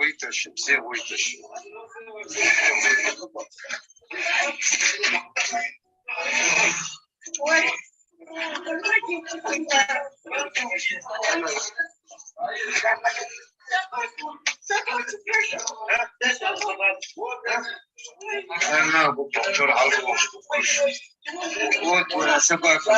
вытащим, все вытащим. Вот твоя собака.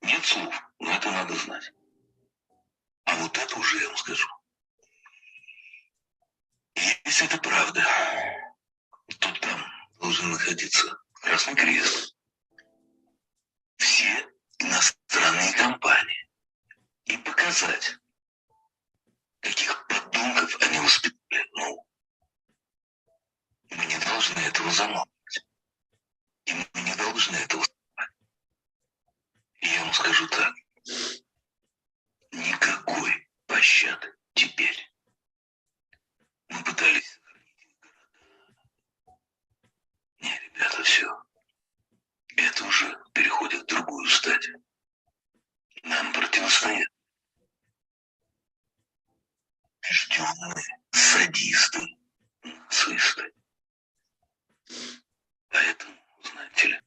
Нет слов, но это надо знать. А вот это уже я вам скажу. Если это правда, то там должен находиться Красный Крест, все иностранные компании и показать, каких подонков они воспитали. Ну, мы не должны этого замалчивать. И мы не должны этого скрывать. И я вам скажу так. Никакой пощады теперь. Мы пытались сохранить города. Не, ребята, все. Это уже переходит в другую стадию. Нам противостоят убежденные садисты, нацисты. Поэтому, знаете ли,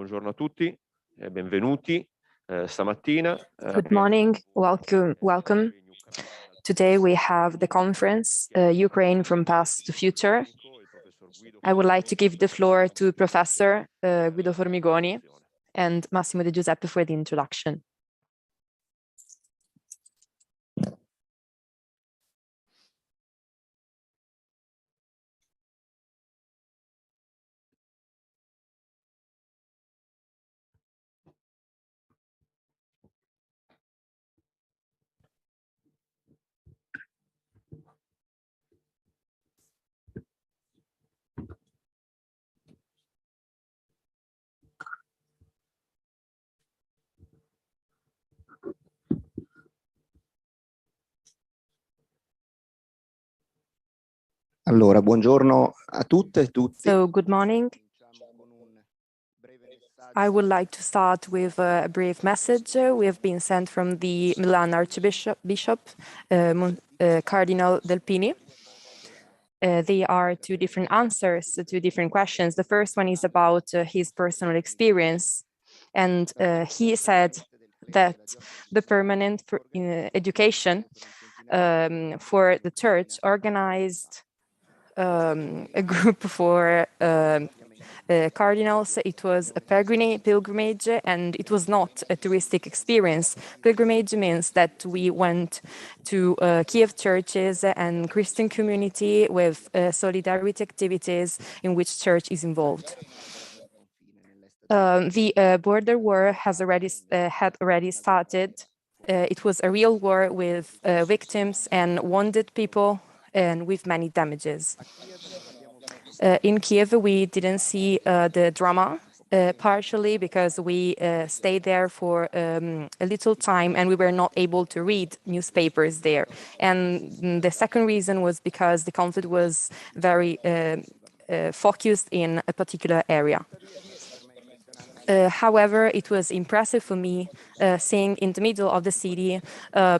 Buongiorno a tutti e benvenuti stamattina. Good morning, welcome. Today we have the conference, Ukraine from Past to Future. I would like to give the floor to Professor Guido Formigoni and Massimo De Giuseppe for the introduction. Allora, buongiorno a tutte e tutti. So, good morning. I would like to start with a brief message. We have been sent from the Milan Archbishop, Cardinal Delpini. They are two different answers to different questions. The first one is about his personal experience. And he said that the permanent education for the church organized a group for cardinals. It was a pilgrimage, and it was not a touristic experience. Pilgrimage means that we went to Kiev churches and Christian community with solidarity activities in which church is involved. The border war had already started. It was a real war with victims and wounded people and with many damages. In Kiev, we didn't see the drama, partially because we stayed there for a little time and we were not able to read newspapers there. And the second reason was because the conflict was very focused in a particular area. However, it was impressive for me seeing in the middle of the city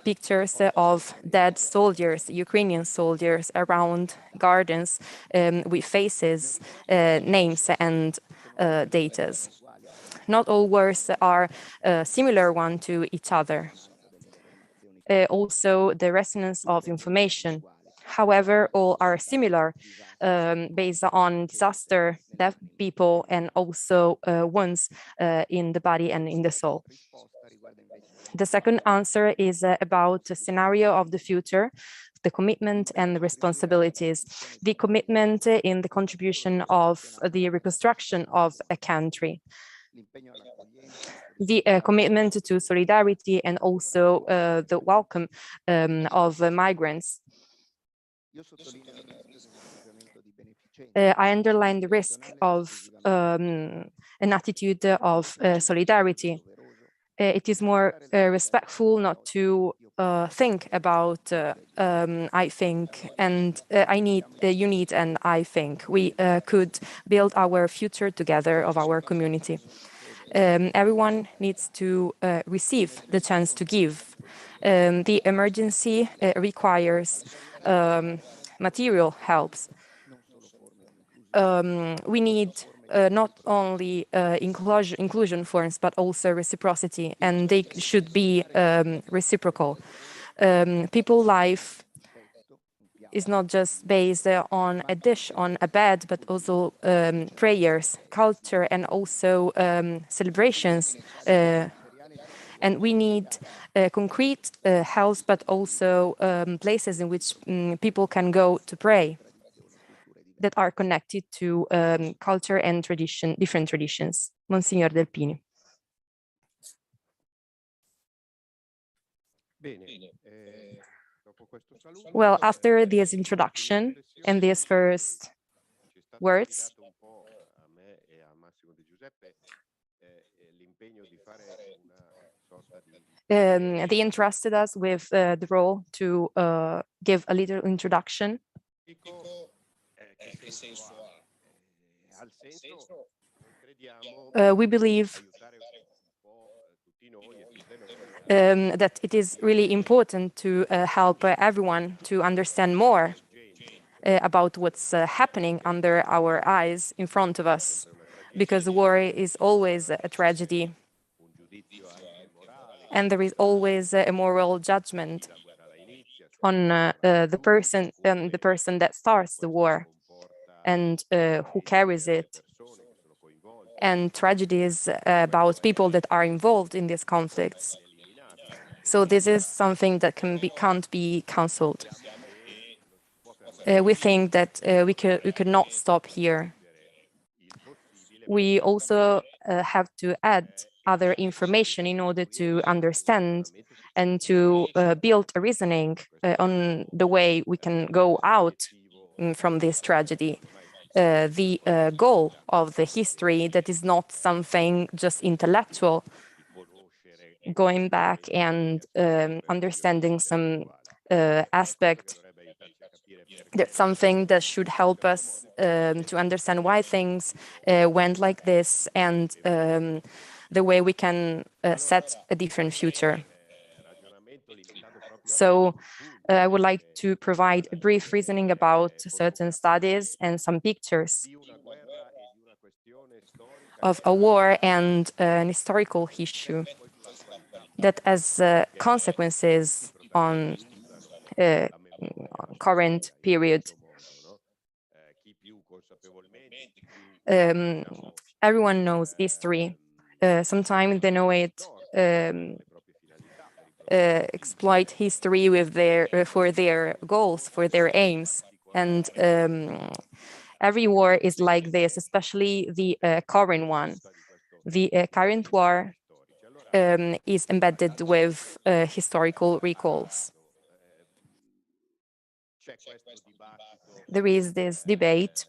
pictures of dead soldiers, Ukrainian soldiers, around gardens with faces, names and datas. Not all wars are similar one to each other. Also, the resonance of information. However, all are similar based on disaster, deaf people, and also wounds in the body and in the soul. The second answer is about the scenario of the future, the commitment and the responsibilities. The commitment in the contribution of the reconstruction of a country. The commitment to solidarity and also the welcome of migrants. I underline the risk of an attitude of solidarity. It is more respectful not to think about I think and I need, you need and I think. We could build our future together of our community. Everyone needs to receive the chance to give. The emergency requires material helps. We need not only inclusion forms, but also reciprocity, and they should be reciprocal. People's life is not just based on a dish, on a bed, but also prayers, culture, and also celebrations. And we need concrete house, but also places in which people can go to pray that are connected to culture and tradition, different traditions. Monsignor Delpini. Well, after this introduction and these first words, they entrusted us with the role to give a little introduction. We believe that it is really important to help everyone to understand more about what's happening under our eyes in front of us. because war is always a tragedy. And there is always a moral judgment on the person that starts the war and who carries it, and tragedies about people that are involved in these conflicts. So this is something that can't be cancelled. We think that we could not stop here. We also have to add other information in order to understand and to build a reasoning on the way we can go out from this tragedy. The goal of the history that is not something just intellectual, going back and understanding some aspect. That's something that should help us to understand why things went like this and the way we can set a different future. So I would like to provide a brief reasoning about certain studies and some pictures of a war and an historical issue that has consequences on current period. Everyone knows history. Sometimes they know it, exploit history with for their goals, for their aims. And every war is like this, especially the current one. The current war is embedded with historical recalls. There is this debate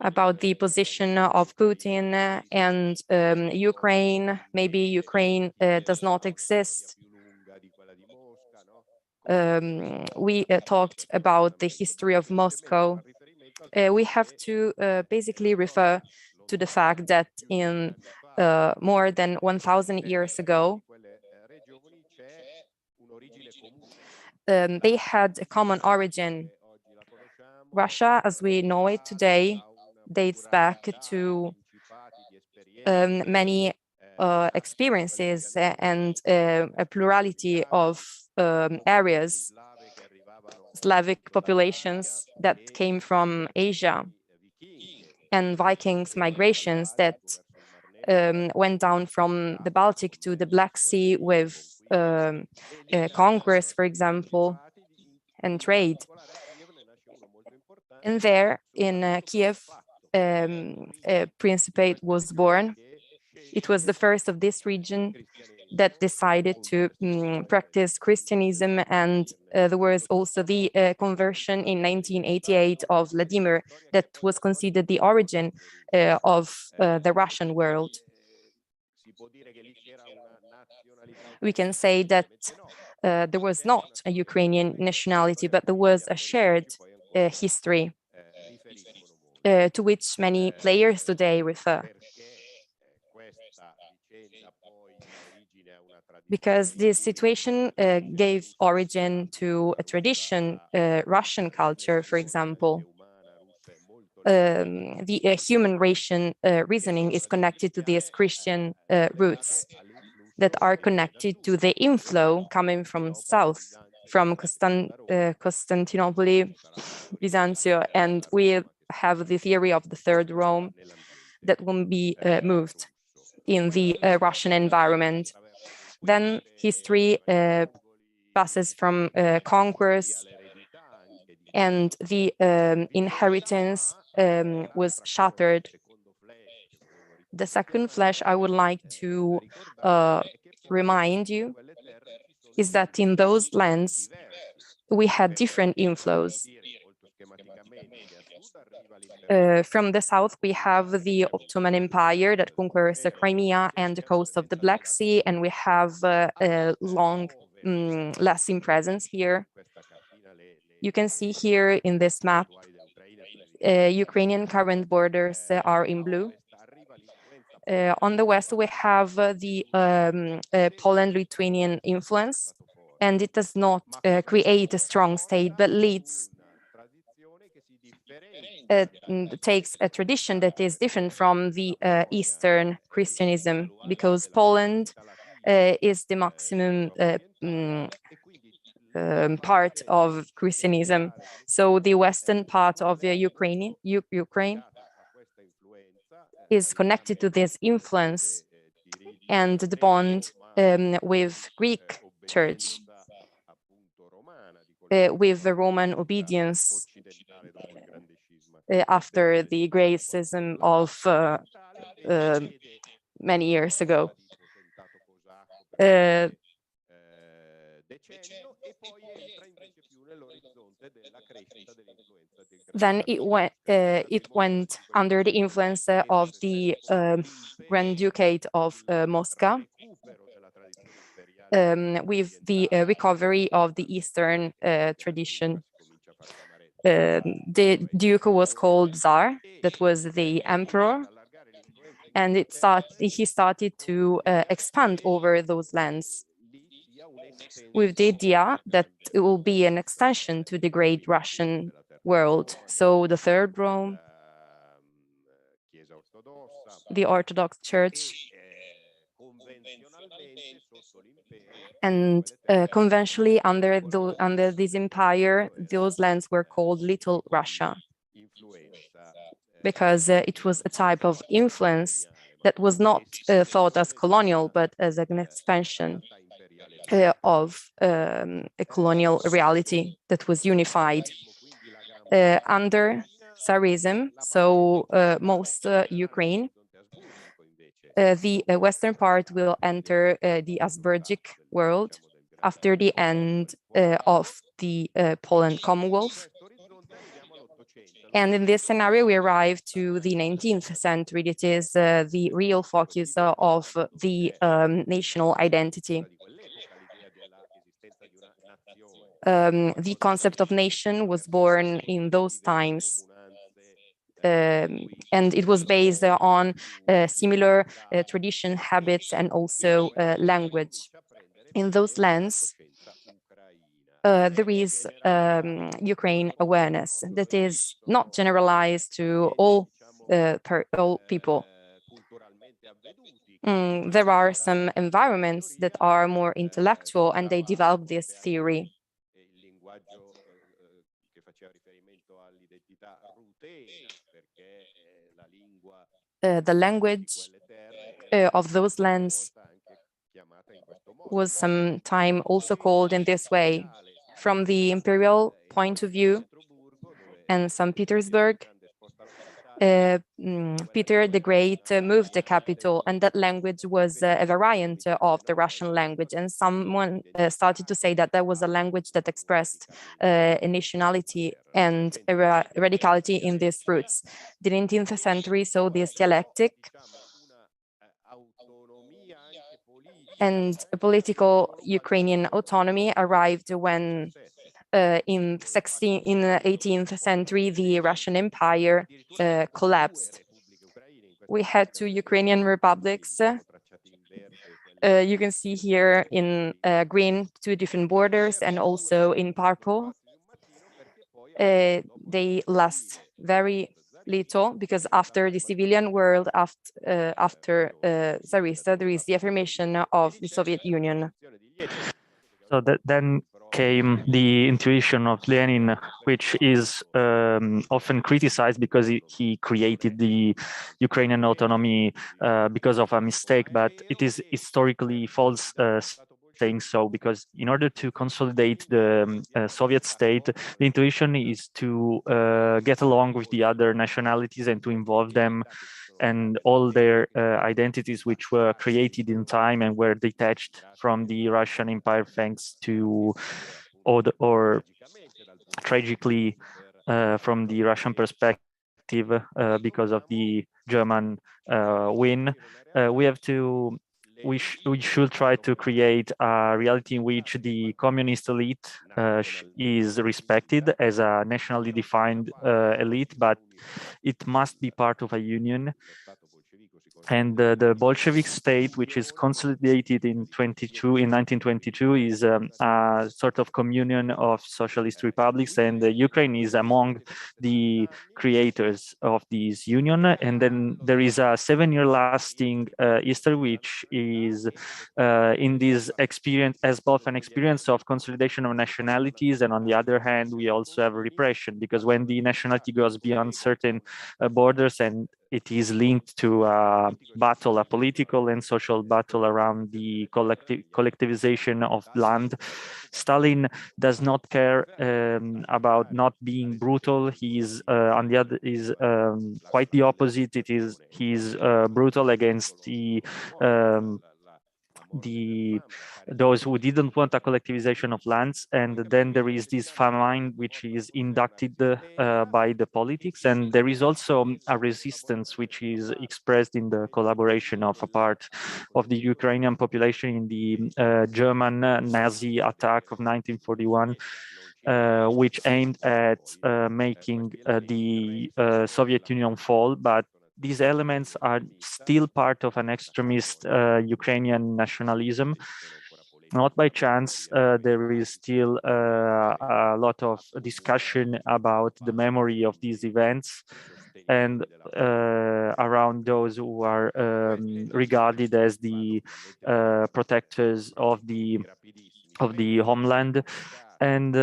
about the position of Putin and Ukraine. Maybe Ukraine does not exist. We talked about the history of Moscow. We have to basically refer to the fact that in more than 1,000 years ago, they had a common origin. Russia, as we know it today, dates back to many experiences and a plurality of areas, Slavic populations that came from Asia, and Vikings migrations that went down from the Baltic to the Black Sea with conquest, for example, and trade. And there in Kiev, a principate was born. It was the first of this region that decided to practice Christianism, and there was also the conversion in 1988 of Vladimir that was considered the origin of the Russian world. We can say that there was not a Ukrainian nationality, but there was a shared history to which many players today refer. Because this situation gave origin to a tradition, Russian culture, for example. The human reasoning is connected to these Christian roots that are connected to the inflow coming from south, from Constantinople, Byzantium, and we have the theory of the Third Rome that will be moved in the Russian environment. Then history passes from conquest, and the inheritance was shattered. The second flash I would like to remind you is that in those lands, we had different inflows. From the south, we have the Ottoman Empire that conquers the Crimea and the coast of the Black Sea, and we have a long, lasting presence here. You can see here in this map, Ukrainian current borders are in blue. On the west, we have the Poland-Lithuanian influence, and it does not create a strong state, but leads takes a tradition that is different from the Eastern Christianism, because Poland is the maximum part of Christianism. So the western part of Ukraine is connected to this influence and the bond with Greek Church, with the Roman obedience after the Great Schism of many years ago. Then it went under the influence of the Grand Ducate of Moscow, with the recovery of the Eastern tradition. The Duke was called Tsar, that was the emperor, and he started to expand over those lands, with the idea that it will be an extension to the great Russian world. So the Third Rome, the Orthodox Church, and conventionally under this empire, those lands were called Little Russia, because it was a type of influence that was not thought as colonial, but as an expansion of a colonial reality that was unified under Tsarism. So most Ukraine, the western part will enter the Habsburgic world after the end of the Poland Commonwealth. And in this scenario, we arrive to the 19th century. It is the real focus of the national identity. The concept of nation was born in those times, and it was based on similar tradition, habits, and also language. In those lands, there is Ukraine awareness that is not generalized to all people. There are some environments that are more intellectual, and they develop this theory. The language of those lands was some time also called in this way. From the imperial point of view, and St. Petersburg, Peter the Great moved the capital, and that language was a variant of the Russian language. And someone started to say that that was a language that expressed a nationality and a radicality in these roots. The 19th century saw this dialectic and a political Ukrainian autonomy arrived when in the 18th century, the Russian Empire collapsed. We had two Ukrainian republics. You can see here in green, two different borders, and also in purple. They last very little, because after the civilian world, after Tsarista, there is the affirmation of the Soviet Union. So then came the intuition of Lenin, which is often criticized because he created the Ukrainian autonomy because of a mistake, but it is historically false saying so, because in order to consolidate the Soviet state, the intuition is to get along with the other nationalities and to involve them and all their identities, which were created in time and were detached from the Russian Empire thanks to, or tragically from the Russian perspective, because of the German win. We should try to create a reality in which the communist elite is respected as a nationally defined elite, but it must be part of a union And the Bolshevik state, which is consolidated in 1922, is a sort of communion of socialist republics, and Ukraine is among the creators of this union. And then there is a 7-year lasting history, which is in this experience as both an experience of consolidation of nationalities, and on the other hand, we also have repression, because when the nationality goes beyond certain borders and it is linked to a battle, a political and social battle around the collectivization of land. Stalin does not care about not being brutal. He is on the other is quite the opposite. He's brutal against those who didn't want a collectivization of lands. And then there is this famine which is inducted by the politics, and there is also a resistance which is expressed in the collaboration of a part of the Ukrainian population in the German Nazi attack of 1941. Which aimed at making the Soviet Union fall, but these elements are still part of an extremist Ukrainian nationalism. Not by chance, there is still a lot of discussion about the memory of these events and around those who are regarded as the protectors of the homeland. And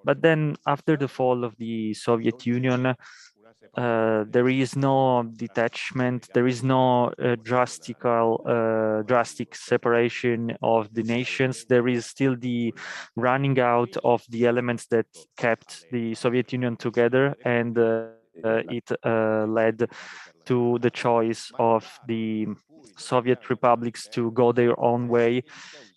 but then after the fall of the Soviet Union, there is no detachment, there is no drastic separation of the nations. There is still the running out of the elements that kept the Soviet Union together, and it led to the choice of the Soviet republics to go their own way.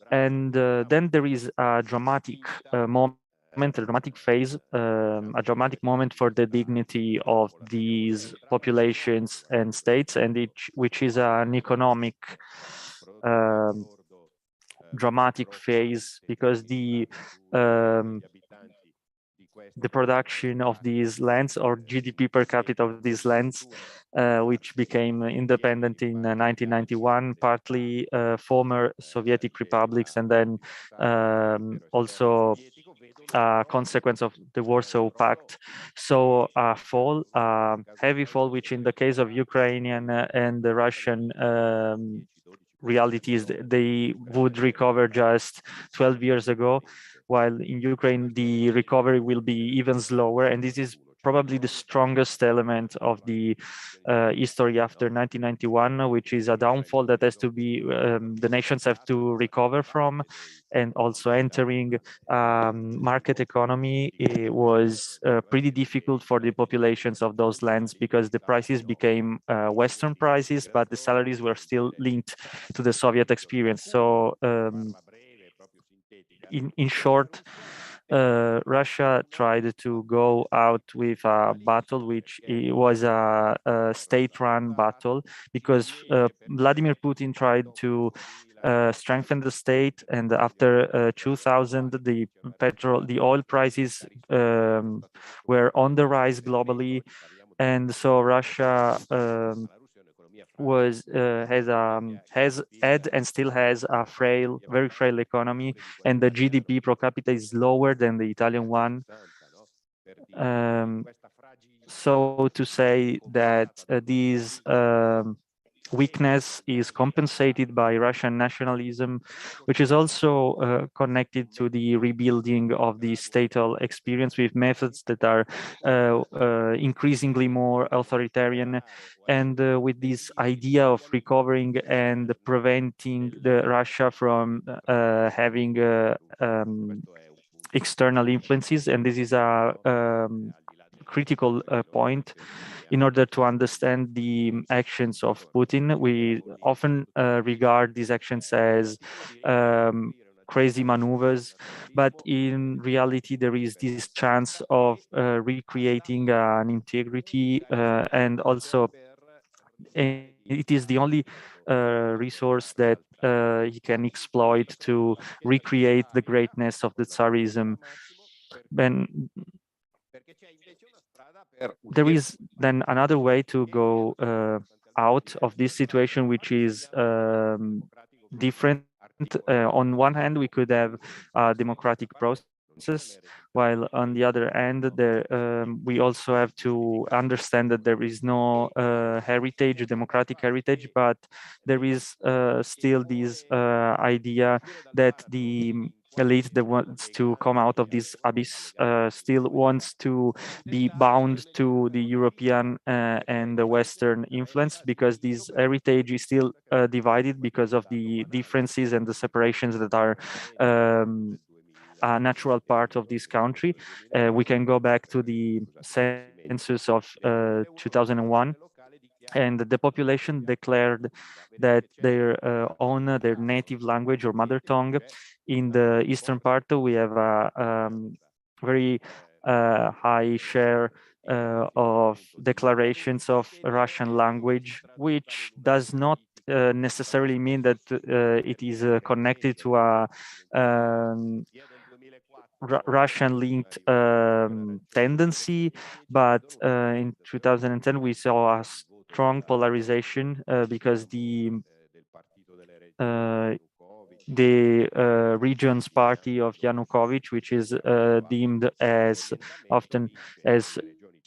And then there is a dramatic moment, a dramatic phase, a dramatic moment for the dignity of these populations and states, and which is an economic dramatic phase, because the production of these lands, or GDP per capita of these lands, which became independent in 1991, partly former Soviet republics, and then also a consequence of the Warsaw Pact. So a fall, heavy fall, which in the case of Ukrainian and the Russian realities, they would recover just 12 years ago, while in Ukraine, the recovery will be even slower. And this is probably the strongest element of the history after 1991, which is a downfall that has to be, the nations have to recover from. And also entering market economy, it was pretty difficult for the populations of those lands, because the prices became Western prices, but the salaries were still linked to the Soviet experience. So in short, Russia tried to go out with a battle which was a state-run battle, because Vladimir Putin tried to strengthen the state, and after 2000, the oil prices were on the rise globally, and so Russia has had and still has a very frail economy, and the GDP per capita is lower than the Italian one. So to say that these weakness is compensated by Russian nationalism, which is also connected to the rebuilding of the statal experience with methods that are increasingly more authoritarian, and with this idea of recovering and preventing the Russia from having external influences. And this is a critical point in order to understand the actions of Putin. We often regard these actions as crazy maneuvers, but in reality, there is this chance of recreating an integrity, and also it is the only resource that he can exploit to recreate the greatness of the Tsarism. There is then another way to go out of this situation, which is different. On one hand, we could have a democratic process, while on the other hand, we also have to understand that there is no heritage, democratic heritage, but there is still this idea that the elite that wants to come out of this abyss still wants to be bound to the European and the Western influence, because this heritage is still divided because of the differences and the separations that are a natural part of this country. We can go back to the census of 2001, and the population declared that their their native language or mother tongue. In the eastern part, we have a very high share of declarations of Russian language, which does not necessarily mean that it is connected to a Russian-linked tendency, but in 2010 we saw a strong polarization because the region's party of Yanukovych, which is deemed as often as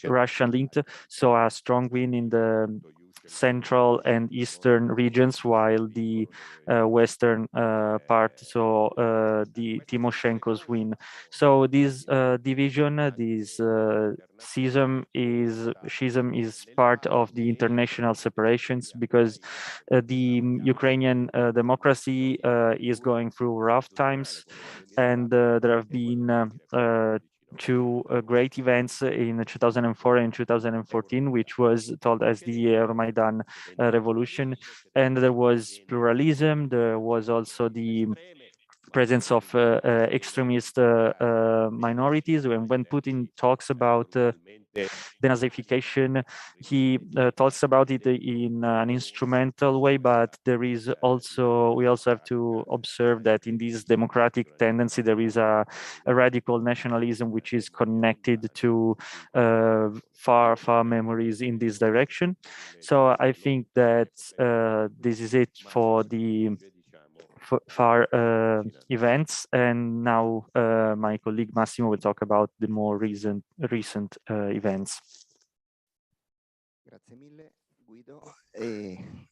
Russian-linked, saw a strong win in the central and eastern regions, while the western part saw the Timoshenko's win. So this division, this schism is part of the international separations, because the Ukrainian democracy is going through rough times, and there have been two great events in 2004 and 2014, which was told as the Euromaidan revolution. And there was pluralism. There was also the presence of extremist minorities. When Putin talks about denazification, he talks about it in an instrumental way, but we also have to observe that in this democratic tendency there is a radical nationalism which is connected to far memories in this direction. So I think that this is it for the far events, and now my colleague Massimo will talk about the more recent events.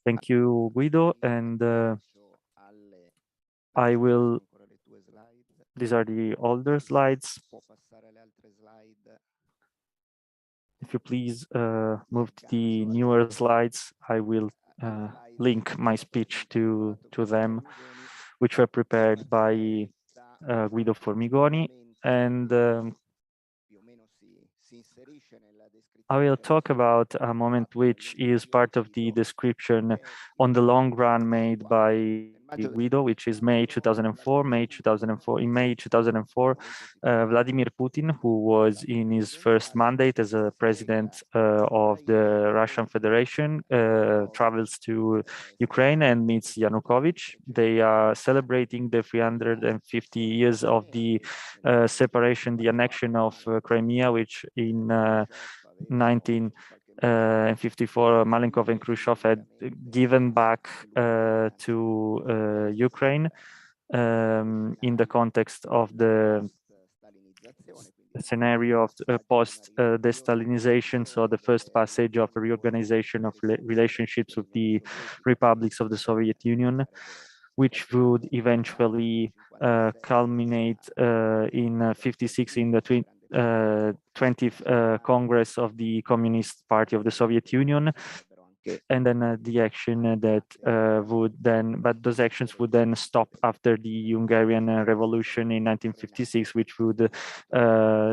Thank you, Guido, and I will. These are the older slides. If you please move to the newer slides, I will link my speech to them, which were prepared by Guido Formigoni. And I will talk about a moment which is part of the description on the long run made by Guido, which is May 2004. In May 2004, Vladimir Putin, who was in his first mandate as a president of the Russian Federation, travels to Ukraine and meets Yanukovych. They are celebrating the 350 years of the separation, the annexion of Crimea, which in 1954, Malenkov and Khrushchev had given back to Ukraine in the context of the scenario of post-Stalinization, so the first passage of a reorganization of relationships with the republics of the Soviet Union, which would eventually culminate in 56 in the 20th Congress of the Communist Party of the Soviet Union. And then the action that but those actions would then stop after the Hungarian Revolution in 1956, which would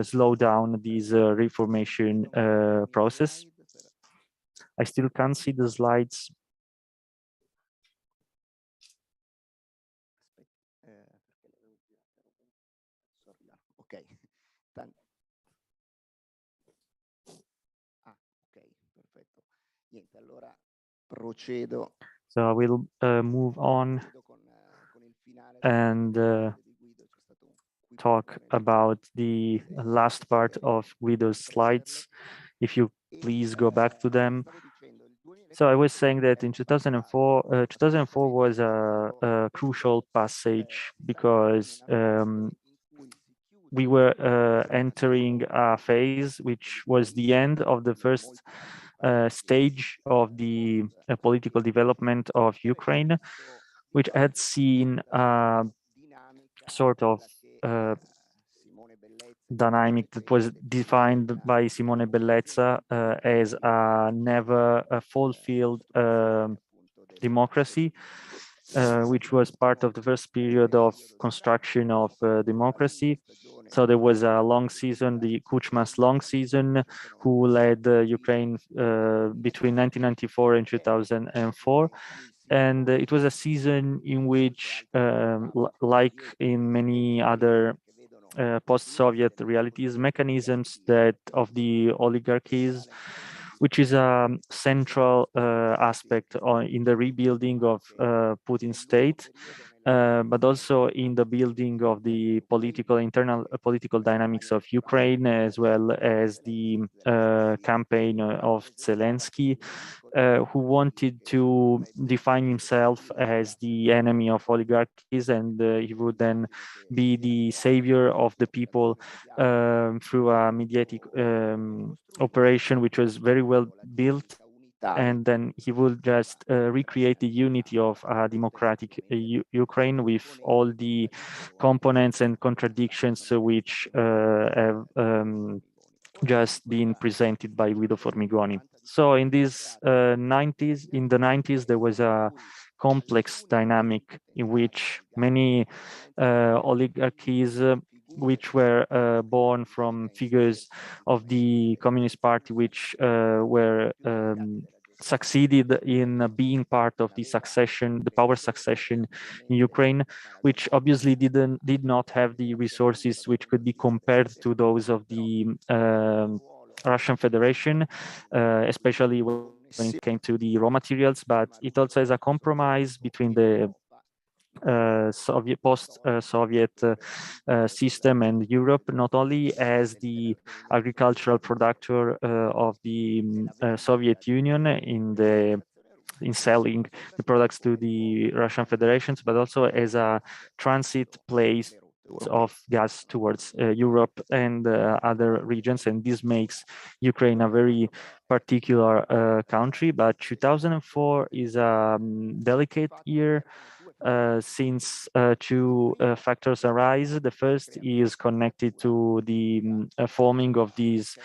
slow down this reformation process. I still can't see the slides. So I will move on and talk about the last part of Guido's slides. If you please go back to them. So I was saying that in 2004, 2004 was a crucial passage because we were entering a phase which was the end of the first stage of the political development of Ukraine, which had seen sort of dynamic that was defined by Simone Bellezza as a never fulfilled democracy, which was part of the first period of construction of democracy. So there was a long season, the Kuchma's long season, who led Ukraine between 1994 and 2004. And it was a season in which, like in many other post-Soviet realities, mechanisms that of the oligarchies, which is a central aspect in the rebuilding of Putin's state, but also in the building of the internal political dynamics of Ukraine, as well as the campaign of Zelensky, who wanted to define himself as the enemy of oligarchies, and he would then be the savior of the people through a mediatic operation, which was very well built. And then he will just recreate the unity of a democratic Ukraine with all the components and contradictions which have just been presented by Guido Formigoni. So in these in the 90s, there was a complex dynamic in which many oligarchies which were born from figures of the Communist Party, which were succeeded in being part of the succession, the power succession in Ukraine, which obviously did not have the resources which could be compared to those of the Russian Federation, especially when it came to the raw materials, but it also has a compromise between the post-Soviet system and Europe, not only as the agricultural producer of the Soviet Union in selling the products to the Russian Federations, but also as a transit place of gas towards Europe and other regions. And this makes Ukraine a very particular country. But 2004 is a delicate year, since two factors arise. The first is connected to the forming of this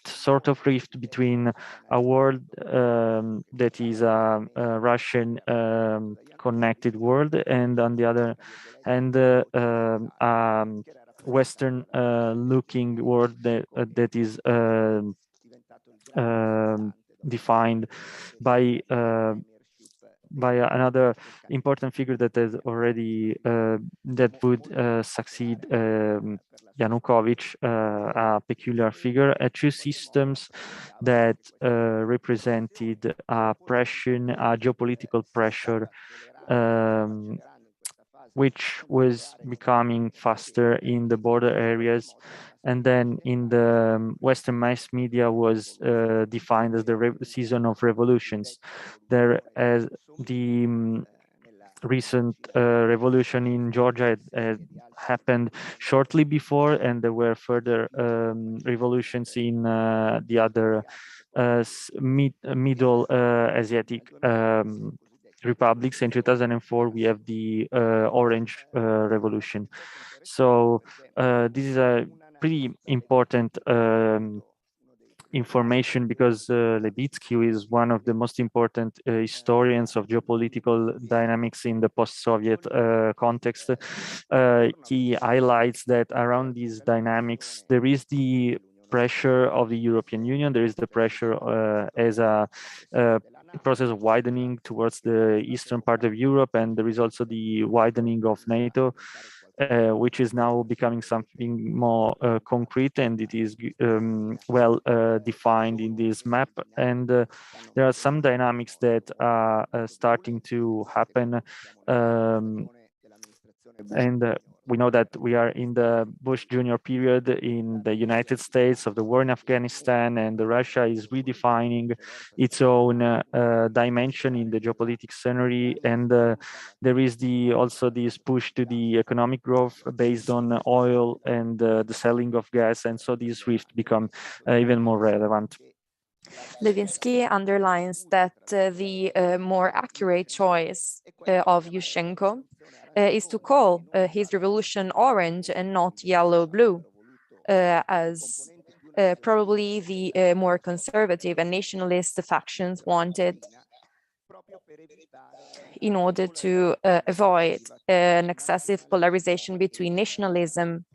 sort of rift between a world that is a Russian connected world, and on the other hand, Western looking world that is defined by another important figure that has already that would succeed Yanukovych, a peculiar figure, two systems that represented a geopolitical pressure, which was becoming faster in the border areas, and then in the Western mass media was defined as the season of revolutions. There, as the recent revolution in Georgia had happened shortly before, and there were further revolutions in the other middle Asiatic republics. In 2004, we have the Orange Revolution. So this is a pretty important information, because Levitsky, who is one of the most important historians of geopolitical dynamics in the post-Soviet context, he highlights that around these dynamics, there is the pressure of the European Union, there is the pressure as a process of widening towards the eastern part of Europe, and there is also the widening of NATO, which is now becoming something more concrete, and it is well defined in this map. And there are some dynamics that are starting to happen And we know that we are in the Bush Junior period in the United States of the war in Afghanistan, and Russia is redefining its own dimension in the geopolitical scenery. And there is also this push to the economic growth based on oil and the selling of gas. And so these rifts become even more relevant. Levinsky underlines that the more accurate choice of Yushchenko is to call his revolution orange and not yellow-blue, as probably the more conservative and nationalist factions wanted, in order to avoid an excessive polarization between nationalism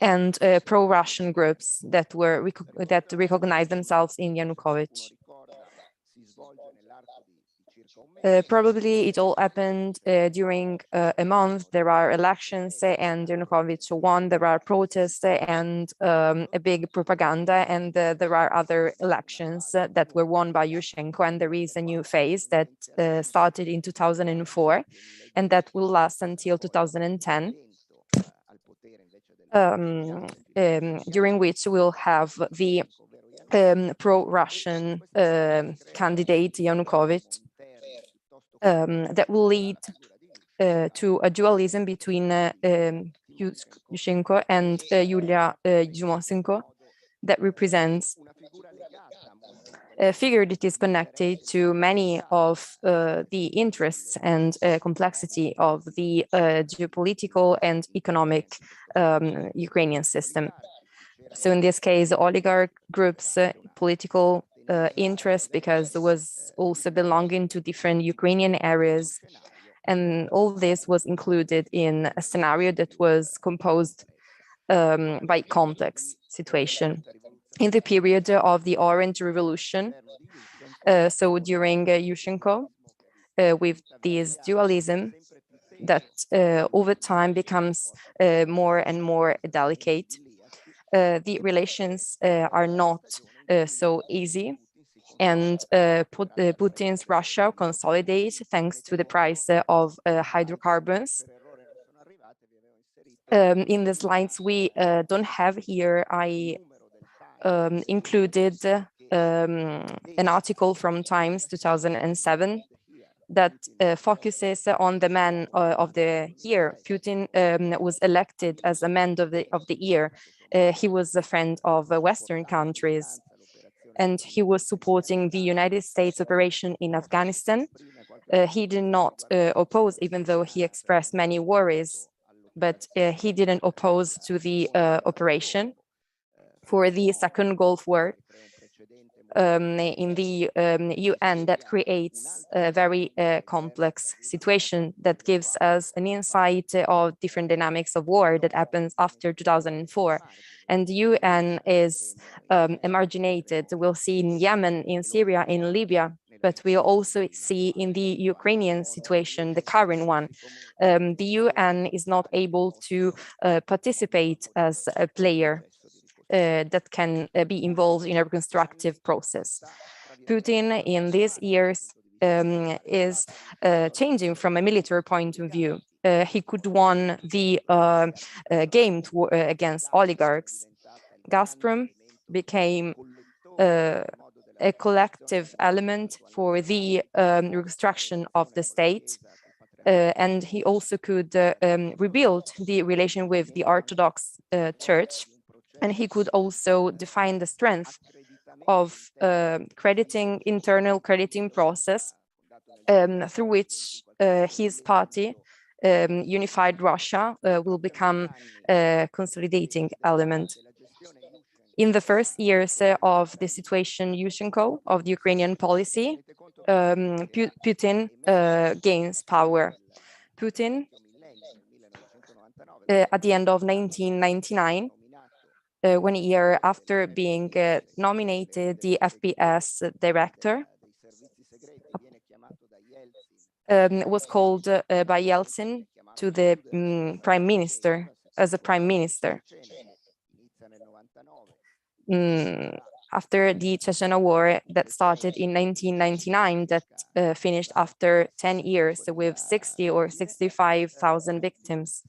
and pro-Russian groups that recognized themselves in Yanukovych. Probably it all happened during a month. There are elections and Yanukovych won. There are protests and a big propaganda, and there are other elections that were won by Yushchenko, and there is a new phase that started in 2004 and that will last until 2010. During which we'll have the pro-Russian candidate Yanukovych that will lead to a dualism between Yushchenko and Yulia Yumosenko that represents a figure that is connected to many of the interests and complexity of the geopolitical and economic Ukrainian system. So in this case, oligarch groups, political interest, because there was also belonging to different Ukrainian areas. And all this was included in a scenario that was composed by complex situation. In the period of the Orange Revolution, so during Yushchenko, with this dualism that over time becomes more and more delicate, the relations are not so easy, and Putin's Russia consolidates thanks to the price of hydrocarbons. In the slides we don't have here, I included an article from Times 2007 that focuses on the man of the year. Putin was elected as a man of the year. He was a friend of Western countries, and he was supporting the United States operation in Afghanistan. He did not oppose, even though he expressed many worries, but he didn't oppose to the operation for the Second Gulf War in the UN. That creates a very complex situation that gives us an insight of different dynamics of war that happens after 2004. And the UN is emarginated. We'll see in Yemen, in Syria, in Libya, but we'll also see in the Ukrainian situation, the current one. The UN is not able to participate as a player that can be involved in a reconstructive process. Putin in these years is changing from a military point of view. He could won the game against oligarchs. Gazprom became a collective element for the reconstruction of the state. And he also could rebuild the relation with the Orthodox Church. And he could also define the strength of internal crediting process through which his party, Unified Russia, will become a consolidating element. In the first years of the situation Yushchenko, of the Ukrainian policy, Putin gains power. Putin, at the end of 1999, 1 year after being nominated the FPS director, was called by Yeltsin to the prime minister, as a prime minister. after the Chechnya War that started in 1999, that finished after 10 years with 60 or 65,000 victims.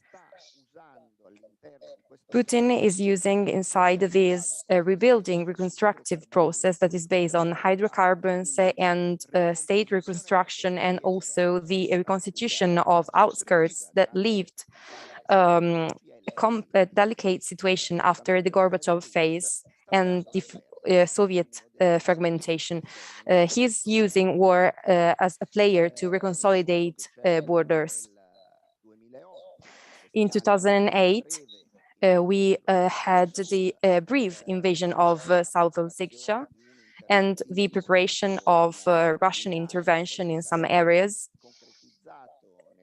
Putin is using inside this rebuilding, reconstructive process that is based on hydrocarbons and state reconstruction, and also the reconstitution of outskirts that lived a delicate situation after the Gorbachev phase and the Soviet fragmentation. He's using war as a player to reconsolidate borders. In 2008, we had the brief invasion of South Ossetia and the preparation of Russian intervention in some areas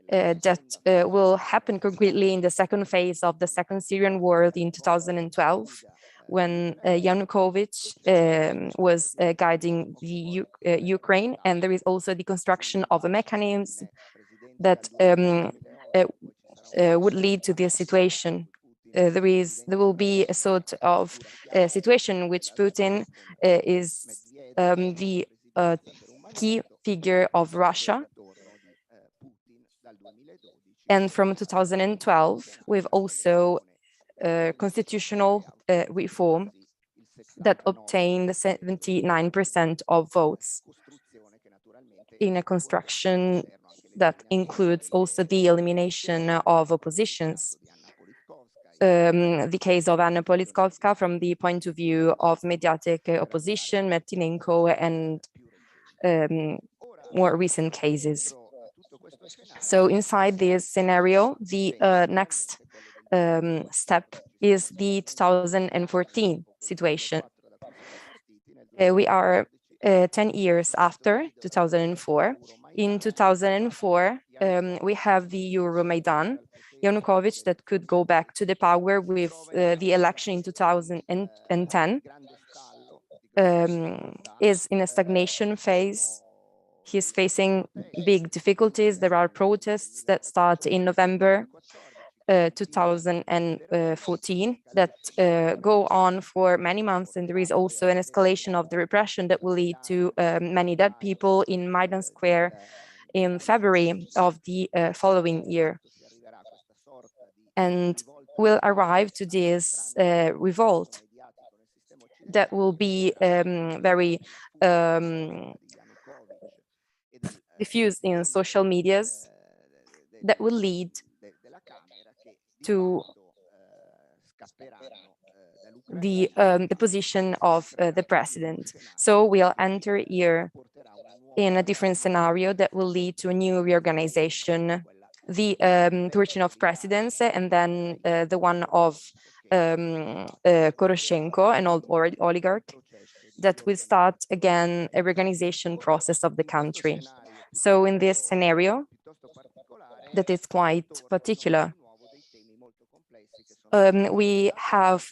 that will happen concretely in the second phase of the Second Syrian War in 2012, when Yanukovych was guiding the Ukraine, and there is also the construction of a mechanism that would lead to this situation. There will be a sort of situation in which Putin is the key figure of Russia. And from 2012, we've also constitutional reform that obtained 79% of votes in a construction that includes also the elimination of oppositions. The case of Anna Politkovska from the point of view of mediatic opposition, Martynenko, and more recent cases. So inside this scenario, the next step is the 2014 situation. We are 10 years after 2004. In 2004, we have the Euromaidan, Yanukovych that could go back to the power with the election in 2010, is in a stagnation phase. He's facing big difficulties. There are protests that start in November 2014 that go on for many months, and there is also an escalation of the repression that will lead to many dead people in Maidan Square in February of the following year. And will arrive to this revolt that will be very diffused in social medias, that will lead to the position of the president. So we'll enter here in a different scenario that will lead to a new reorganization, the Turchinov presidency, and then the one of Poroshenko, an old oligarch, that will start again a reorganization process of the country. So in this scenario, that is quite particular, we have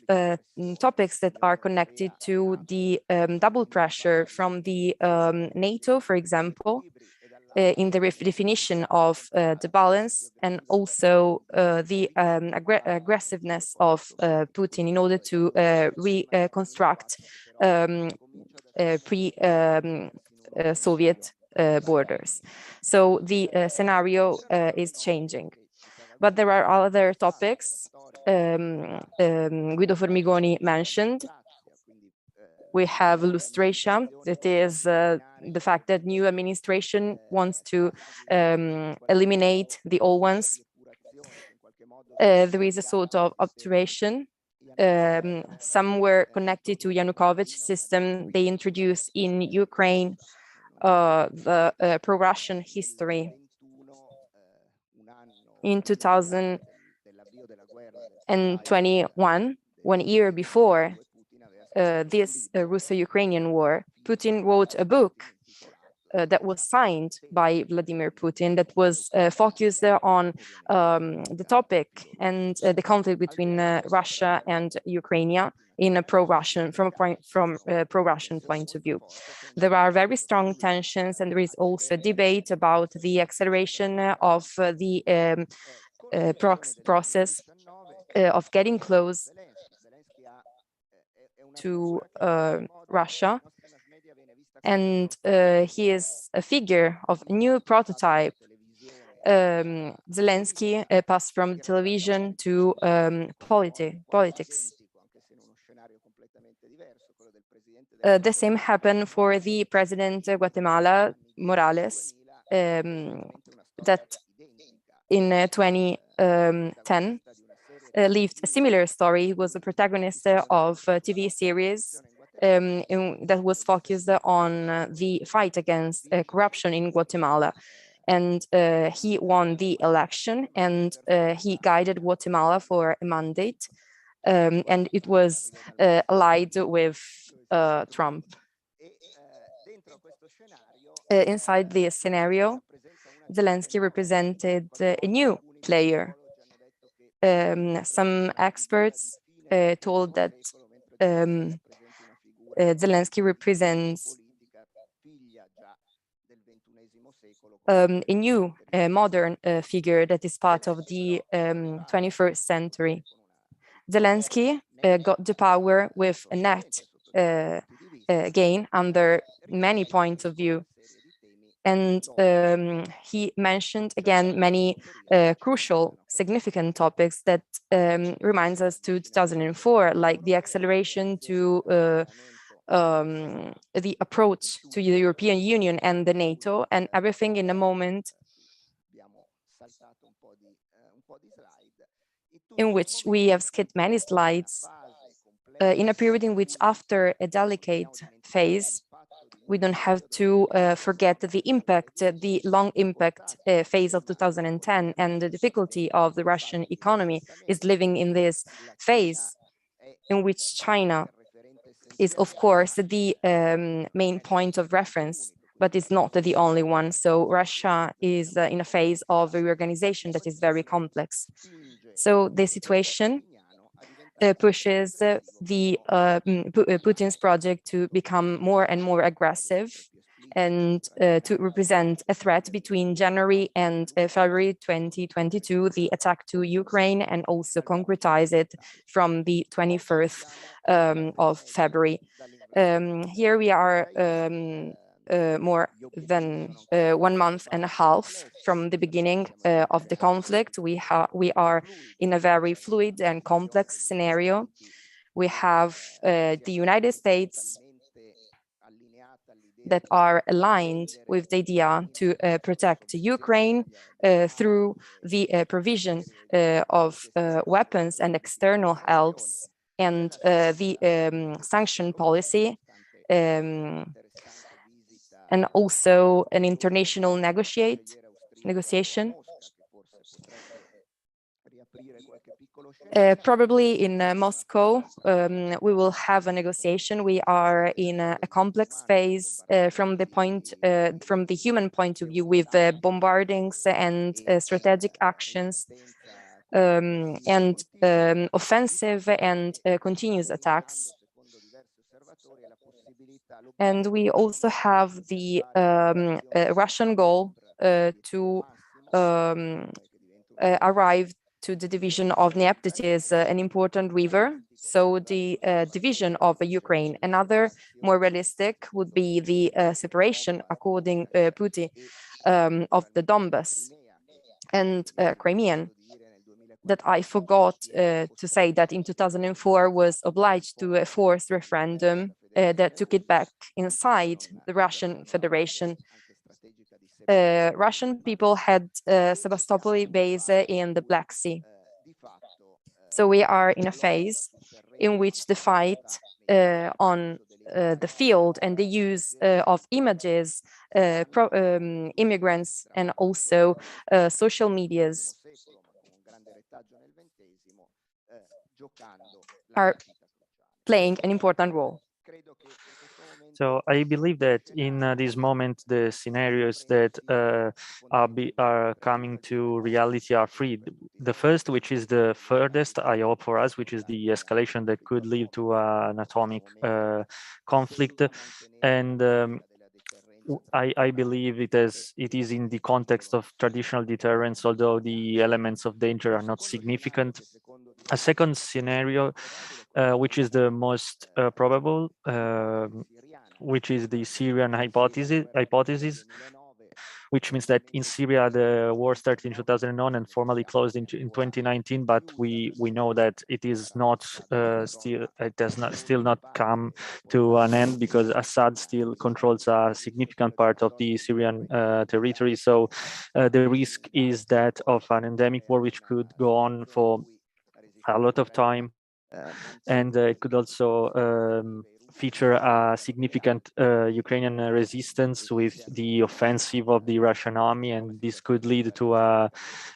topics that are connected to the double pressure from the NATO, for example, in the definition of the balance, and also the aggressiveness of Putin in order to reconstruct pre-Soviet borders. So the scenario is changing. But there are other topics Guido Formigoni mentioned. We have lustration, that is the fact that new administration wants to eliminate the old ones. There is a sort of obturation. Some were connected to Yanukovych system. They introduced in Ukraine the pro-Russian history. In 2021, 1 year before this Russo-Ukrainian war, Putin wrote a book that was signed by Vladimir Putin that was focused on the topic and the conflict between Russia and Ukraine in a pro-Russian, from a pro-Russian point of view. There are very strong tensions, and there is also debate about the acceleration of the process of getting close to Russia. And he is a figure of a new prototype. Zelensky passed from television to politics. The same happened for the president of Guatemala, Morales, that in 2010 lived a similar story. He was a protagonist of a TV series that was focused on the fight against corruption in Guatemala. And he won the election, and he guided Guatemala for a mandate. And it was allied with Trump. Inside this scenario, Zelensky represented a new player. Some experts told that Zelensky represents a new modern figure that is part of the 21st century. Zelensky got the power with a net gain under many points of view. And he mentioned again many crucial, significant topics that reminds us to 2004, like the acceleration to the approach to the European Union and the NATO, and everything in a moment in which we have skipped many slides, in a period in which, after a delicate phase, we don't have to forget the impact, the long impact phase of 2010, and the difficulty of the Russian economy is living in this phase in which China is, of course, the main point of reference, but it's not the only one. So Russia is in a phase of reorganization that is very complex. So the situation pushes Putin's project to become more and more aggressive and to represent a threat between January and February 2022, the attack to Ukraine, and also concretize it from the 21st of February. Here we are more than 1 month and a half from the beginning of the conflict. We are in a very fluid and complex scenario. We have the United States that are aligned with the idea to protect Ukraine through the provision of weapons and external helps, and the sanction policy, and also an international negotiation. Probably in Moscow, we will have a negotiation. We are in a complex phase from the human point of view, with bombardings and strategic actions, and offensive and continuous attacks. And we also have the Russian goal to arrive to the division of Dnieper, that is an important river. So the division of Ukraine. Another more realistic would be the separation, according Putin, of the Donbas and Crimean. That I forgot to say that in 2004 was obliged to a forced referendum that took it back inside the Russian Federation. Russian people had Sebastopol base in the Black Sea. So we are in a phase in which the fight on the field and the use of images, immigrants, and also social medias are playing an important role. So I believe that in this moment, the scenarios that are coming to reality are three. The first, which is the furthest, I hope, for us, which is the escalation that could lead to an atomic conflict. And I believe it is in the context of traditional deterrence, although the elements of danger are not significant. A second scenario, which is the most probable, which is the Syrian hypothesis, which means that in Syria the war started in 2009 and formally closed in 2019, but we know that it is not still not come to an end because Assad still controls a significant part of the Syrian territory. So the risk is that of an endemic war which could go on for a lot of time, and it could also feature a significant Ukrainian resistance with the offensive of the Russian army, and this could lead to a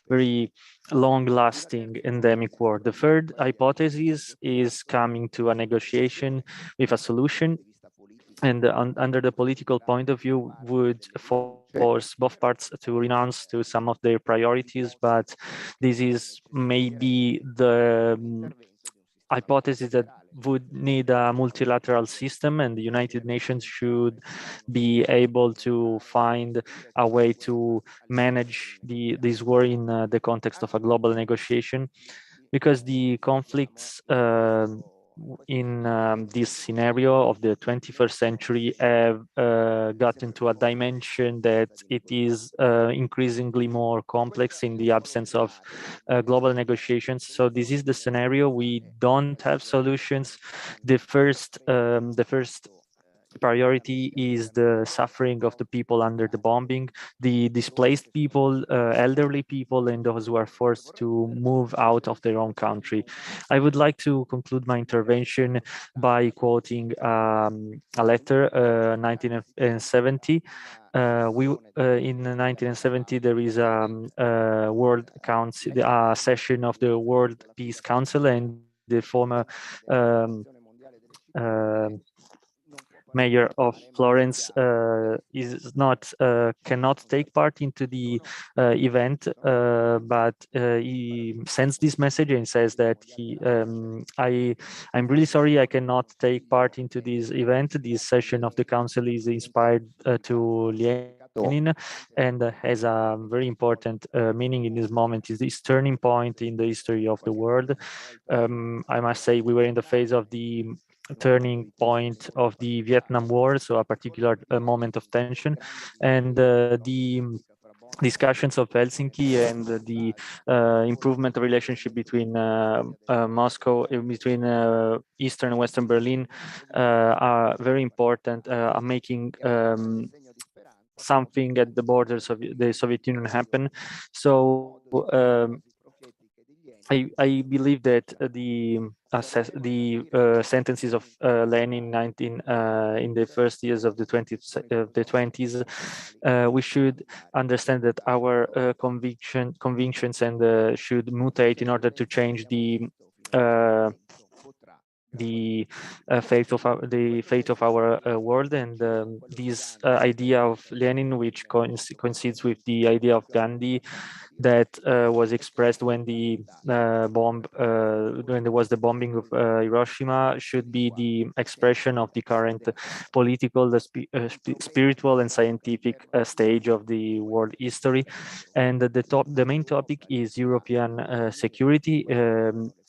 very long-lasting endemic war. The third hypothesis is coming to a negotiation with a solution, and under the political point of view would force both parts to renounce to some of their priorities, but this is maybe the hypothesis that would need a multilateral system, and the United Nations should be able to find a way to manage this war in the context of a global negotiation, because the conflicts in this scenario of the 21st century have gotten to a dimension that it is increasingly more complex in the absence of global negotiations. So this is the scenario. We don't have solutions. The first priority is the suffering of the people under the bombing, the displaced people, elderly people, and those who are forced to move out of their own country. I would like to conclude my intervention by quoting a letter, 1970. In 1970, there is a World Council, a session of the World Peace Council, and the former mayor of Florence cannot take part into the event, but he sends this message and says that I'm really sorry I cannot take part into this event. This session of the council is inspired to Lenin and has a very important meaning in this moment. Is this turning point in the history of the world. I must say we were in the phase of the turning point of the Vietnam War, so a particular moment of tension, and the discussions of Helsinki and the improvement of relationship between Moscow, between Eastern and Western Berlin are very important, are making something at the borders of the Soviet Union happen. So I believe that the sentences of Lenin in the first years of the 20s, we should understand that our convictions and should mutate in order to change the fate of our world, and this idea of Lenin, which coincides with the idea of Gandhi, that was expressed when when there was the bombing of Hiroshima, should be the expression of the current political, spiritual, and scientific stage of the world history. And the main topic is European security.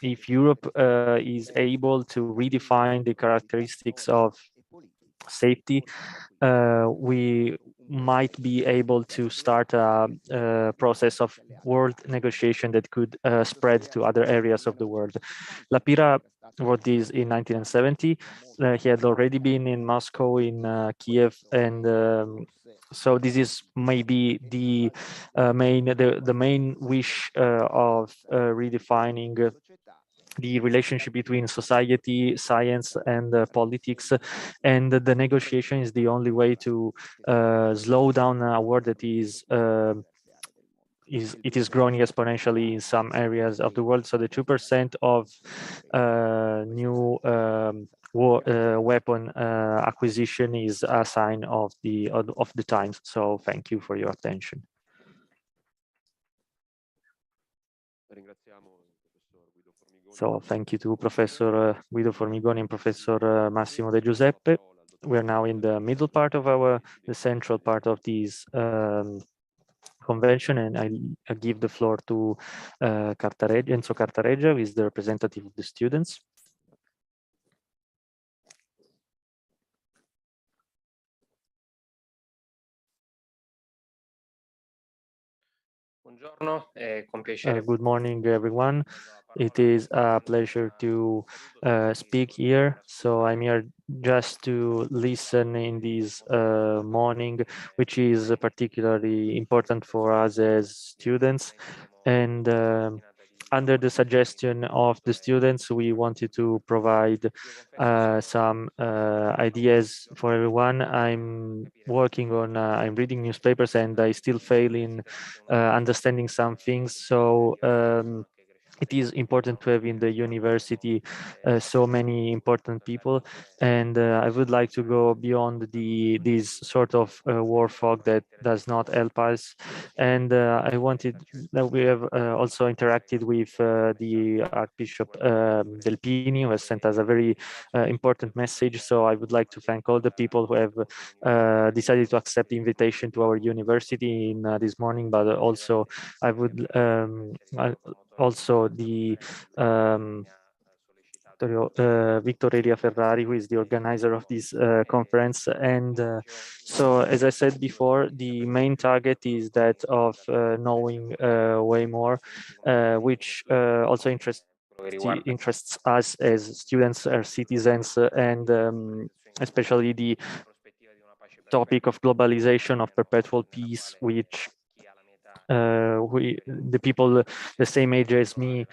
If Europe is able to redefine the characteristics of safety, we might be able to start a process of world negotiation that could spread to other areas of the world. Lapira wrote this in 1970. He had already been in Moscow, in Kiev, and so this is maybe the main wish of redefining the relationship between society, science, and politics, and the negotiation is the only way to slow down a war that is growing exponentially in some areas of the world. So the 2% of new weapon acquisition is a sign of the times. So thank you for your attention. So thank you to Professor Guido Formigoni and Professor Massimo De Giuseppe. we're now in the middle part of the central part of this convention, and I give the floor to Enzo Cartareggia, who is the representative of the students. Good morning, everyone. It is a pleasure to speak here. So I'm here just to listen in this morning, which is particularly important for us as students. And under the suggestion of the students, we wanted to provide some ideas for everyone. I'm working on, I'm reading newspapers, and I still fail in understanding some things. So it is important to have in the university so many important people, and I would like to go beyond this sort of war fog that does not help us. And I wanted that we have also interacted with the Archbishop Delpini, who has sent us a very important message. So I would like to thank all the people who have decided to accept the invitation to our university in this morning, but also I would also the Victor Elia Ferrari, who is the organizer of this conference. And so, as I said before, the main target is that of knowing way more, which also interests us as students, as citizens, and especially the topic of globalization, of perpetual peace, which the people the same age as me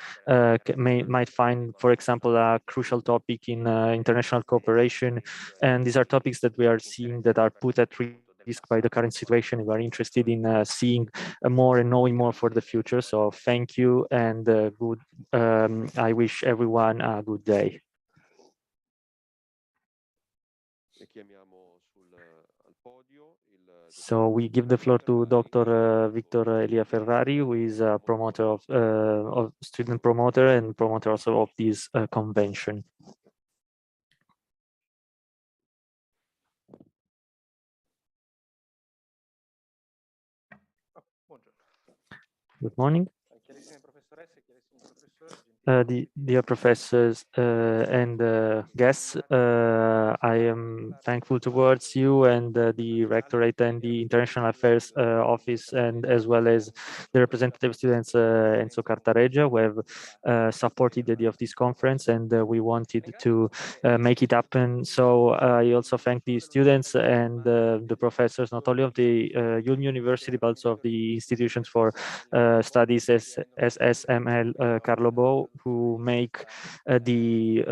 might find, for example, a crucial topic in international cooperation. And these are topics that we are seeing that are put at risk by the current situation. We are interested in seeing more and knowing more for the future. So thank you, and good. I wish everyone a good day. So we give the floor to Dr. Victor Elia Ferrari, who is a promoter of student promoter and promoter also of this convention. Good morning. Dear professors and guests, I am thankful towards you and the Rectorate and the International Affairs Office, and as well as the representative students Enzo Cartareggia, who have supported the idea of this conference, and we wanted to make it happen. So I also thank the students and the professors, not only of the IULM University, but also of the institutions for studies as SML Carlo Bo, who make the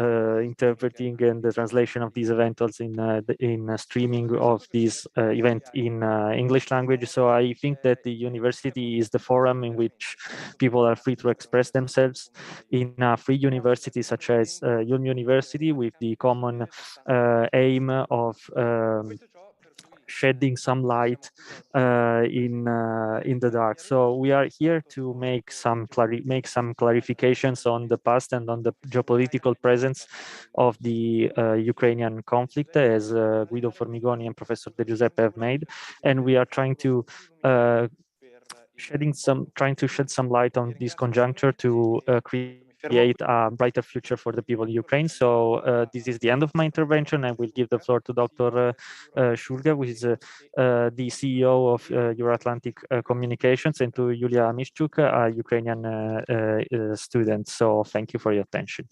interpreting and the translation of these events in streaming of this event in English language. So I think that the university is the forum in which people are free to express themselves in a free university such as IULM University, with the common aim of shedding some light in the dark. So we are here to make some clarifications on the past and on the geopolitical presence of the Ukrainian conflict, as Guido Formigoni and Professor De Giuseppe have made, and we are trying to shed some light on this conjuncture to create a brighter future for the people in Ukraine. So this is the end of my intervention. I will give the floor to Dr. Shulga, who is the CEO of Euro-Atlantic Communications, and to Yulia Mishchuk, a Ukrainian student. So thank you for your attention.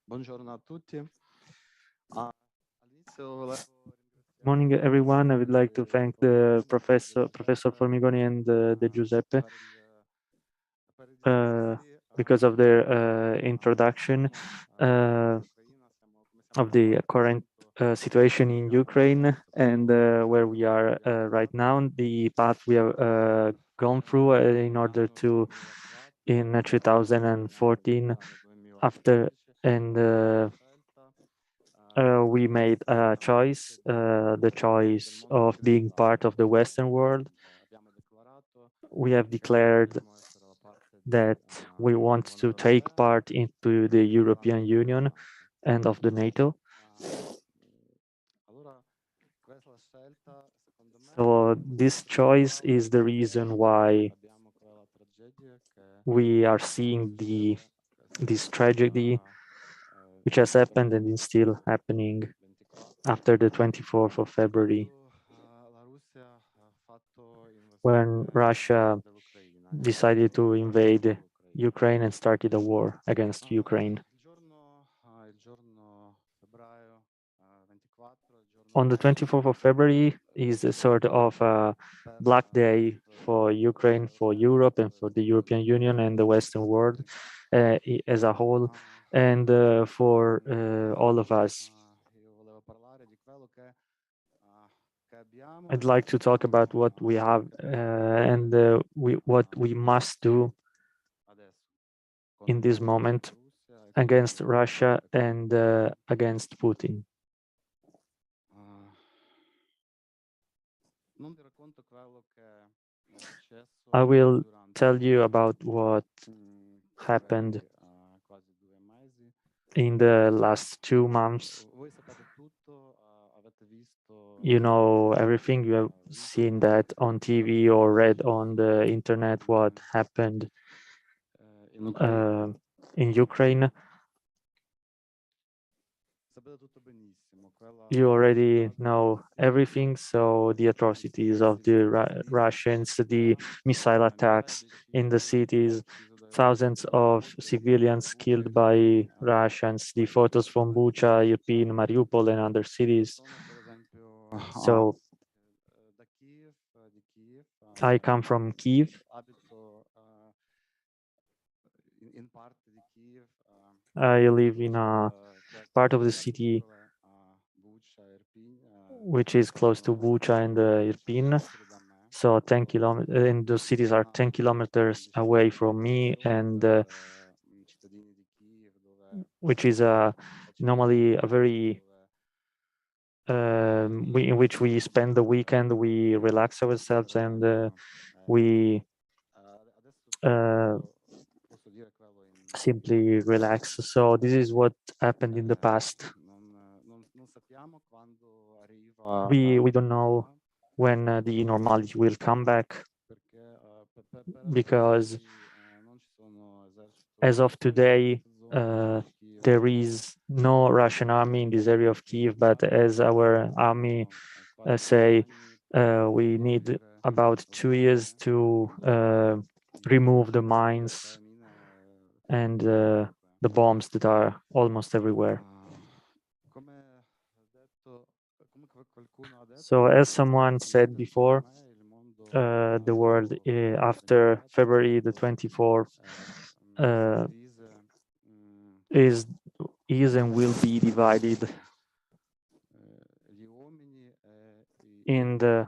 Buongiorno a tutti. Morning, everyone. I would like to thank the Professor Formigoni and De Giuseppe because of their introduction of the current situation in Ukraine and where we are right now, the path we have gone through in order to, in 2014, after And we made a choice, the choice of being part of the Western world. We have declared that we want to take part into the European Union and of the NATO. So this choice is the reason why we are seeing this tragedy which has happened and is still happening after the 24th of February, when Russia decided to invade Ukraine and started a war against Ukraine. On the 24th of February is a sort of a black day for Ukraine, for Europe, and for the European Union and the Western world as a whole, and for all of us. I'd like to talk about what we have and what we must do in this moment against Russia and against Putin. I will tell you about what happened in the last 2 months. You know everything. You have seen that on TV or read on the internet what happened in Ukraine. You already know everything. So the atrocities of the Russians, the missile attacks in the cities, thousands of civilians killed by Russians, the photos from Bucha, Irpin, Mariupol, and other cities. So I come from Kiev. I live in a part of the city which is close to Bucha and Irpin. So 10 kilometers, and those cities are 10 kilometers away from me, and which is normally a very in which we spend the weekend, we relax ourselves, and we simply relax. So this is what happened in the past. We don't know when the normality will come back, because as of today there is no Russian army in this area of Kiev, but as our army say, we need about 2 years to remove the mines and the bombs that are almost everywhere. So as someone said before, the world after February the 24th is and will be divided in the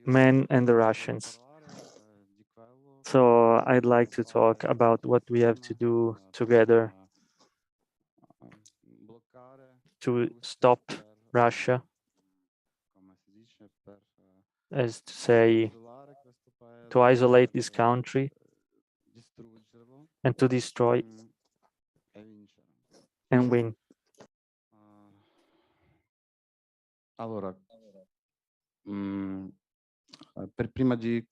men and the Russians. So I'd like to talk about what we have to do together to stop Russia, as to say, to isolate this country and to destroy and win. Allora, prima di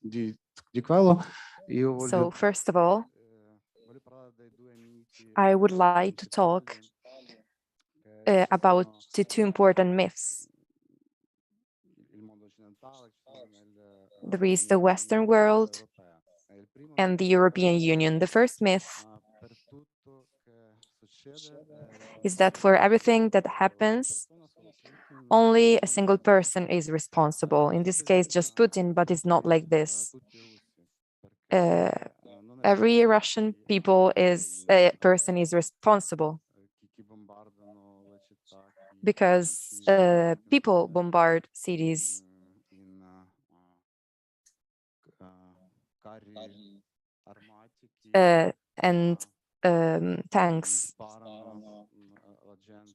quello, io voglio... So first of all, I would like to talk about the two important myths. There is the Western world and the European Union. The first myth is that for everything that happens, only a single person is responsible. In this case, just Putin, but it's not like this. Every Russian person is responsible, because people bombard cities and tanks sparano alla gente.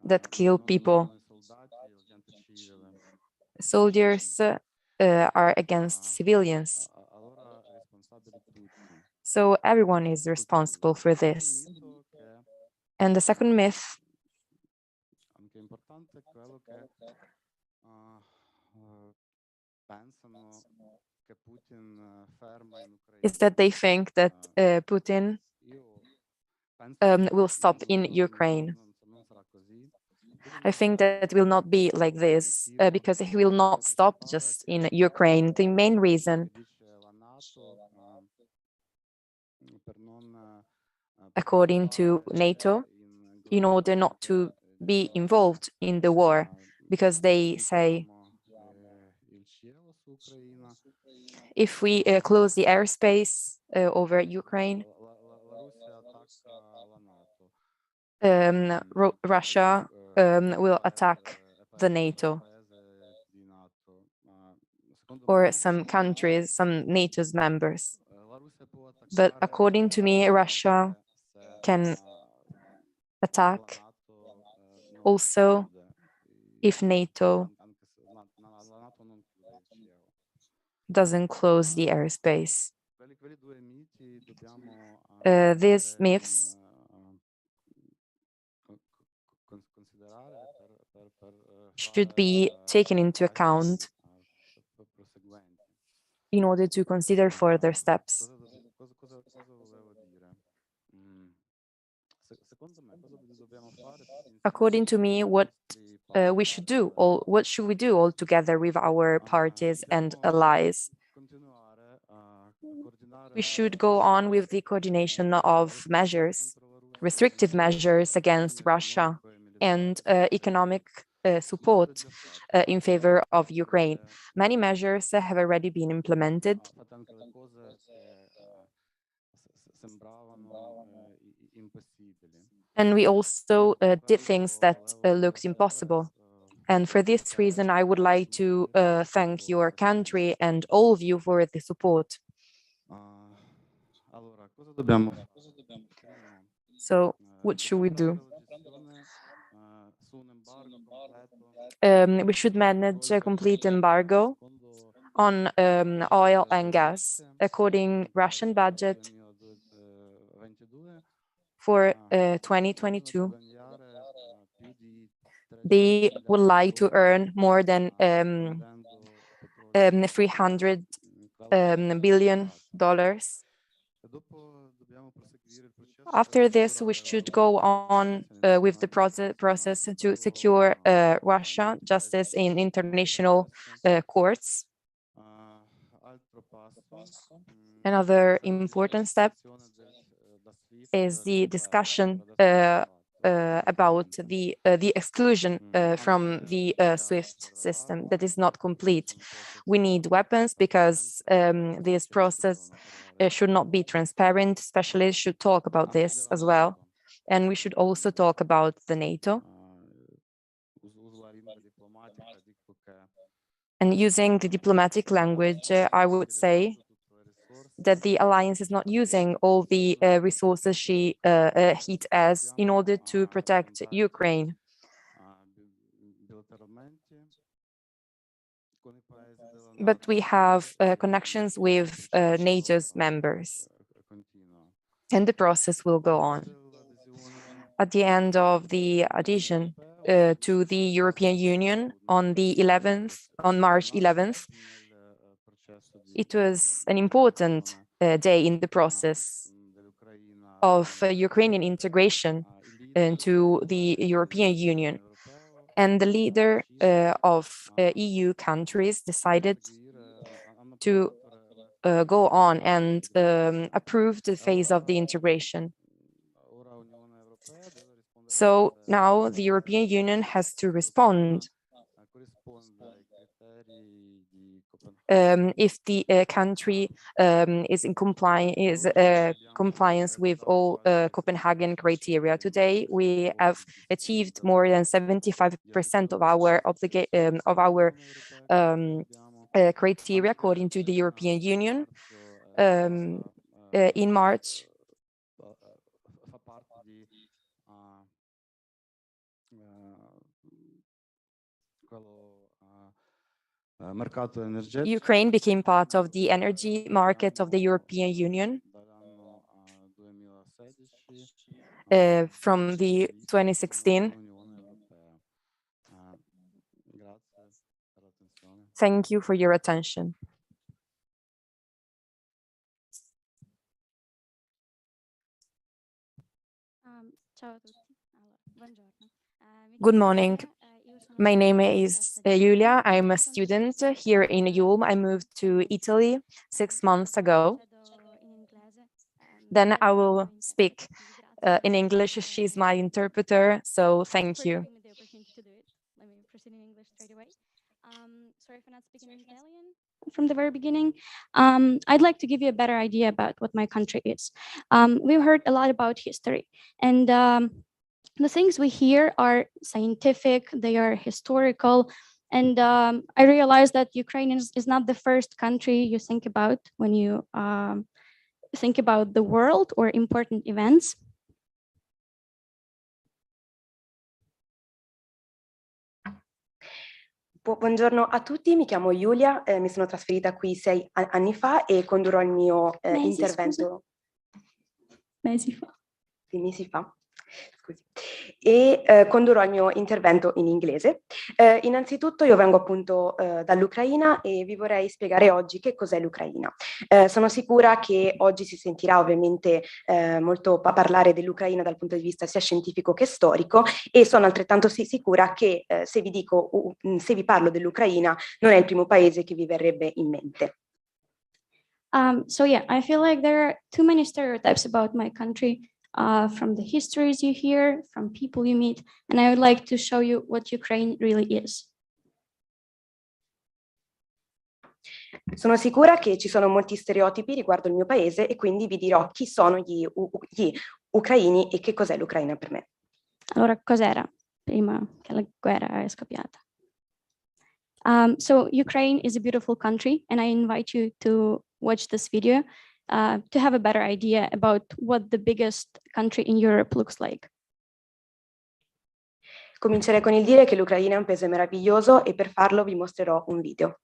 that kill people. Non i soldati, la gente civile. Soldiers are against civilians. Allora responsabili tutti. So everyone is responsible for this. Mito che And the second myth anche importante è quello che pensano che Putin ferma in Ucraina. is that they think that Putin Io penso will stop in Ukraine. non sarà così. I think that will not be like this because he will not stop just in Ukraine. The main reason, according to NATO, in order not to be involved in the war, because they say if we close the airspace over Ukraine, Russia will attack the NATO or some countries, some NATO's members. But according to me, Russia can attack also if NATO doesn't close the airspace. These myths should be taken into account in order to consider further steps. According to me, what we should do, or what should we do all together with our parties and allies? We should go on with the coordination of measures, restrictive measures against Russia, and economic support in favor of Ukraine. Many measures have already been implemented. And we also did things that looked impossible. And for this reason, I would like to thank your country and all of you for the support. So what should we do? We should manage a complete embargo on oil and gas. According Russian budget for 2022, they would like to earn more than $300 billion. After this, we should go on with the process to secure Russia justice in international courts. Another important step is the discussion about the exclusion from the SWIFT system that is not complete. We need weapons because this process should not be transparent. Specialists should talk about this as well. And we should also talk about the NATO. And using the diplomatic language, I would say that the alliance is not using all the resources it has in order to protect Ukraine. But we have connections with NATO's members, and the process will go on. At the end of the adhesion to the European Union on March 11th, it was an important day in the process of Ukrainian integration into the European Union. And the leader of EU countries decided to go on and approve the phase of the integration. So now the European Union has to respond if the country is in compliance with all Copenhagen criteria. Today, we have achieved more than 75% of our criteria according to the European Union. In March, mercato energetico Ukraine became part of the energy market of the European Union dall'anno 2016 from the 2016. dell'Unione Europea. Grazie per l'attenzione. Thank you for your attention. Ciao a tutti. Allora, buongiorno. Mi Good chiamo morning. Giulia, io sono My una name studentessa is di Julia. IULM. I'm a Sono student qui here in per IULM. I moved to Italy 6 months ago. procedo in inglese. Then Lei I è il will mio speak interprete, quindi grazie in English. She's my interpreter, so thank for you. giving me the opportunity to do it. Let me proceed in English straight away. Sorry for not speaking in Italian from the very beginning. I'd like to give you a better idea about what my country is. We've heard a lot about history, and the things we hear are scientific, they are historical, and I realized that Ukraine is not the first country you think about when you think about the world or important events. Buongiorno a tutti, mi chiamo Giulia, mi sono trasferita qui 6 anni fa e condurrò il mio intervento. Mesi fa. 6 mesi fa. Scusi. E condurrò il mio intervento in inglese. Innanzitutto io vengo appunto dall'Ucraina e vi vorrei spiegare oggi che cos'è l'Ucraina. Sono sicura che oggi si sentirà ovviamente molto parlare dell'Ucraina dal punto di vista sia scientifico che storico e sono altrettanto sicura che se vi parlo dell'Ucraina non è il primo paese che vi verrebbe in mente. So yeah, I feel like there are too many stereotypes about my country. From the histories you hear, from people you meet, and I would like to show you what Ukraine really is. Sono sicura che ci sono molti stereotipi riguardo il mio paese e quindi vi dirò chi sono gli ucraini e che cos'è l'Ucraina per me. Allora, cos'era prima che la guerra è scoppiata? So Ukraine is a beautiful country, and I invite you to watch this video to have a better idea about what the biggest country in Europe looks like. Comincerei con il dire che l'Ucraina è un paese meraviglioso e per farlo vi mostrerò un video.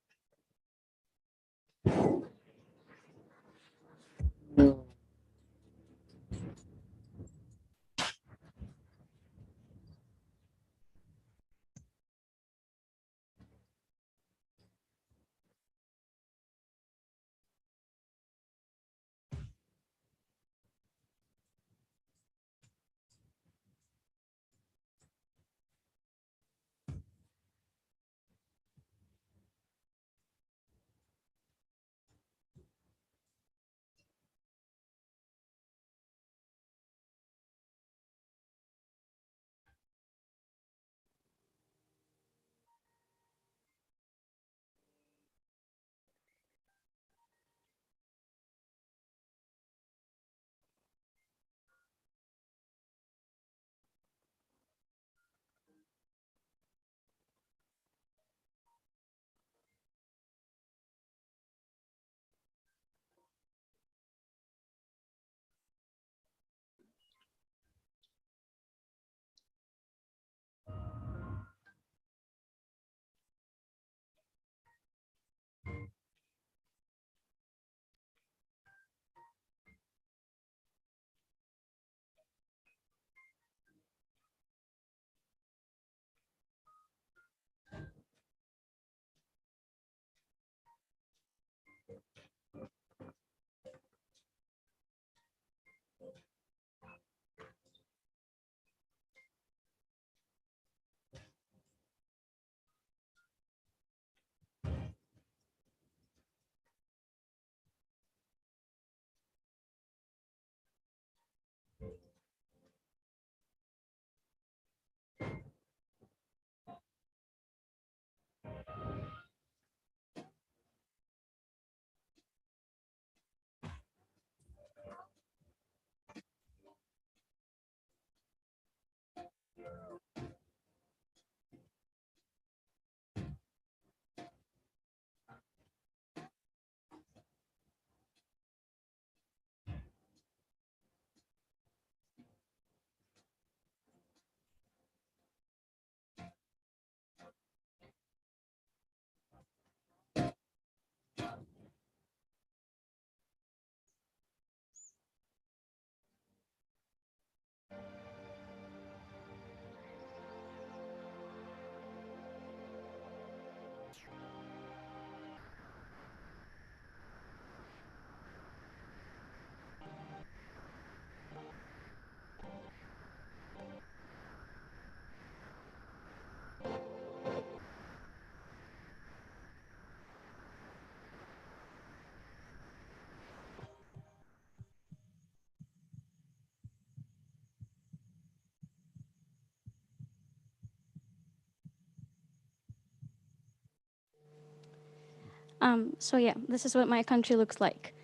So yeah, this is what my country looks like.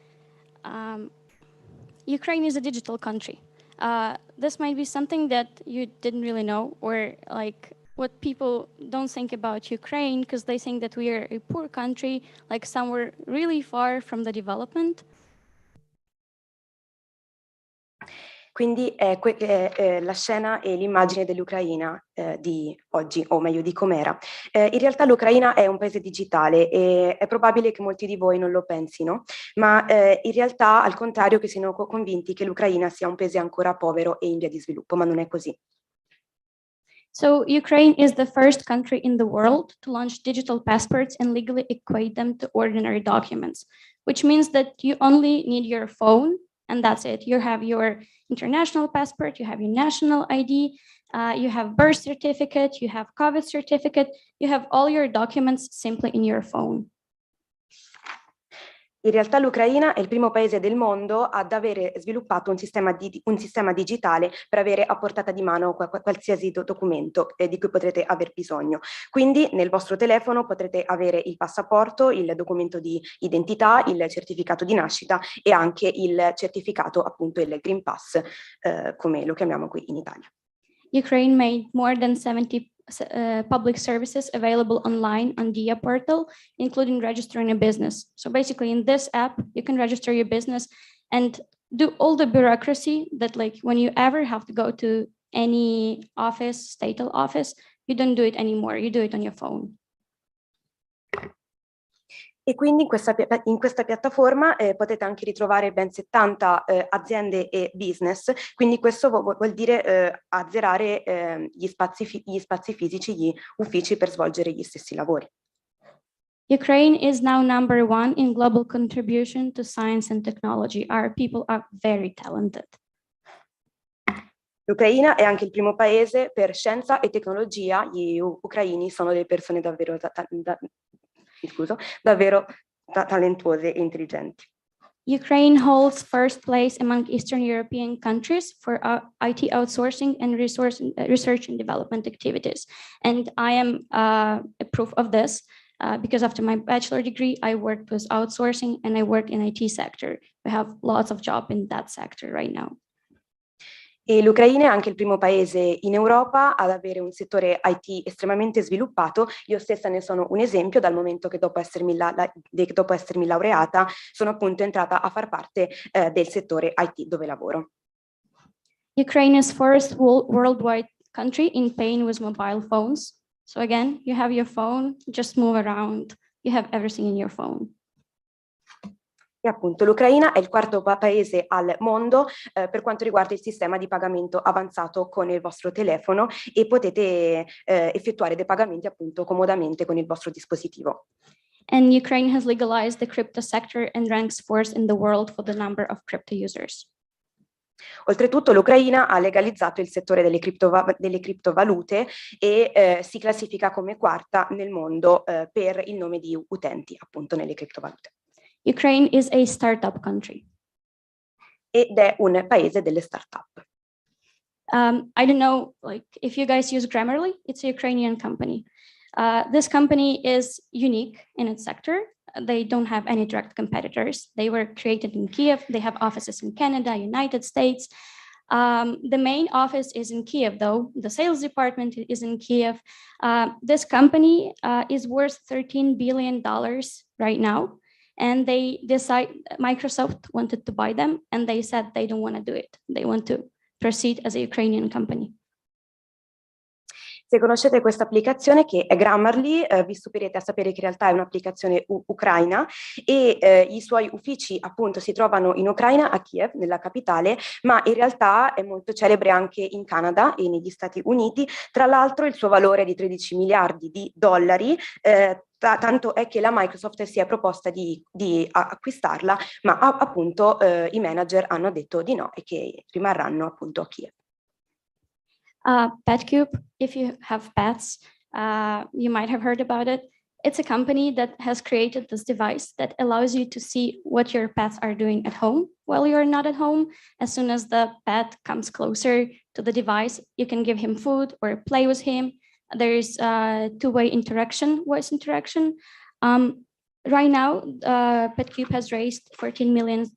Ukraine is a digital country. This might be something that you didn't really know, or like what people don't think about Ukraine, because they think that we are a poor country, like somewhere really far from the development. Quindi è la scena e l'immagine dell'Ucraina di oggi, o meglio di com'era. In realtà l'Ucraina è un paese digitale e è probabile che molti di voi non lo pensino, ma in realtà al contrario che siano convinti che l'Ucraina sia un paese ancora povero e in via di sviluppo, ma non è così. So Ukraine is the first country in the world to launch digital passports and legally equate them to ordinary documents, which means that you only need your phone and that's it. You have your international passport, you have your national ID, you have birth certificate, you have COVID certificate, you have all your documents simply in your phone. In realtà l'Ucraina è il primo paese del mondo ad avere sviluppato un sistema digitale per avere a portata di mano qualsiasi documento di cui potrete aver bisogno. Quindi nel vostro telefono potrete avere il passaporto, il documento di identità, il certificato di nascita e anche il certificato, appunto il Green Pass, come lo chiamiamo qui in Italia. Ukraine made more than 70 public services available online on DIA portal, including registering a business. So basically in this app, you can register your business and do all the bureaucracy that like when you ever have to go to any office, statal office, you don't do it anymore, you do it on your phone. E quindi in questa piattaforma potete anche ritrovare ben 70 aziende e business, quindi questo vuol dire azzerare gli spazi fisici, gli uffici per svolgere gli stessi lavori. Ukraine is now #1 in global contribution to science and technology. Our people are very talented. L'Ucraina è anche il primo paese per scienza e tecnologia. Gli ucraini sono delle persone davvero talentuose e intelligenti. Ukraine holds first place among Eastern European countries for IT outsourcing and research and development activities. And I am a proof of this because after my bachelor degree, I worked with outsourcing and I work in IT sector. We have lots of jobs in that sector right now. E l'Ucraina è anche il primo paese in Europa ad avere un settore IT estremamente sviluppato. Io stessa ne sono un esempio, dal momento che dopo essermi laureata sono appunto entrata a far parte del settore IT dove lavoro. Ukraine is first worldwide country in paying with mobile phones. So again, you have your phone, just move around, you have everything in your phone. E appunto l'Ucraina è il quarto paese al mondo per quanto riguarda il sistema di pagamento avanzato con il vostro telefono e potete effettuare dei pagamenti appunto comodamente con il vostro dispositivo. And Ukraine has legalized the crypto sector and ranks fourth in the world for the number of crypto users. Oltretutto l'Ucraina ha legalizzato il settore delle criptovalute e si classifica come quarta nel mondo per il nome di utenti appunto nelle criptovalute. Ukraine is a startup country. Ed è un paese delle startup. I don't know, like if you guys use Grammarly, it's a Ukrainian company. This company is unique in its sector. They don't have any direct competitors. They were created in Kiev. They have offices in Canada, United States. The main office is in Kiev, though. The sales department is in Kiev. This company is worth $13 billion right now. And Microsoft wanted to buy them, and they said they don't want to do it. They want to proceed as a Ukrainian company. Se conoscete questa applicazione che è Grammarly, vi stupirete a sapere che in realtà è un'applicazione ucraina e i suoi uffici appunto si trovano in Ucraina, a Kiev, nella capitale, ma in realtà è molto celebre anche in Canada e negli Stati Uniti. Tra l'altro il suo valore è di $13 miliardi, tanto è che la Microsoft si è proposta di acquistarla, ma appunto i manager hanno detto di no e che rimarranno appunto a Kiev. PetCube, if you have pets, you might have heard about it. It's a company that has created this device that allows you to see what your pets are doing at home while you're not at home. As soon as the pet comes closer to the device, you can give him food or play with him. There's two-way interaction, voice interaction. Right now, PetCube has raised $14 million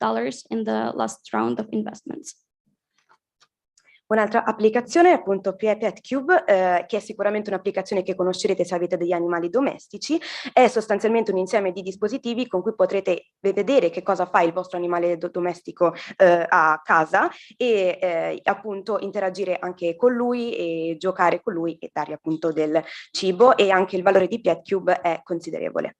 in the last round of investments. Un'altra applicazione è appunto PetCube, che è sicuramente un'applicazione che conoscerete se avete degli animali domestici. È sostanzialmente un insieme di dispositivi con cui potrete vedere che cosa fa il vostro animale domestico a casa e appunto interagire anche con lui e giocare con lui e dargli appunto del cibo, e anche il valore di PetCube è considerevole.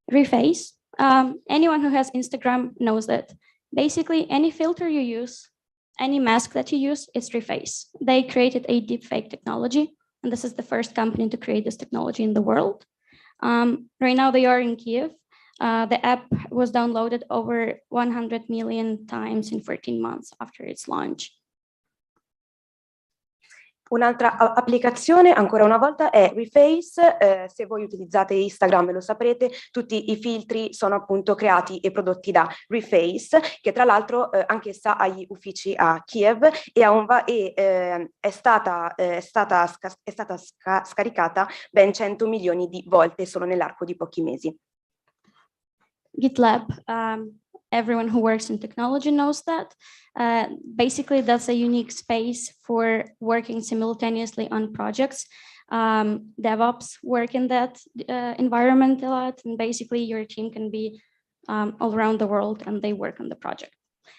Reface. Anyone who has Instagram knows that basically any filter you use, any mask that you use, it's Reface. They created a deepfake technology, and this is the first company to create this technology in the world. Right now they are in Kiev. The app was downloaded over 100 million times in 14 months after its launch. Un'altra applicazione, ancora una volta, è Reface. Se voi utilizzate Instagram lo saprete, tutti i filtri sono appunto creati e prodotti da Reface, che tra l'altro anch'essa ha gli uffici a Kiev e è stata scaricata ben 100 milioni di volte solo nell'arco di pochi mesi. GitLab. Everyone who works in technology knows that. Basically, that's a unique space for working simultaneously on projects. DevOps work in that environment a lot, and basically your team can be all around the world and they work on the project.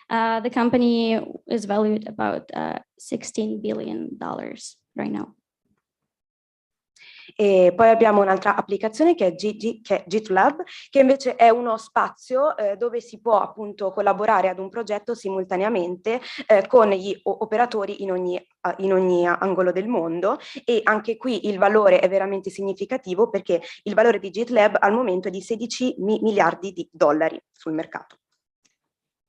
The company is valued about $16 billion right now. E poi abbiamo un'altra applicazione che è GitLab, che invece è uno spazio dove si può appunto collaborare ad un progetto simultaneamente con gli operatori in ogni angolo del mondo, e anche qui il valore è veramente significativo perché il valore di GitLab al momento è di 16 miliardi di dollari sul mercato.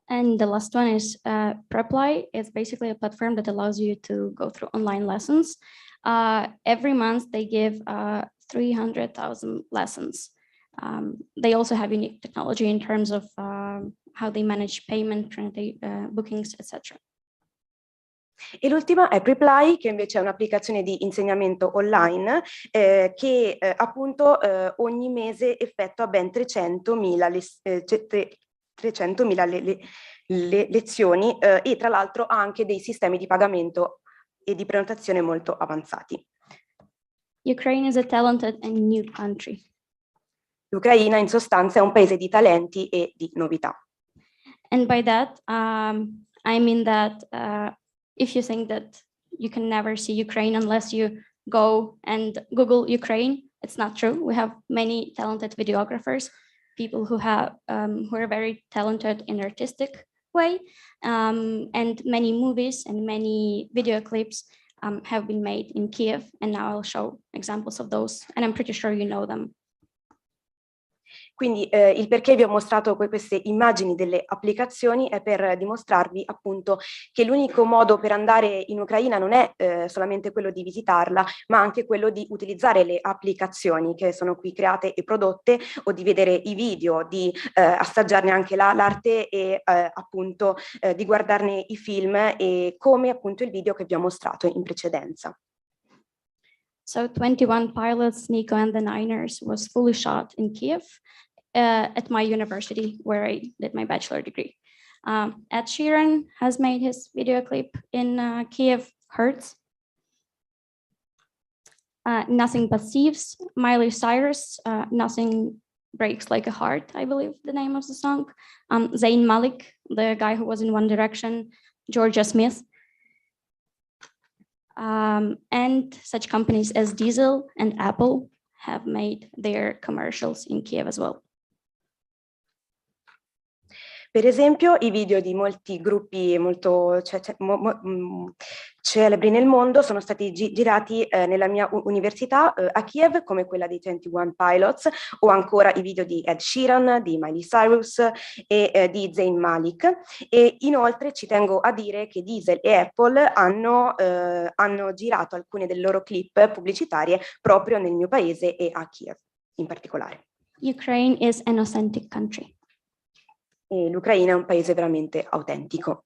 And the last one is Preply. It's basically a platform that allows you to go through online lessons. Every month they give 300,000 lessons. They also have unique technology in terms of how they manage payment, bookings, etc. E l'ultima è Preply, che invece è un'applicazione di insegnamento online che appunto ogni mese effettua ben 300.000 lezioni e tra l'altro ha anche dei sistemi di pagamento e di prenotazione molto avanzati. Ukraine is a talented and new country. L'Ucraina in sostanza è un paese di talenti e di novità. And by that, I mean that if you think that you can never see Ukraine unless you go and Google Ukraine, it's not true. We have many talented videographers, people who are very talented in artistic way, and many movies and many video clips have been made in Kiev, and now I'll show examples of those, and I'm pretty sure you know them. Quindi il perché vi ho mostrato queste immagini delle applicazioni è per dimostrarvi appunto che l'unico modo per andare in Ucraina non è solamente quello di visitarla, ma anche quello di utilizzare le applicazioni che sono qui create e prodotte, o di vedere i video, di assaggiarne anche l'arte e appunto di guardarne i film, e come appunto il video che vi ho mostrato in precedenza. So 21 Pilots, Nico and the Niners was fully shot in Kiev at my university where I did my bachelor degree. Ed Sheeran has made his video clip in Kiev, Hertz. Nothing But Thieves, Miley Cyrus, Nothing Breaks Like a Heart, I believe the name of the song. Zayn Malik, the guy who was in One Direction, Georgia Smith. And such companies as Diesel and Apple have made their commercials in Kiev as well. Per esempio, i video di molti gruppi molto celebri nel mondo sono stati girati nella mia università a Kiev, come quella dei 21 Pilots, o ancora i video di Ed Sheeran, di Miley Cyrus e di Zayn Malik. E inoltre ci tengo a dire che Diesel e Apple hanno girato alcune delle loro clip pubblicitarie proprio nel mio paese e a Kiev in particolare. Ukraine is an authentic country. E l'Ucraina è un paese veramente autentico.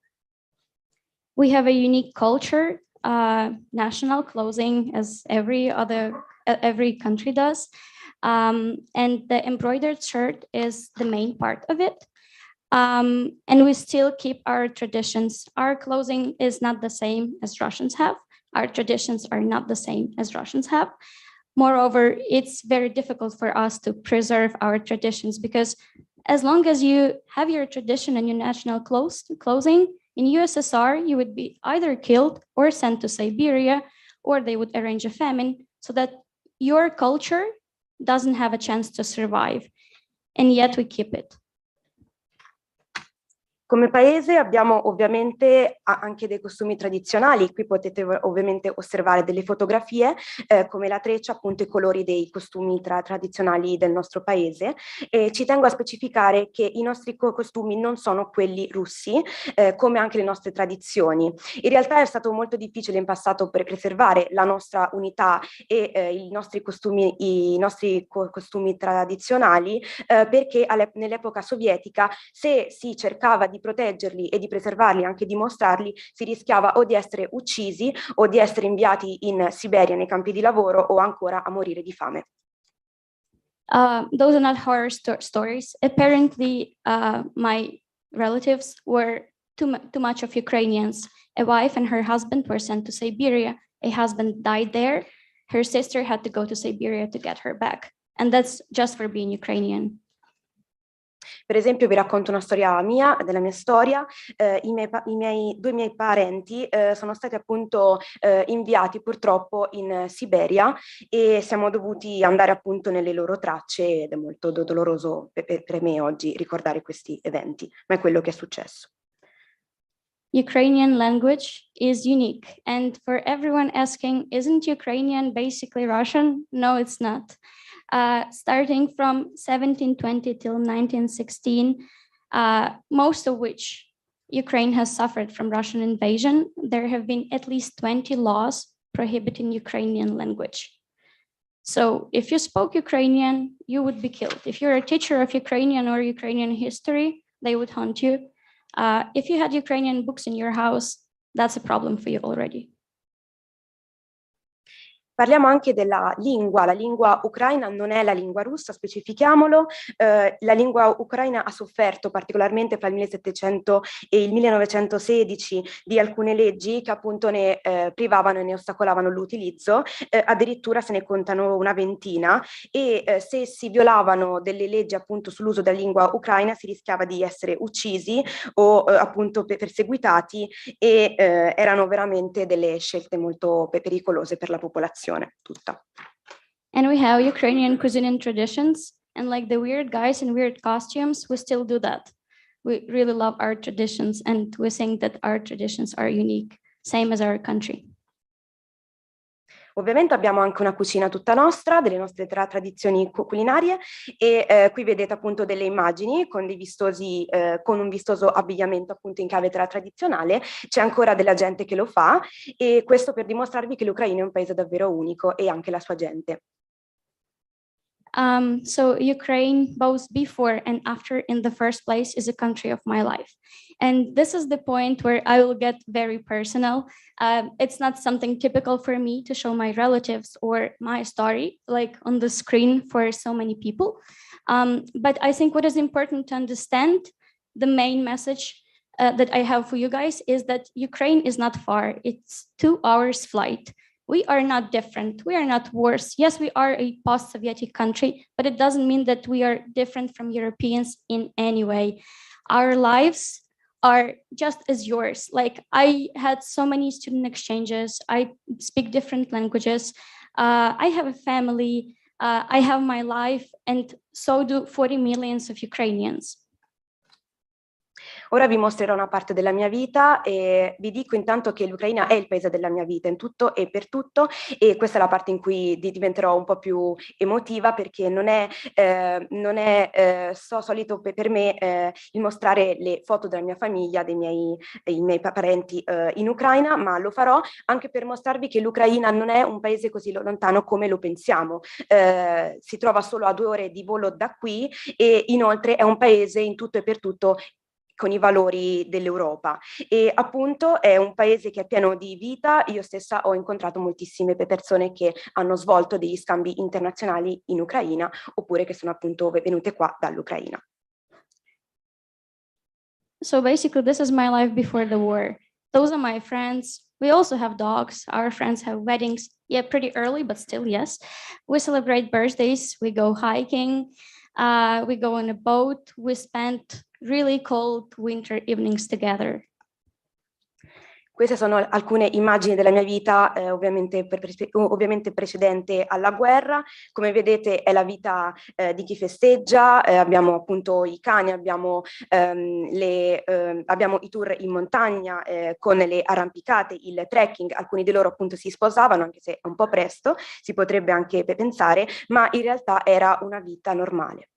We have a unique culture, national clothing, as every country does. And the embroidered shirt is the main part of it. And we still keep our traditions. Our clothing is not the same as Russians have. Our traditions are not the same as Russians have. Moreover, it's very difficult for us to preserve our traditions because as long as you have your tradition and your national clothing, in USSR, you would be either killed or sent to Siberia, or they would arrange a famine so that your culture doesn't have a chance to survive. And yet we keep it. Come paese abbiamo ovviamente anche dei costumi tradizionali, qui potete ovviamente osservare delle fotografie come la treccia, appunto i colori dei costumi tradizionali del nostro paese, e ci tengo a specificare che i nostri costumi non sono quelli russi, come anche le nostre tradizioni. In realtà è stato molto difficile in passato per preservare la nostra unità e i nostri costumi tradizionali perché nell'epoca sovietica se si cercava di proteggerli e di preservarli, anche di mostrarli, si rischiava o di essere uccisi o di essere inviati in Siberia nei campi di lavoro o ancora a morire di fame. Those are not horror stories. Apparently, my relatives were too much of Ukrainians. A wife and her husband were sent to Siberia. A husband died there. Her sister had to go to Siberia to get her back. And that's just for being Ukrainian. Per esempio vi racconto una storia mia, della mia storia, due miei parenti sono stati appunto inviati purtroppo in Siberia e siamo dovuti andare appunto nelle loro tracce ed è molto doloroso per me oggi ricordare questi eventi, ma è quello che è successo. Ukrainian language is unique, and for everyone asking, isn't Ukrainian basically Russian? No, it's not. Starting from 1720 till 1916, most of which Ukraine has suffered from Russian invasion, there have been at least 20 laws prohibiting Ukrainian language. So if you spoke Ukrainian, you would be killed. If you're a teacher of Ukrainian or Ukrainian history, they would hunt you. If you had Ukrainian books in your house, that's a problem for you already. Parliamo anche della lingua. La lingua ucraina non è la lingua russa, specifichiamolo. La lingua ucraina ha sofferto particolarmente fra il 1700 e il 1916 di alcune leggi che appunto ne privavano e ne ostacolavano l'utilizzo. Addirittura se ne contano una ventina e se si violavano delle leggi appunto sull'uso della lingua ucraina si rischiava di essere uccisi o appunto perseguitati e erano veramente delle scelte molto pericolose per la popolazione. Tutta. And we have Ukrainian cuisine and traditions, and like the weird guys in weird costumes, we still do that. We really love our traditions, and we think that our traditions are unique, same as our country. Ovviamente abbiamo anche una cucina tutta nostra, delle nostre tradizioni culinarie e qui vedete appunto delle immagini con dei vistosi, con un vistoso abbigliamento appunto in chiave tradizionale. C'è ancora della gente che lo fa e questo per dimostrarvi che l'Ucraina è un paese davvero unico e anche la sua gente. So Ukraine, both before and after in the first place, is a country of my life. And this is the point where I will get very personal. It's not something typical for me to show my relatives or my story like on the screen for so many people. But I think what is important to understand, the main message that I have for you guys is that Ukraine is not far. It's 2 hours flight. We are not different. We are not worse. Yes, we are a post-Soviet country, but it doesn't mean that we are different from Europeans in any way. Our lives are just as yours. Like I had so many student exchanges. I speak different languages. I have a family. I have my life, and so do 40 million of Ukrainians. Ora vi mostrerò una parte della mia vita e vi dico intanto che l'Ucraina è il paese della mia vita in tutto e per tutto e questa è la parte in cui diventerò un po' più emotiva perché non è solito per me il mostrare le foto della mia famiglia, i miei parenti in Ucraina, ma lo farò anche per mostrarvi che l'Ucraina non è un paese così lontano come lo pensiamo. Si trova solo a 2 ore di volo da qui e inoltre è un paese in tutto e per tutto con i valori dell'Europa e appunto è un paese che è pieno di vita. Io stessa ho incontrato moltissime persone che hanno svolto degli scambi internazionali in Ucraina oppure che sono appunto venute qua dall'Ucraina. So basically, this is my life before the war. Those are my friends. We also have dogs. Our friends have weddings. Yeah, pretty early, but still, yes. We celebrate birthdays. We go hiking. We go on a boat. We spend really cold winter evenings together. Queste sono alcune immagini della mia vita, ovviamente precedente alla guerra. Come vedete è la vita di chi festeggia, abbiamo appunto i cani, abbiamo i tour in montagna con le arrampicate, il trekking. Alcuni di loro appunto si sposavano, anche se è un po' presto, si potrebbe anche pensare, ma in realtà era una vita normale.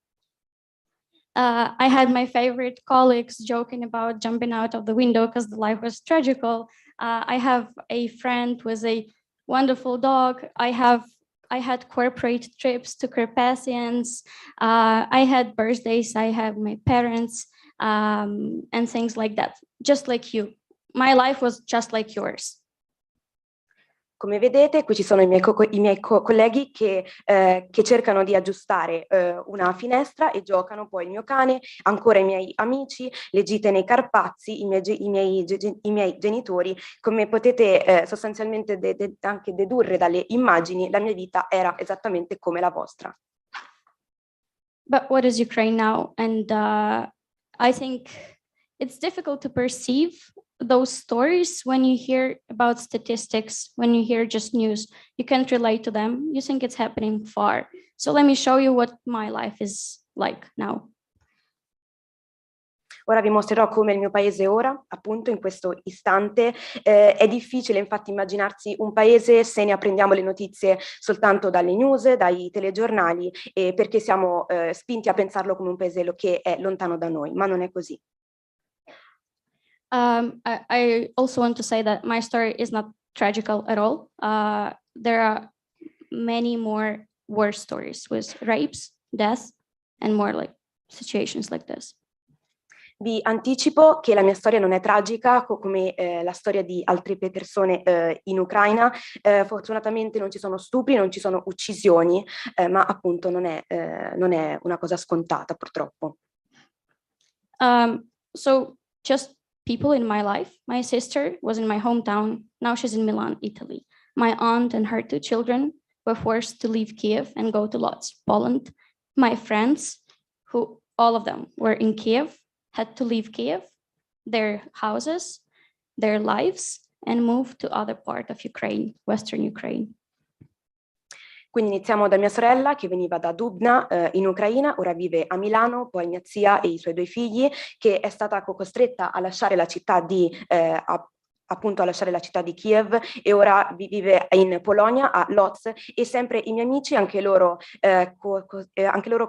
I had my favorite colleagues joking about jumping out of the window because the life was tragical. I have a friend with a wonderful dog. I had corporate trips to Carpathians. I had birthdays. I had my parents and things like that. Just like you. My life was just like yours. Come vedete, qui ci sono i miei colleghi che cercano di aggiustare una finestra e giocano, poi il mio cane, ancora i miei amici, le gite nei Carpazi, i miei genitori. Come potete sostanzialmente anche dedurre dalle immagini, la mia vita era esattamente come la vostra. But what is Ukraine now? And I think it's difficult to perceive those stories when you hear about statistics, when you hear just news. You can't relate to them. You think it's happening far. So let me show you what my life is like now. Ora vi mostrerò come il mio paese ora, appunto in questo istante. È difficile infatti immaginarsi un paese se ne apprendiamo le notizie soltanto dalle news, dai telegiornali, perché siamo spinti a pensarlo come un paese che è lontano da noi, ma non è così. I also want to say that my story is not tragical at all. There are many more worse stories with rapes, deaths, and more like situations like this. Vi anticipo che la mia storia non è tragica come la storia di altre persone in Ucraina. Fortunatamente non ci sono stupri, non ci sono uccisioni, ma appunto non è una cosa scontata purtroppo. So just people in my life. My sister was in my hometown. Now she's in Milan, Italy. My aunt and her 2 children were forced to leave Kiev and go to Lodz, Poland. My friends, who all of them were in Kiev, had to leave Kiev, their houses, their lives, and move to other part of Ukraine, Western Ukraine. Quindi iniziamo da mia sorella che veniva da Dubna in Ucraina, ora vive a Milano, poi mia zia e i suoi 2 figli, che è stata costretta a lasciare la città di Kiev e ora vive in Polonia, a Lodz, e sempre i miei amici, anche loro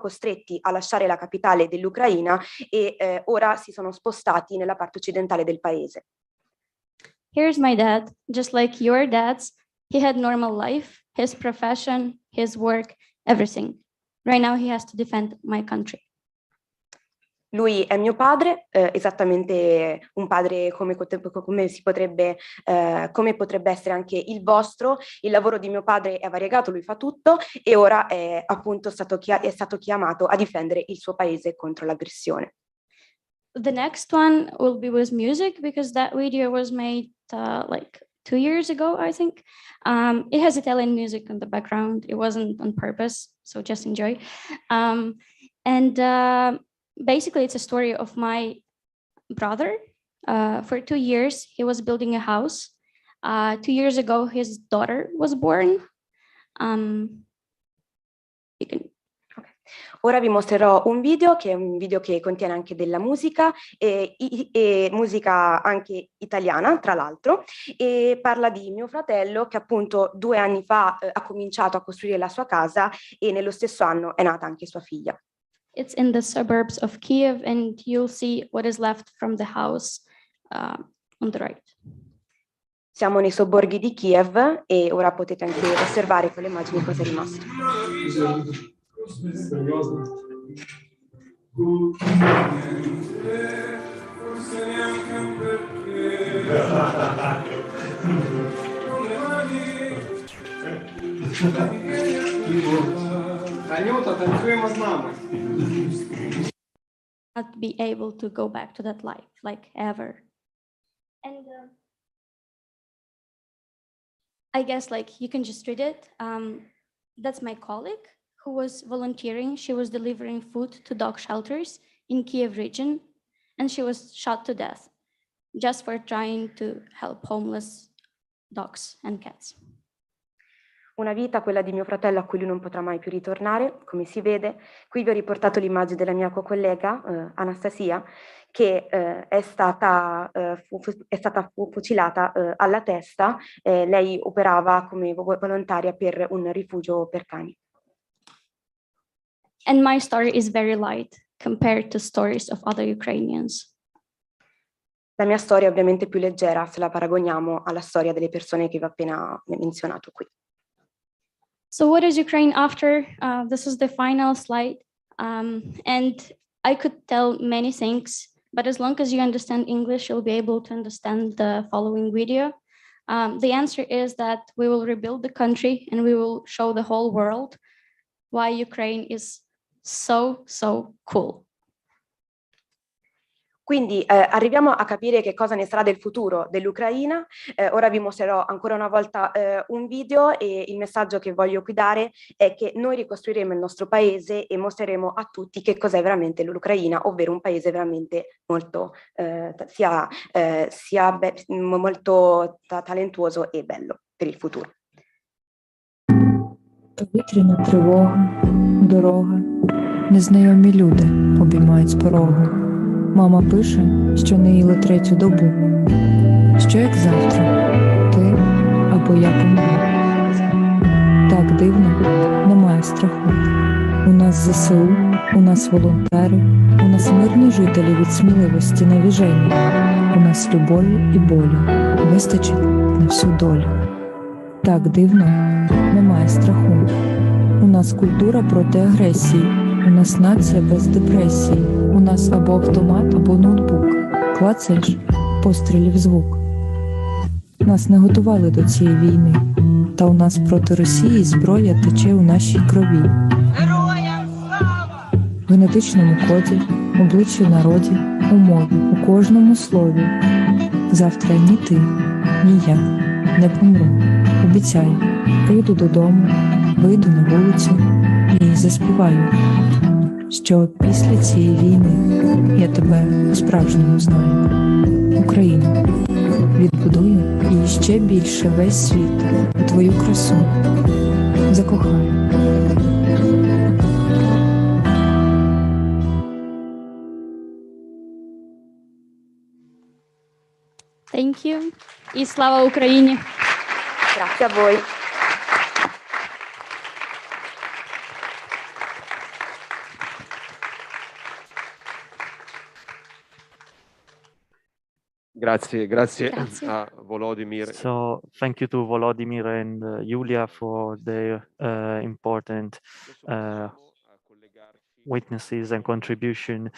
costretti a lasciare la capitale dell'Ucraina e ora si sono spostati nella parte occidentale del paese. Here's my dad, just like your dad's. He had normal life, his profession, his work, everything. Right now he has to defend my country. Lui è mio padre, esattamente un padre come potrebbe essere anche il vostro. Il lavoro di mio padre è variegato, lui fa tutto e ora è appunto stato chiamato a difendere il suo paese contro l'aggressione. The next one will be with music because that video was made like 2 years ago, I think. It has Italian music in the background. It wasn't on purpose, so just enjoy. Basically, it's a story of my brother. For 2 years, he was building a house. 2 years ago, his daughter was born. Ora vi mostrerò un video che è un video che contiene anche della musica e musica anche italiana, tra l'altro, e parla di mio fratello che appunto 2 anni fa ha cominciato a costruire la sua casa e nello stesso anno è nata anche sua figlia. It's in the suburbs of Kiev and you'll see what is left from the house on the right. Siamo nei sobborghi di Kiev e ora potete anche osservare con le immagini cosa è rimasto. Серьезно. Not be able to go back to that life, like ever. And I guess like you can just read it. That's my colleague who was volunteering. She was delivering food to dog shelters in Kiev region, and she was shot to death just for trying to help homeless dogs and cats. Una vita, quella di mio fratello, a cui lui non potrà mai più ritornare, come si vede. Qui vi ho riportato l'immagine della mia co-collega, Anastasia, che è stata fucilata alla testa. Lei operava come volontaria per un rifugio per cani. And my story is very light compared to stories of other Ukrainians. La mia storia è ovviamente più leggera se la paragoniamo alla storia delle persone che vi ho appena menzionato qui. So what is Ukraine after? This is the final slide. And I could tell many things, but as long as you understand English, you'll be able to understand the following video. The answer is that we will rebuild the country and we will show the whole world why Ukraine is so cool. Quindi arriviamo a capire che cosa ne sarà del futuro dell'Ucraina. Ora vi mostrerò ancora una volta un video e il messaggio che voglio qui dare è che noi ricostruiremo il nostro paese e mostreremo a tutti che cos'è veramente l'Ucraina, ovvero un paese veramente molto, molto talentuoso e bello per il futuro. Повітряна тривога, дорога, незнайомі люди обіймають з порогу. Мама пише, що не їли третю добу. Що як завтра? Ти або я помру. Так дивно, немає страху. У нас ЗСУ, у нас волонтери, у нас мирні жителі від сміливості навіжені. У нас любові і болю вистачить на всю долю. Так дивно, немає страху. У нас культура проти агресії. У нас нація без депресії. У нас або автомат, або ноутбук. Клацаєш – пострілів звук. Нас не готували до цієї війни. Та у нас проти Росії зброя тече у нашій крові. Героям слава! В генетичному коді, обличчі народів, у мові, у кожному слові. Завтра ні ти, ні я не помру. Обіцяю, прийду додому, вийду на вулицю і заспіваю, що після цієї війни я тебе по-справжньому знаю. Україну відбудую і ще більше весь світ у твою красу закохаю. Thank you. І слава Україні! Grazie a voi. Grazie a Volodymyr. So thank you to Volodymyr and Julia for their important witnesses and contribution.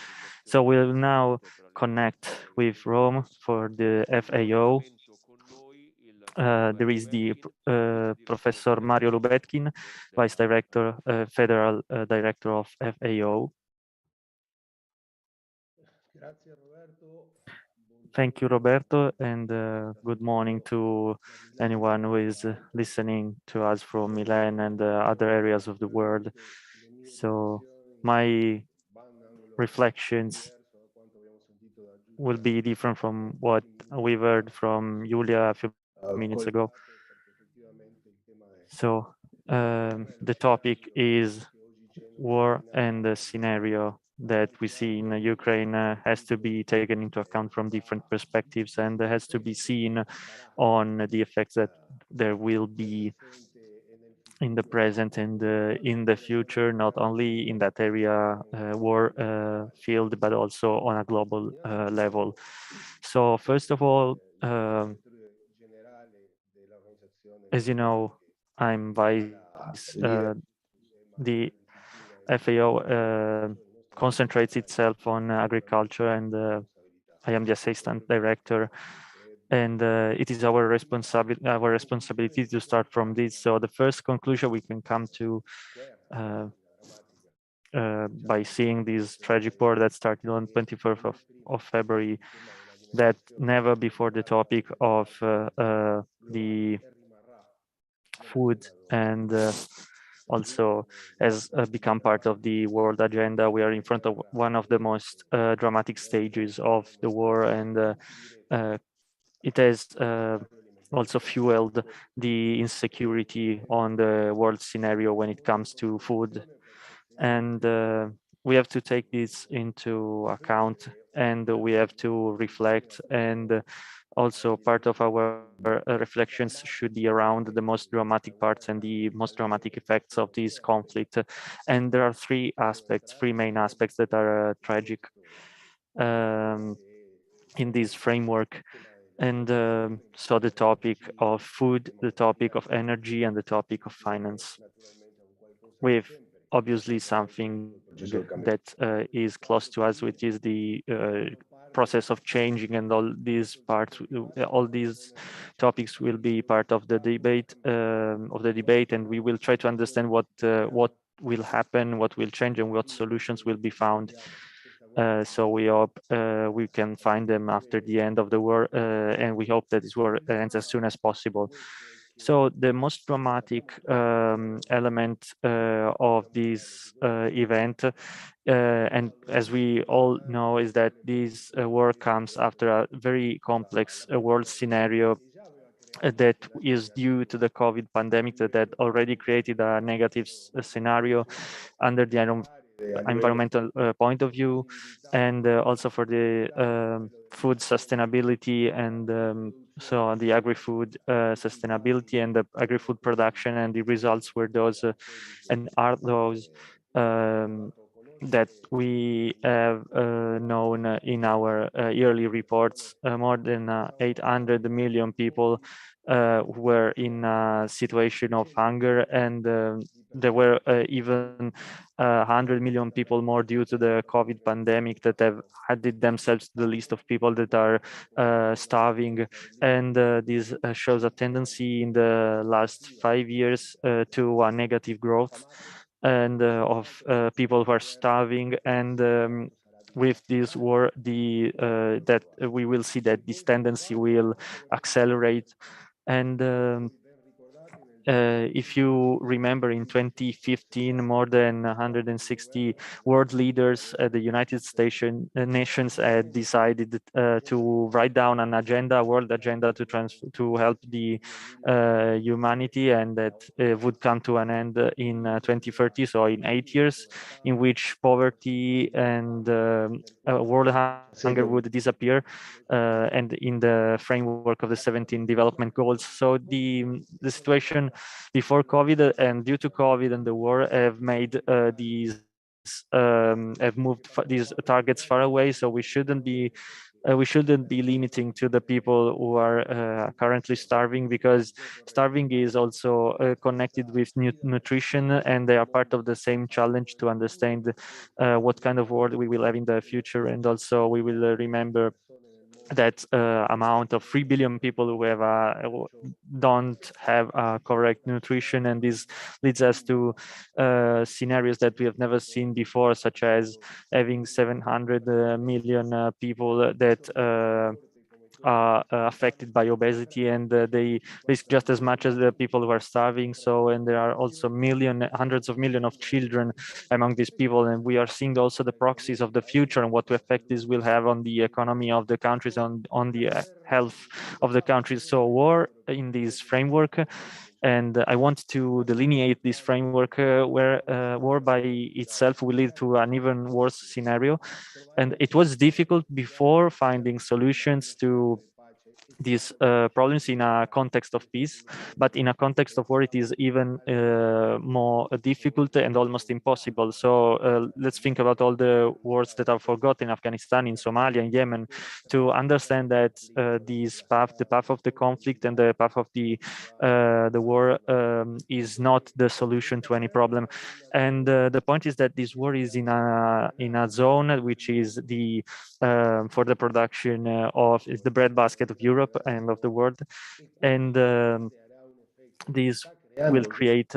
So we'll now connect with Rome for the FAO. There is the Professor Mario Lubetkin, Vice Director, Federal Director of FAO. Thank you, Roberto, and good morning to anyone who is listening to us from Milan and other areas of the world. So my reflections will be different from what we've heard from Julia a few minutes ago. So the topic is war, and the scenario that we see in Ukraine has to be taken into account from different perspectives, and has to be seen on the effects that there will be in the present and in the future, not only in that area war field, but also on a global level. So first of all, as you know, I'm vice, the FAO concentrates itself on agriculture and I am the assistant director, and it is our responsibility to start from this. So the first conclusion we can come to by seeing this tragic war that started on 24th of February, that never before the topic of the food and also has become part of the world agenda. We are in front of one of the most dramatic stages of the war, and it has also fueled the insecurity on the world scenario when it comes to food. And we have to take this into account, and we have to reflect, and also part of our reflections should be around the most dramatic parts and the most dramatic effects of this conflict. And there are three main aspects that are tragic in this framework. And so the topic of food, the topic of energy, and the topic of finance, with obviously something that is close to us, which is the process of changing, and all these parts, all these topics will be part of the debate, and we will try to understand what will happen, what will change, and what solutions will be found. So we hope we can find them after the end of the war, and we hope that this war ends as soon as possible. So the most dramatic element of this event, and as we all know, is that this war comes after a very complex world scenario that is due to the COVID pandemic that had already created a negative scenario under the environmental point of view, and also for the food sustainability, and so the agri-food sustainability and the agri-food production, and the results were those and are those that we have known in our yearly reports. More than 800 million people were in a situation of hunger, and there were even 100 million people more due to the COVID pandemic that have added themselves to the list of people that are starving. And this shows a tendency in the last 5 years to a negative growth, and of people who are starving. And with this war, that we will see that this tendency will accelerate. And if you remember, in 2015, more than 160 world leaders at the United Nations had decided to write down an agenda, a world agenda, to help the humanity, and that would come to an end in 2030, so in 8 years, in which poverty and world hunger would disappear, and in the framework of the 17 development goals. So the situation before COVID and due to COVID and the war have made have moved these targets far away. So we shouldn't be limiting to the people who are currently starving, because starving is also connected with nutrition, and they are part of the same challenge to understand what kind of world we will have in the future. And also we will remember that amount of 3 billion people who have don't have correct nutrition, and this leads us to scenarios that we have never seen before, such as having 700 million people that are affected by obesity, and they risk just as much as the people who are starving. So, and there are also hundreds of millions of children among these people, and we are seeing also the proxies of the future and what effect this will have on the economy of the countries, on the health of the countries. So war in this framework, and I want to delineate this framework where war by itself will lead to an even worse scenario. And it was difficult before finding solutions to these problems in a context of peace, but in a context of war it is even more difficult and almost impossible. So let's think about all the wars that are forgotten in Afghanistan, in Somalia, in Yemen, to understand that the path of the conflict and the path of the war is not the solution to any problem. And the point is that this war is in a zone which is the for the production of is the breadbasket of Europe and of the world, and this will create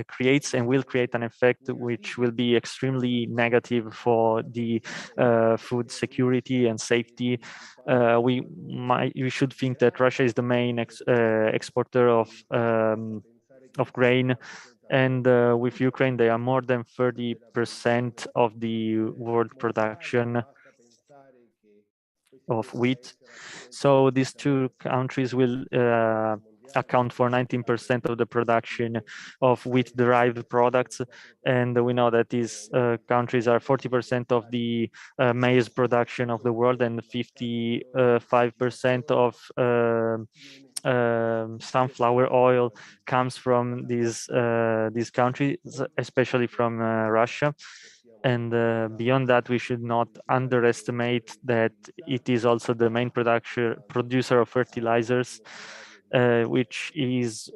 creates and will create an effect which will be extremely negative for the food security and safety. We should think that Russia is the main exporter of grain, and with Ukraine they are more than 30% of the world production of wheat. So these two countries will account for 19% of the production of wheat-derived products, and we know that these countries are 40% of the maize production of the world and 55% of sunflower oil comes from these countries, especially from Russia. And beyond that, we should not underestimate that it is also the main producer of fertilizers, which is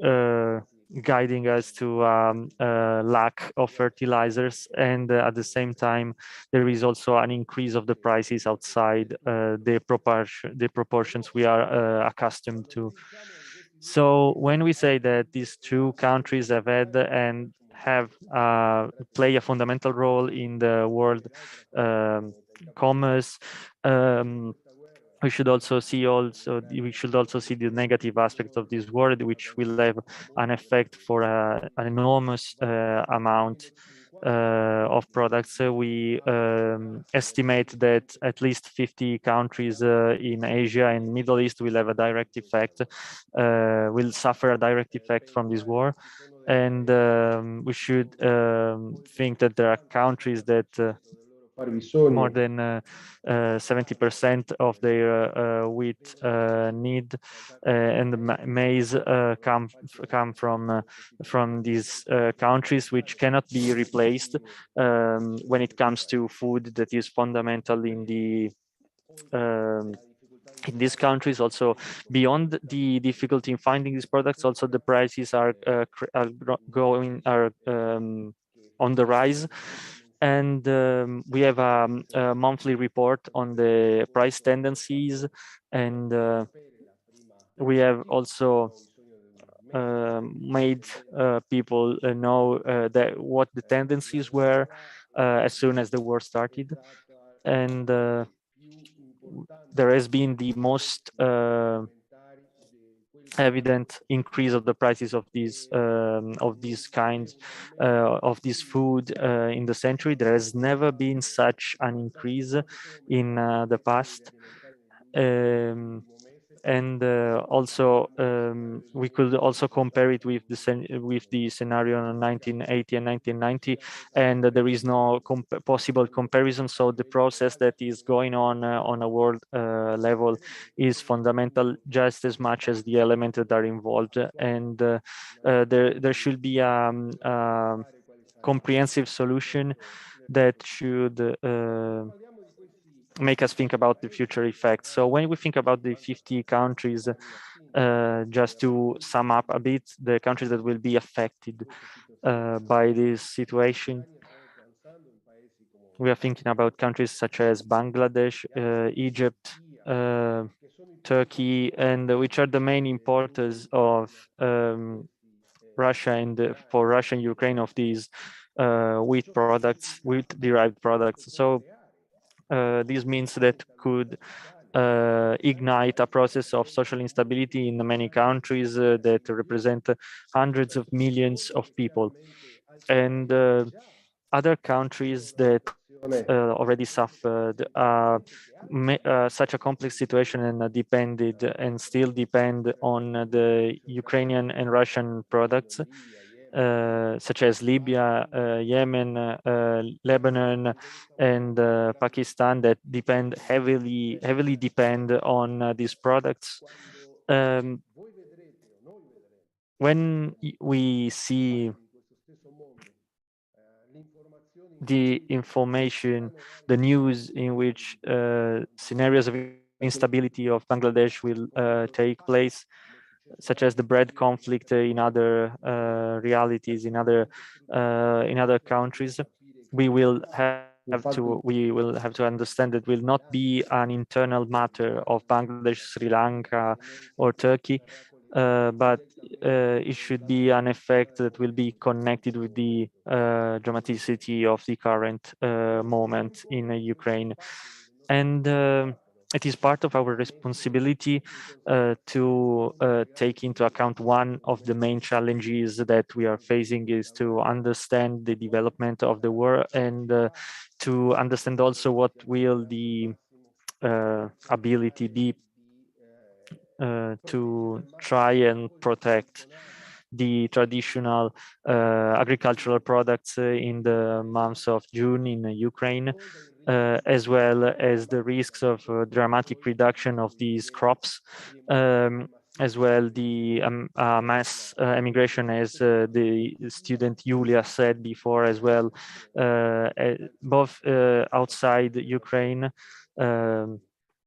guiding us to lack of fertilizers. And at the same time, there is also an increase of the prices outside the proportions we are accustomed to. So when we say that these two countries have had and have play a fundamental role in the world commerce, we should also see the negative aspects of this war, which will have an effect for an enormous amount of products. We estimate that at least 50 countries in Asia and Middle East will have a direct effect, will suffer a direct effect from this war. And we should think that there are countries that more than 70% of their wheat need and maize come from these countries, which cannot be replaced when it comes to food that is fundamental in these countries. Also, beyond the difficulty in finding these products, also the prices are on the rise. And we have a monthly report on the price tendencies, and we have also made people know that what the tendencies were as soon as the war started. And there has been the most evident increase of the prices of these kinds of this food in the century. There has never been such an increase in the past. And also we could also compare it with the scenario in 1980 and 1990, and there is no possible comparison. So the process that is going on a world level is fundamental just as much as the elements that are involved, and there should be a comprehensive solution that should make us think about the future effects. So when we think about the 50 countries, just to sum up a bit, the countries that will be affected by this situation, we are thinking about countries such as Bangladesh, Egypt, Turkey, and which are the main importers of Russia and for Russia and Ukraine of these wheat products, wheat-derived products. So this means that could ignite a process of social instability in many countries that represent hundreds of millions of people. And other countries that already suffered such a complex situation and depended and still depend on the Ukrainian and Russian products such as Libya, Yemen, Lebanon, and Pakistan, that heavily depend on these products. When we see the information, the news in which scenarios of instability of Bangladesh will take place, such as the bread conflict in other realities in other countries, we will have to understand that will not be an internal matter of Bangladesh, Sri Lanka, or Turkey, but it should be an effect that will be connected with the dramaticity of the current moment in Ukraine. And it is part of our responsibility to take into account one of the main challenges that we are facing is to understand the development of the war and to understand also what will the ability be to try and protect the traditional agricultural products in the months of June in Ukraine, as well as the risks of dramatic reduction of these crops, as well the mass emigration, as the student Julia said before as well, both outside Ukraine.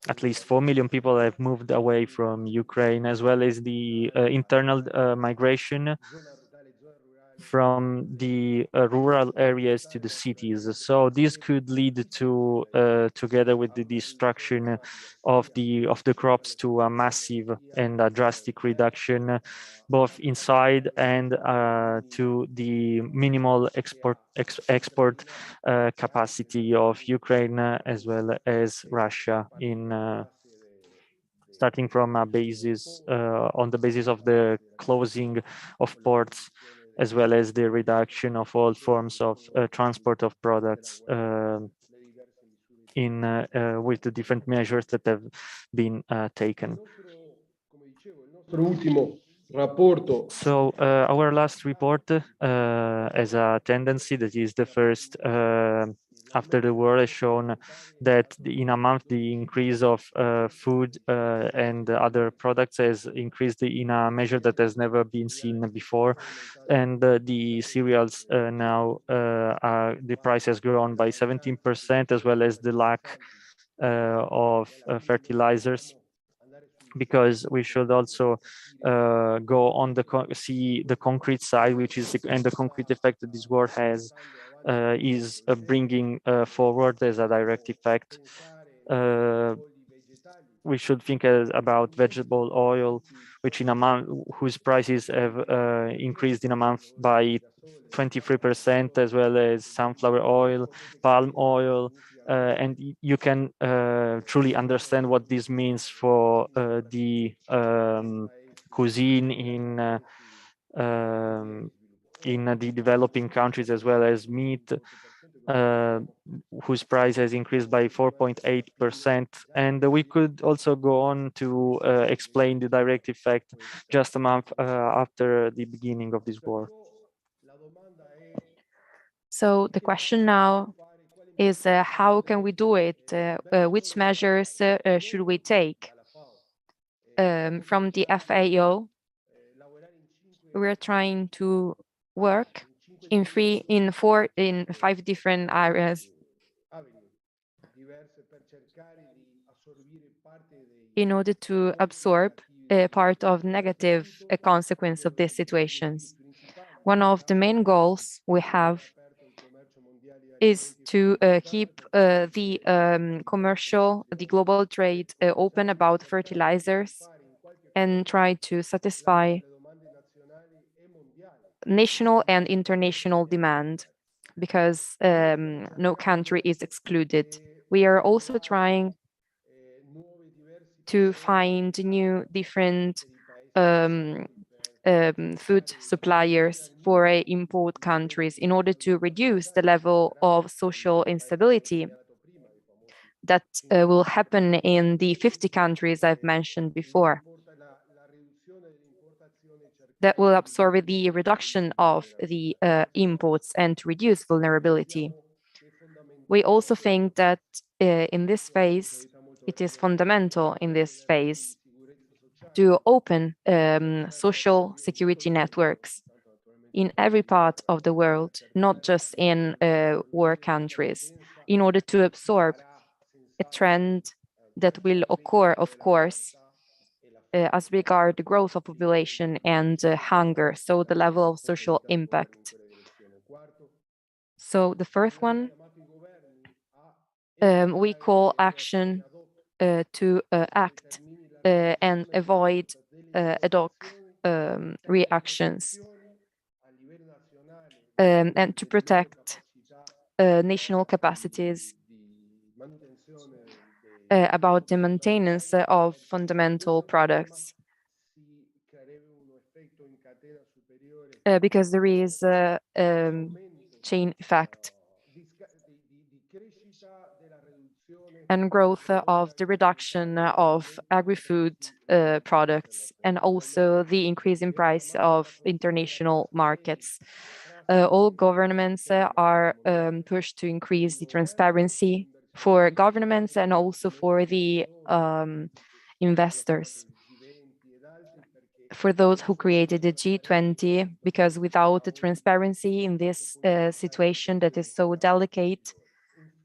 At least 4 million people have moved away from Ukraine, as well as the internal migration from the rural areas to the cities. So this could lead to, together with the destruction of the crops, to a massive and a drastic reduction, both inside and to the minimal export capacity of Ukraine as well as Russia in starting from a basis on the basis of the closing of ports, as well as the reduction of all forms of transport of products with the different measures that have been taken. So our last report as a tendency, that is the first after the war, has shown that in a month the increase of food and other products has increased in a measure that has never been seen before, and the cereals now the price has grown by 17%, as well as the lack of fertilizers, because we should also go on see the concrete side, which is and the concrete effect that this war has is bringing forward as a direct effect. We should think about vegetable oil, which in a month, whose prices have increased in a month by 23%, as well as sunflower oil, palm oil, and you can truly understand what this means for the cuisine in the developing countries, as well as meat, whose price has increased by 4.8%. And we could also go on to explain the direct effect just a month after the beginning of this war. So the question now is how can we do it? Which measures should we take? From the FAO, we're trying to work in 5 different areas in order to absorb a part of negative consequence of these situations. One of the main goals we have is to keep the global trade open about fertilizers, and try to satisfy national and international demand, because no country is excluded. We are also trying to find new different food suppliers for import countries in order to reduce the level of social instability that will happen in the 50 countries I've mentioned before. that will absorb the reduction of the imports and to reduce vulnerability. We also think that in this phase, it is fundamental in this phase to open social security networks in every part of the world, not just in war countries, in order to absorb a trend that will occur, of course, as regard the growth of population and hunger, so the level of social impact. So the first one, we call action to act and avoid ad hoc reactions and to protect national capacities about the maintenance of fundamental products. Because there is a chain effect and growth of the reduction of agri-food products and also the increase in price of international markets. All governments are pushed to increase the transparency for governments and also for the investors. For those who created the G20, because without the transparency in this situation that is so delicate,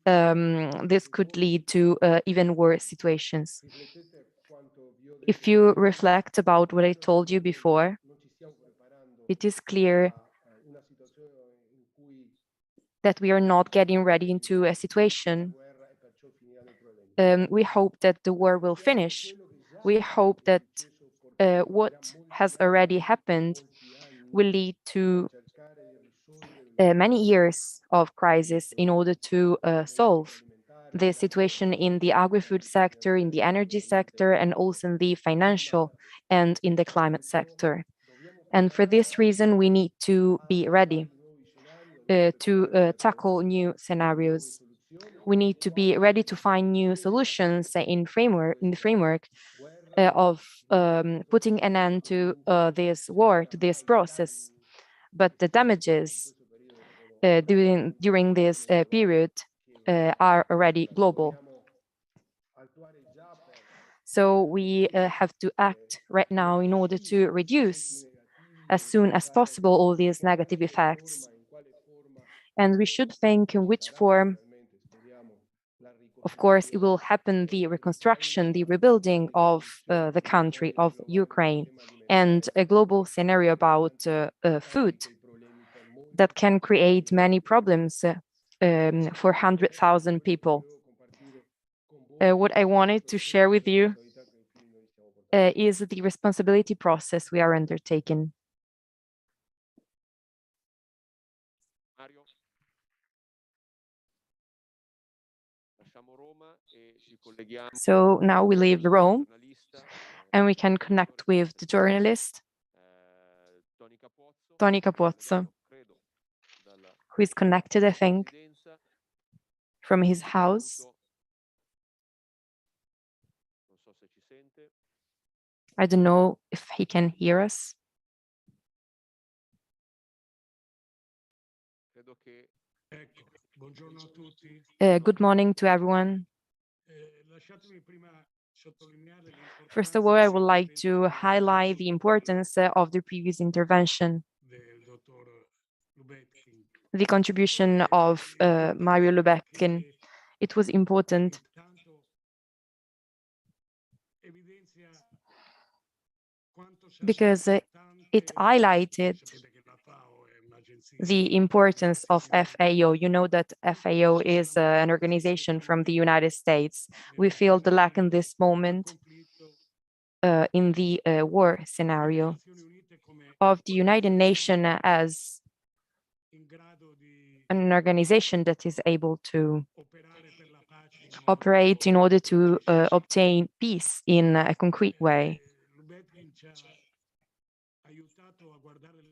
this could lead to even worse situations. If you reflect about what I told you before, it is clear that we are not getting ready into a situation. We hope that the war will finish. We hope that what has already happened will lead to many years of crisis in order to solve the situation in the agri-food sector, in the energy sector, and also in the financial and in the climate sector. And for this reason, we need to be ready to tackle new scenarios. We need to be ready to find new solutions in the framework of putting an end to this war, to this process. But the damages during this period are already global. So we have to act right now in order to reduce as soon as possible all these negative effects. And we should think in which form, of course, it will happen, the reconstruction, the rebuilding of the country of Ukraine, and a global scenario about food that can create many problems for 100,000 people. What I wanted to share with you is the responsibility process we are undertaking. So now we leave Rome and we can connect with the journalist, Tony Capozzo, who is connected, I think, from his house. I don't know if he can hear us. Good morning to everyone. First of all, I would like to highlight the importance of the previous intervention, the contribution of Mario Lubetkin. It was important because it highlighted the importance of FAO. You know that FAO is an organization from the United States. We feel the lack in this moment in the war scenario of the United Nations as an organization that is able to operate in order to obtain peace in a concrete way.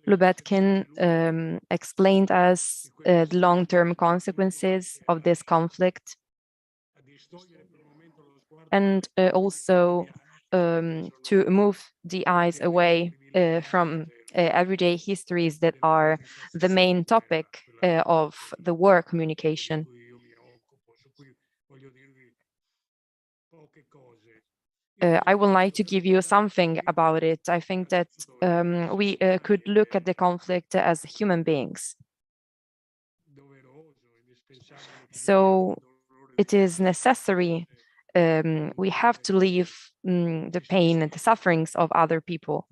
Lubetkin explained us the long-term consequences of this conflict and also to move the eyes away from everyday histories that are the main topic of the war communication. I would like to give you something about it. I think that we could look at the conflict as human beings. So it is necessary. We have to leave the pain and the sufferings of other people.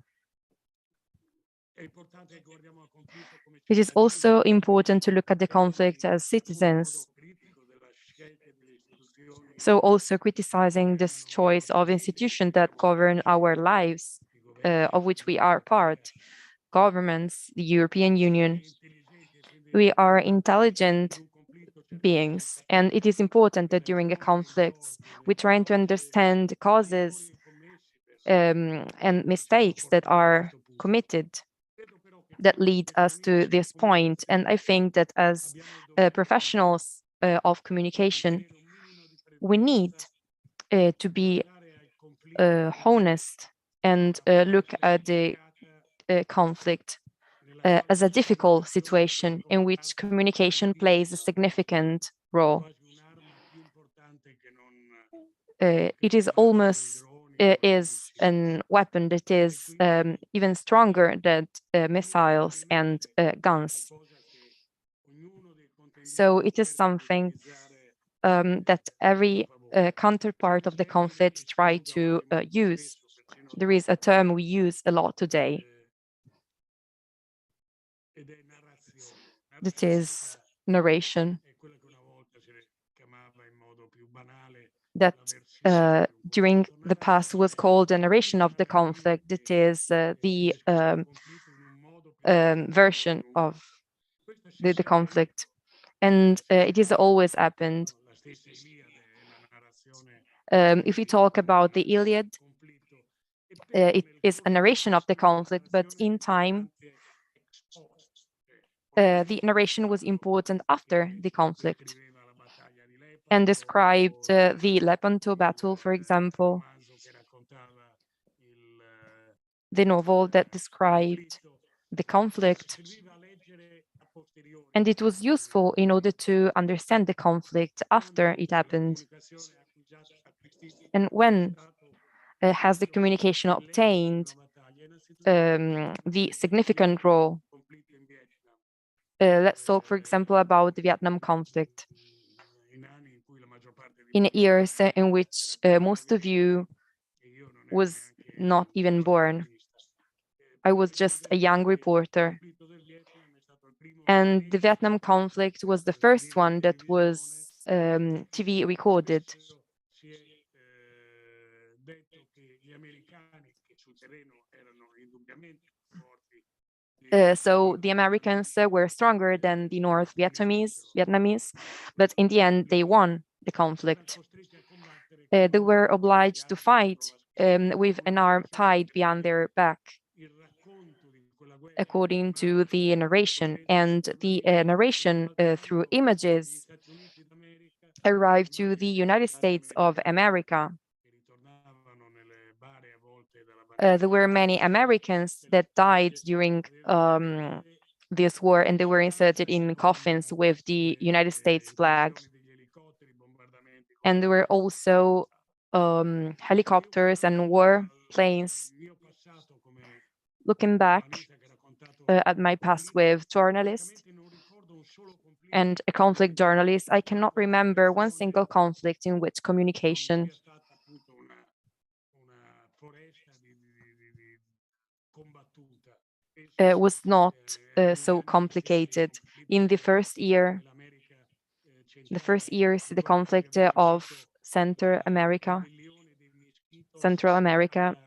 It is also important to look at the conflict as citizens. So also criticizing this choice of institutions that govern our lives, of which we are part, governments, the European Union. We are intelligent beings, and it is important that during a conflict, we try to understand causes and mistakes that are committed that lead us to this point. And I think that as professionals of communication, we need to be honest and look at the conflict as a difficult situation in which communication plays a significant role. It is almost is a weapon that is even stronger than missiles and guns. So it is something that every counterpart of the conflict try to use. There is a term we use a lot today. That is narration. That during the past was called a narration of the conflict. It is the version of the conflict. And it has always happened. If we talk about the Iliad, it is a narration of the conflict, but in time, the narration was important after the conflict and described the Lepanto battle, for example, the novel that described the conflict. And it was useful in order to understand the conflict after it happened. And when has the communication obtained the significant role? Let's talk, for example, about the Vietnam conflict. In years in which most of you was not even born. I was just a young reporter. And the Vietnam conflict was the first one that was TV recorded. So the Americans were stronger than the North Vietnamese, but in the end, they won the conflict. They were obliged to fight with an arm tied behind their back, according to the narration. And the narration through images arrived to the United States of America. There were many Americans that died during this war, and they were inserted in coffins with the United States flag. And there were also helicopters and warplanes. Looking back at my past with journalists and a conflict journalist, I cannot remember one single conflict in which communication was not so complicated. In the first years, the conflict of Central America,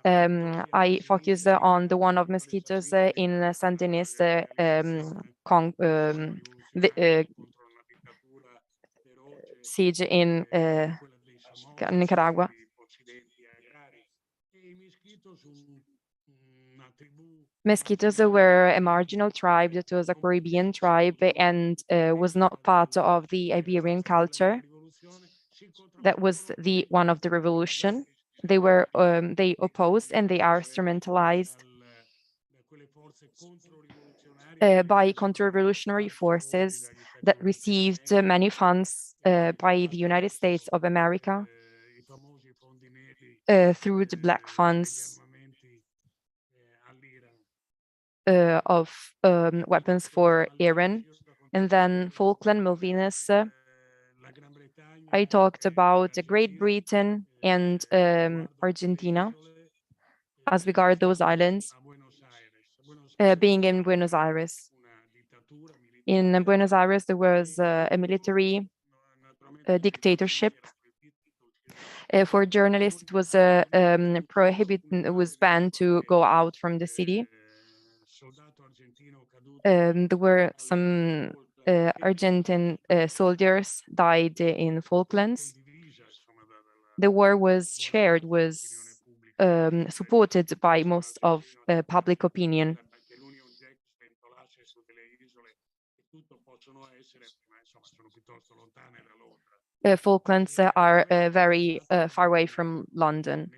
I focused on the one of mosquitoes in Sandinista siege in Nicaragua. Mosquitoes were a marginal tribe that was a Caribbean tribe and was not part of the Iberian culture. That was the one of the revolution. They were they opposed and they are instrumentalized by counter-revolutionary forces that received many funds by the United States of America through the black funds of weapons for Iran. And then Falkland, Malvinas. I talked about Great Britain and Argentina as regard those islands being in Buenos Aires. In Buenos Aires, there was a military dictatorship. For journalists, it was prohibited, it was banned to go out from the city. There were some Argentine soldiers died in Falklands. The war was shared, was supported by most of public opinion. Falklands are very far away from London.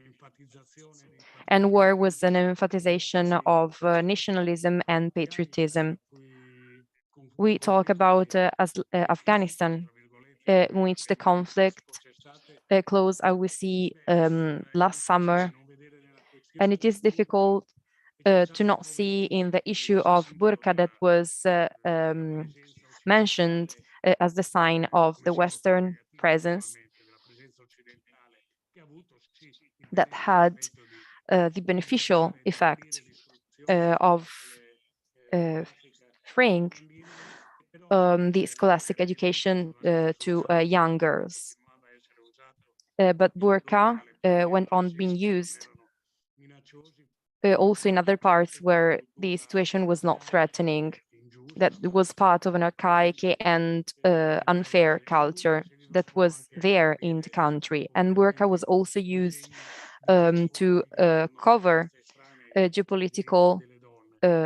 And war was an emphasization of nationalism and patriotism. We talk about Afghanistan, in which the conflict closed, I will see, last summer. And it is difficult to not see in the issue of burqa that was mentioned as the sign of the Western presence that had the beneficial effect of freeing the scholastic education to young girls. But burqa went on being used also in other parts where the situation was not threatening, that was part of an archaic and unfair culture that was there in the country. And burqa was also used to cover geopolitical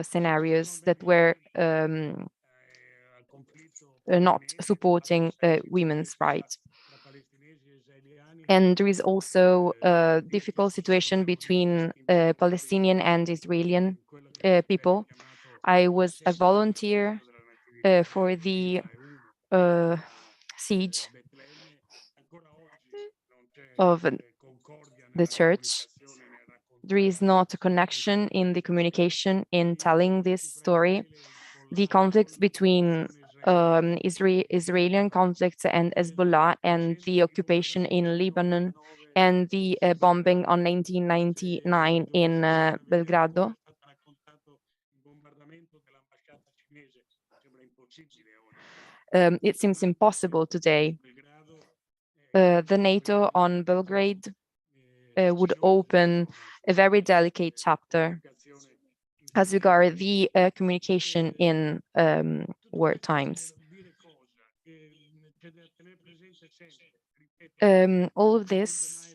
scenarios that were not supporting women's rights. And there is also a difficult situation between Palestinian and Israeli people. I was a volunteer for the siege of the church. There is not a connection in the communication in telling this story. The conflicts between Israeli conflicts and Hezbollah, and the occupation in Lebanon, and the bombing on 1999 in Belgrado. It seems impossible today. The NATO on Belgrade would open a very delicate chapter as regards the communication in war times. All of this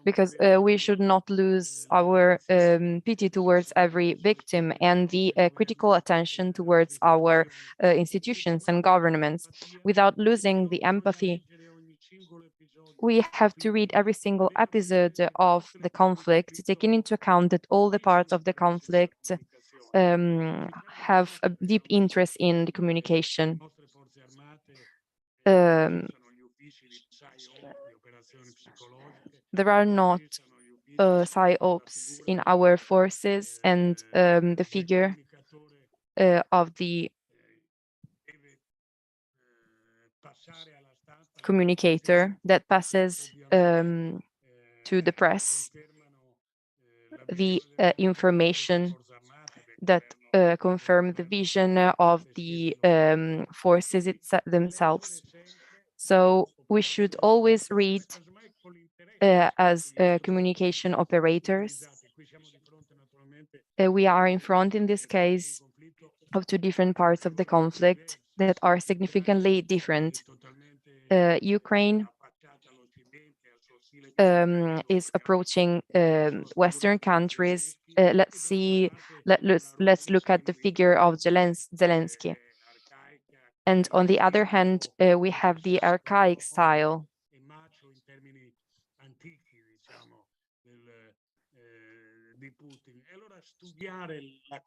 because we should not lose our pity towards every victim and the critical attention towards our institutions and governments. Without losing the empathy, we have to read every single episode of the conflict, taking into account that all the parts of the conflict have a deep interest in the communication. There are not psyops in our forces, and the figure of the communicator that passes to the press the information that confirm the vision of the forces themselves. So we should always read as communication operators. We are in front, in this case, of two different parts of the conflict that are significantly different. Ukraine is approaching Western countries. Let's look at the figure of Zelensky. And on the other hand, we have the archaic style.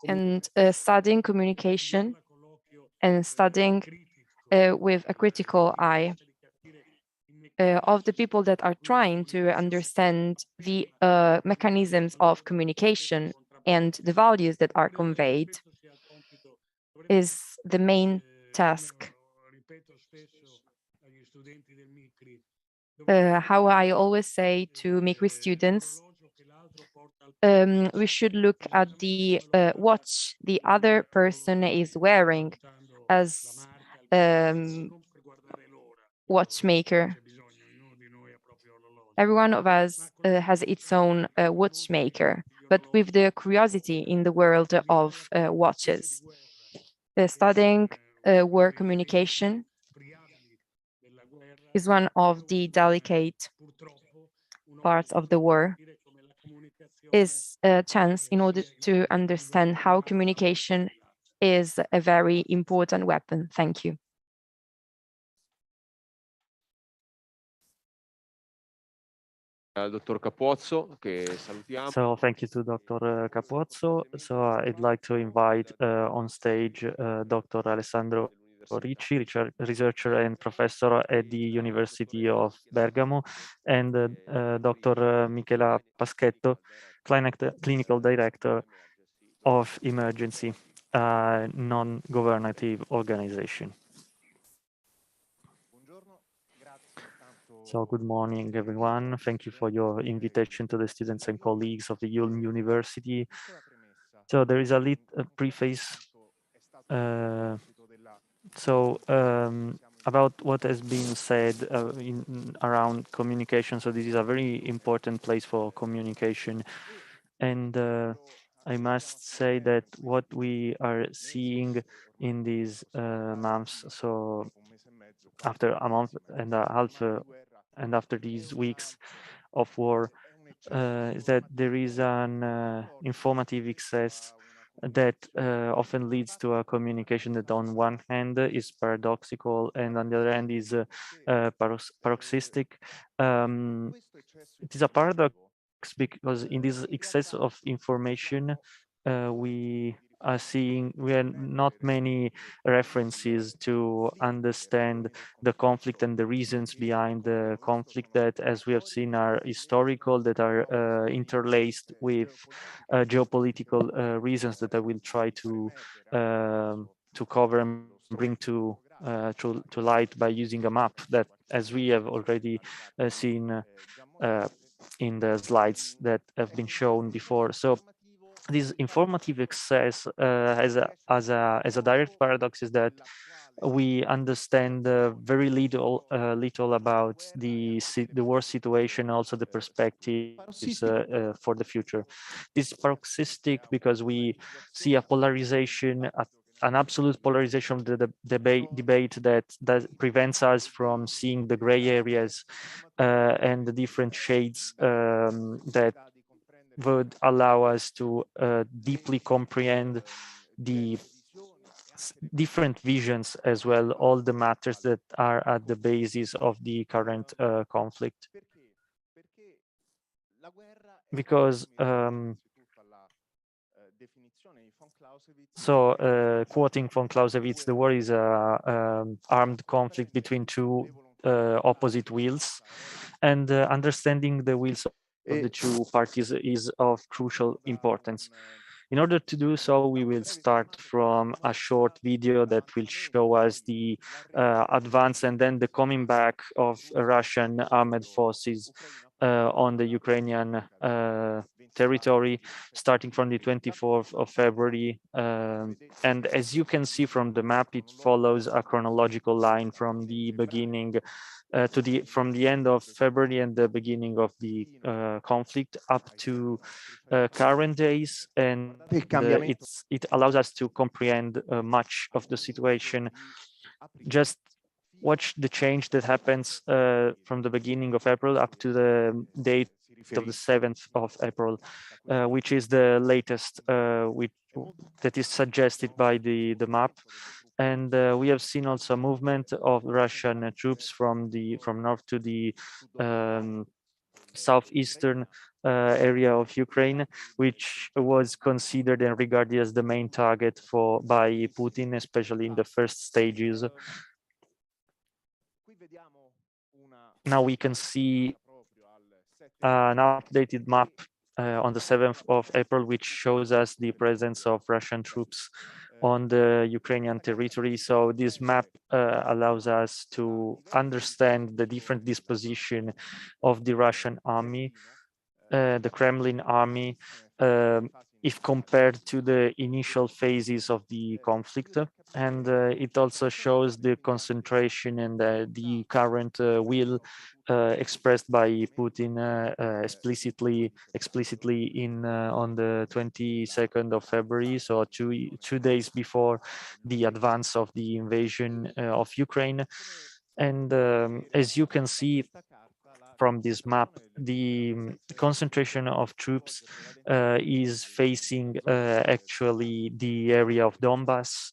And studying communication and studying with a critical eye of the people that are trying to understand the mechanisms of communication and the values that are conveyed is the main task. How I always say to MICRI students, we should look at the watch the other person is wearing as watchmaker. Every one of us has its own watchmaker, but with the curiosity in the world of watches. Studying war communication is one of the delicate parts of the war, is a chance in order to understand how communication is a very important weapon. Thank you. Dottor Capozzo, che salutiamo. So thank you to Dr. Capozzo. So I'd like to invite on stage Dr. Alessandro Ricci, researcher and professor at the University of Bergamo, and Dr. Michela Paschetto, clinical director of Emergency, non-governative organization. So good morning, everyone. Thank you for your invitation to the students and colleagues of the IULM University. So there is a preface. About what has been said around communication. So this is a very important place for communication. And I must say that what we are seeing in these months, so after a month and a half and after these weeks of war, is that there is an informative excess that often leads to a communication that on one hand is paradoxical and on the other hand is paroxystic. It is a paradox because in this excess of information we are not many references to understand the conflict and the reasons behind the conflict that, as we have seen, are historical, that are interlaced with geopolitical reasons that I will try to cover and bring to light by using a map that, as we have already seen in the slides that have been shown before. So this informative excess as a direct paradox is that we understand very little about the war situation, also the perspectives for the future. This is paroxystic because we see a polarization, an absolute polarization of the debate that prevents us from seeing the gray areas and the different shades that would allow us to deeply comprehend the different visions as well, all the matters that are at the basis of the current conflict. Because quoting von Clausewitz, the war is a armed conflict between two opposite wills, and understanding the wills of the two parties is of crucial importance. In order to do so, we will start from a short video that will show us the advance and then the coming back of Russian armed forces on the Ukrainian territory, starting from the 24th of February. And as you can see from the map, it follows a chronological line from the beginning from the end of February and the beginning of the conflict up to current days, and it allows us to comprehend much of the situation. Just watch the change that happens from the beginning of April up to the date of the 7th of April, which is the latest that is suggested by the map. And we have seen also movement of Russian troops from north to the southeastern area of Ukraine, which was considered and regarded as the main target by Putin, especially in the first stages. Now we can see an updated map on the 7th of April, which shows us the presence of Russian troops on the Ukrainian territory. So this map allows us to understand the different disposition of the Russian army, the Kremlin army, if compared to the initial phases of the conflict. And it also shows the concentration and the current will expressed by Putin explicitly in on the 22nd of February, so two days before the advance of the invasion of Ukraine. And as you can see from this map, the concentration of troops is facing actually the area of Donbass,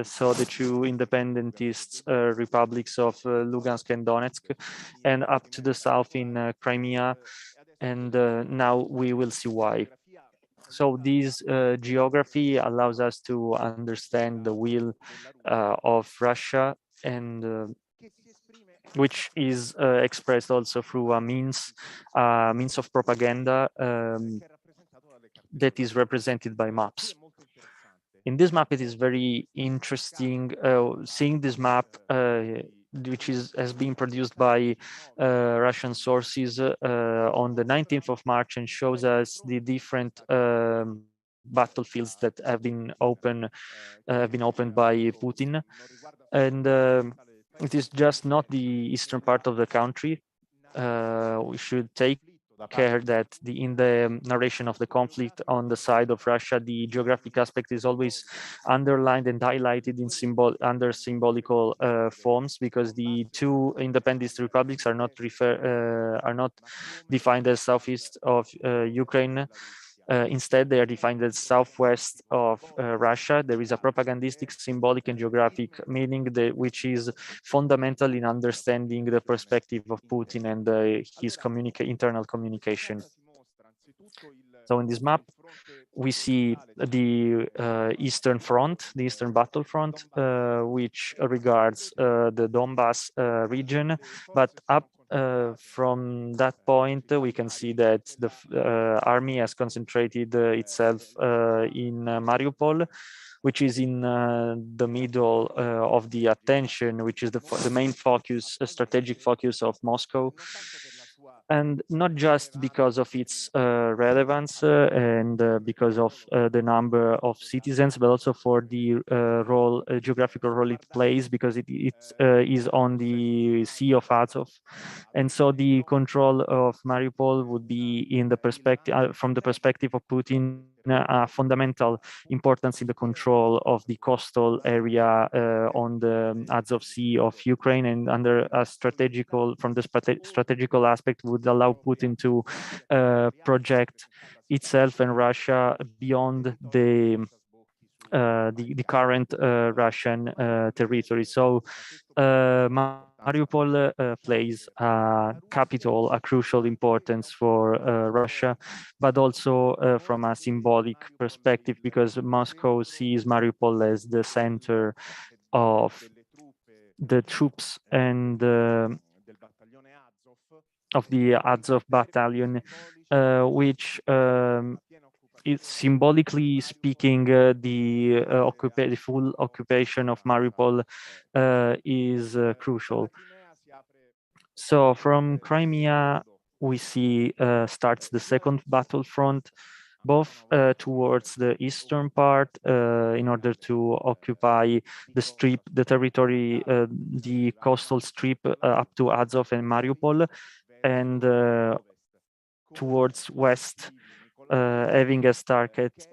so the two independentist republics of Lugansk and Donetsk, and up to the south in Crimea. And now we will see why. So this geography allows us to understand the will of Russia, and which is expressed also through a means of propaganda that is represented by maps. In this map, it is very interesting seeing this map, which has been produced by Russian sources on the 19th of March, and shows us the different battlefields that have been opened by Putin. And it is just not the eastern part of the country. We should take care that in the narration of the conflict on the side of Russia, the geographic aspect is always underlined and highlighted in under symbolical forms, because the two independent republics are not defined as southeast of Ukraine. Instead, they are defined as southwest of Russia. There is a propagandistic, symbolic, and geographic meaning which is fundamental in understanding the perspective of Putin and his internal communication. So in this map, we see the Eastern Front, the Eastern Battlefront, which regards the Donbass region, but up from that point, we can see that the army has concentrated itself in Mariupol, which is in the middle of the attention, which is the main focus, strategic focus of Moscow. And not just because of its relevance and because of the number of citizens, but also for the geographical role it plays, because it is on the Sea of Azov. And so the control of Mariupol would be in the perspective, from the perspective of Putin, fundamental importance in the control of the coastal area on the Azov Sea of Ukraine, and under a from the strategical aspect would allow Putin to project itself and Russia beyond the current Russian territory. So Mariupol plays a crucial importance for Russia, but also from a symbolic perspective, because Moscow sees Mariupol as the center of the troops and of the Azov battalion, which is symbolically speaking, the full occupation of Mariupol is crucial. So from Crimea, we see starts the second battlefront, both towards the eastern part in order to occupy the territory, the coastal strip up to Azov and Mariupol, and towards west, having as targets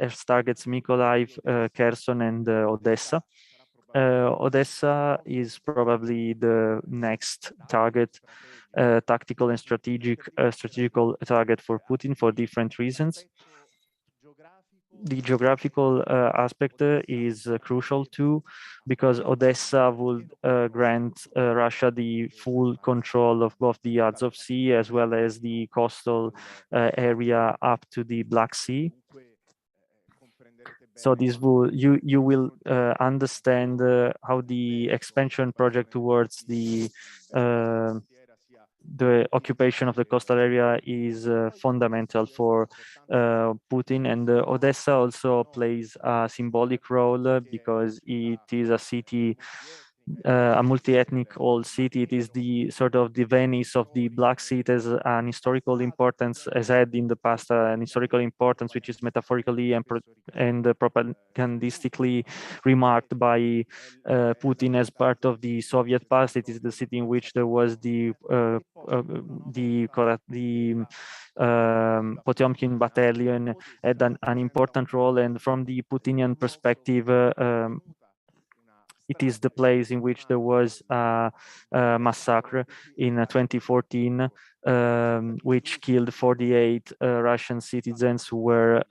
Mykolaiv, Kherson, and Odessa. Odessa is probably the next target, tactical and strategical target for Putin for different reasons. the geographical aspect is crucial too, because Odessa would grant Russia the full control of both the Azov Sea as well as the coastal area up to the Black Sea. So this will you will understand how the expansion project towards the occupation of the coastal area is fundamental for Putin, and Odessa also plays a symbolic role because it is a city, a multi-ethnic old city. It is the sort of the Venice of the Black Sea. It has an historical importance, as had in the past, an historical importance which is metaphorically and propagandistically remarked by Putin as part of the Soviet past. It is the city in which there was the Potemkin battalion had an important role, and from the Putinian perspective, it is the place in which there was a massacre in 2014, which killed 48 Russian citizens who were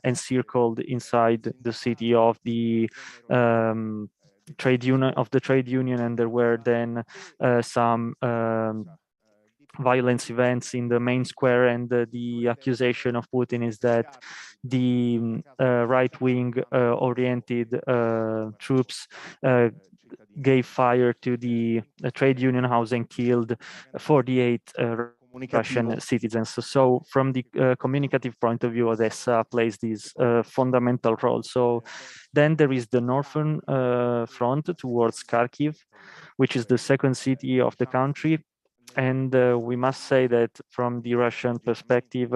encircled inside the city of the trade union, and there were then some violence events in the main square, and the accusation of Putin is that the right-wing oriented troops gave fire to the trade union house and killed 48 Russian citizens. So from the communicative point of view, Odessa plays this fundamental role. So then there is the northern front towards Kharkiv, which is the second city of the country. And we must say that from the Russian perspective,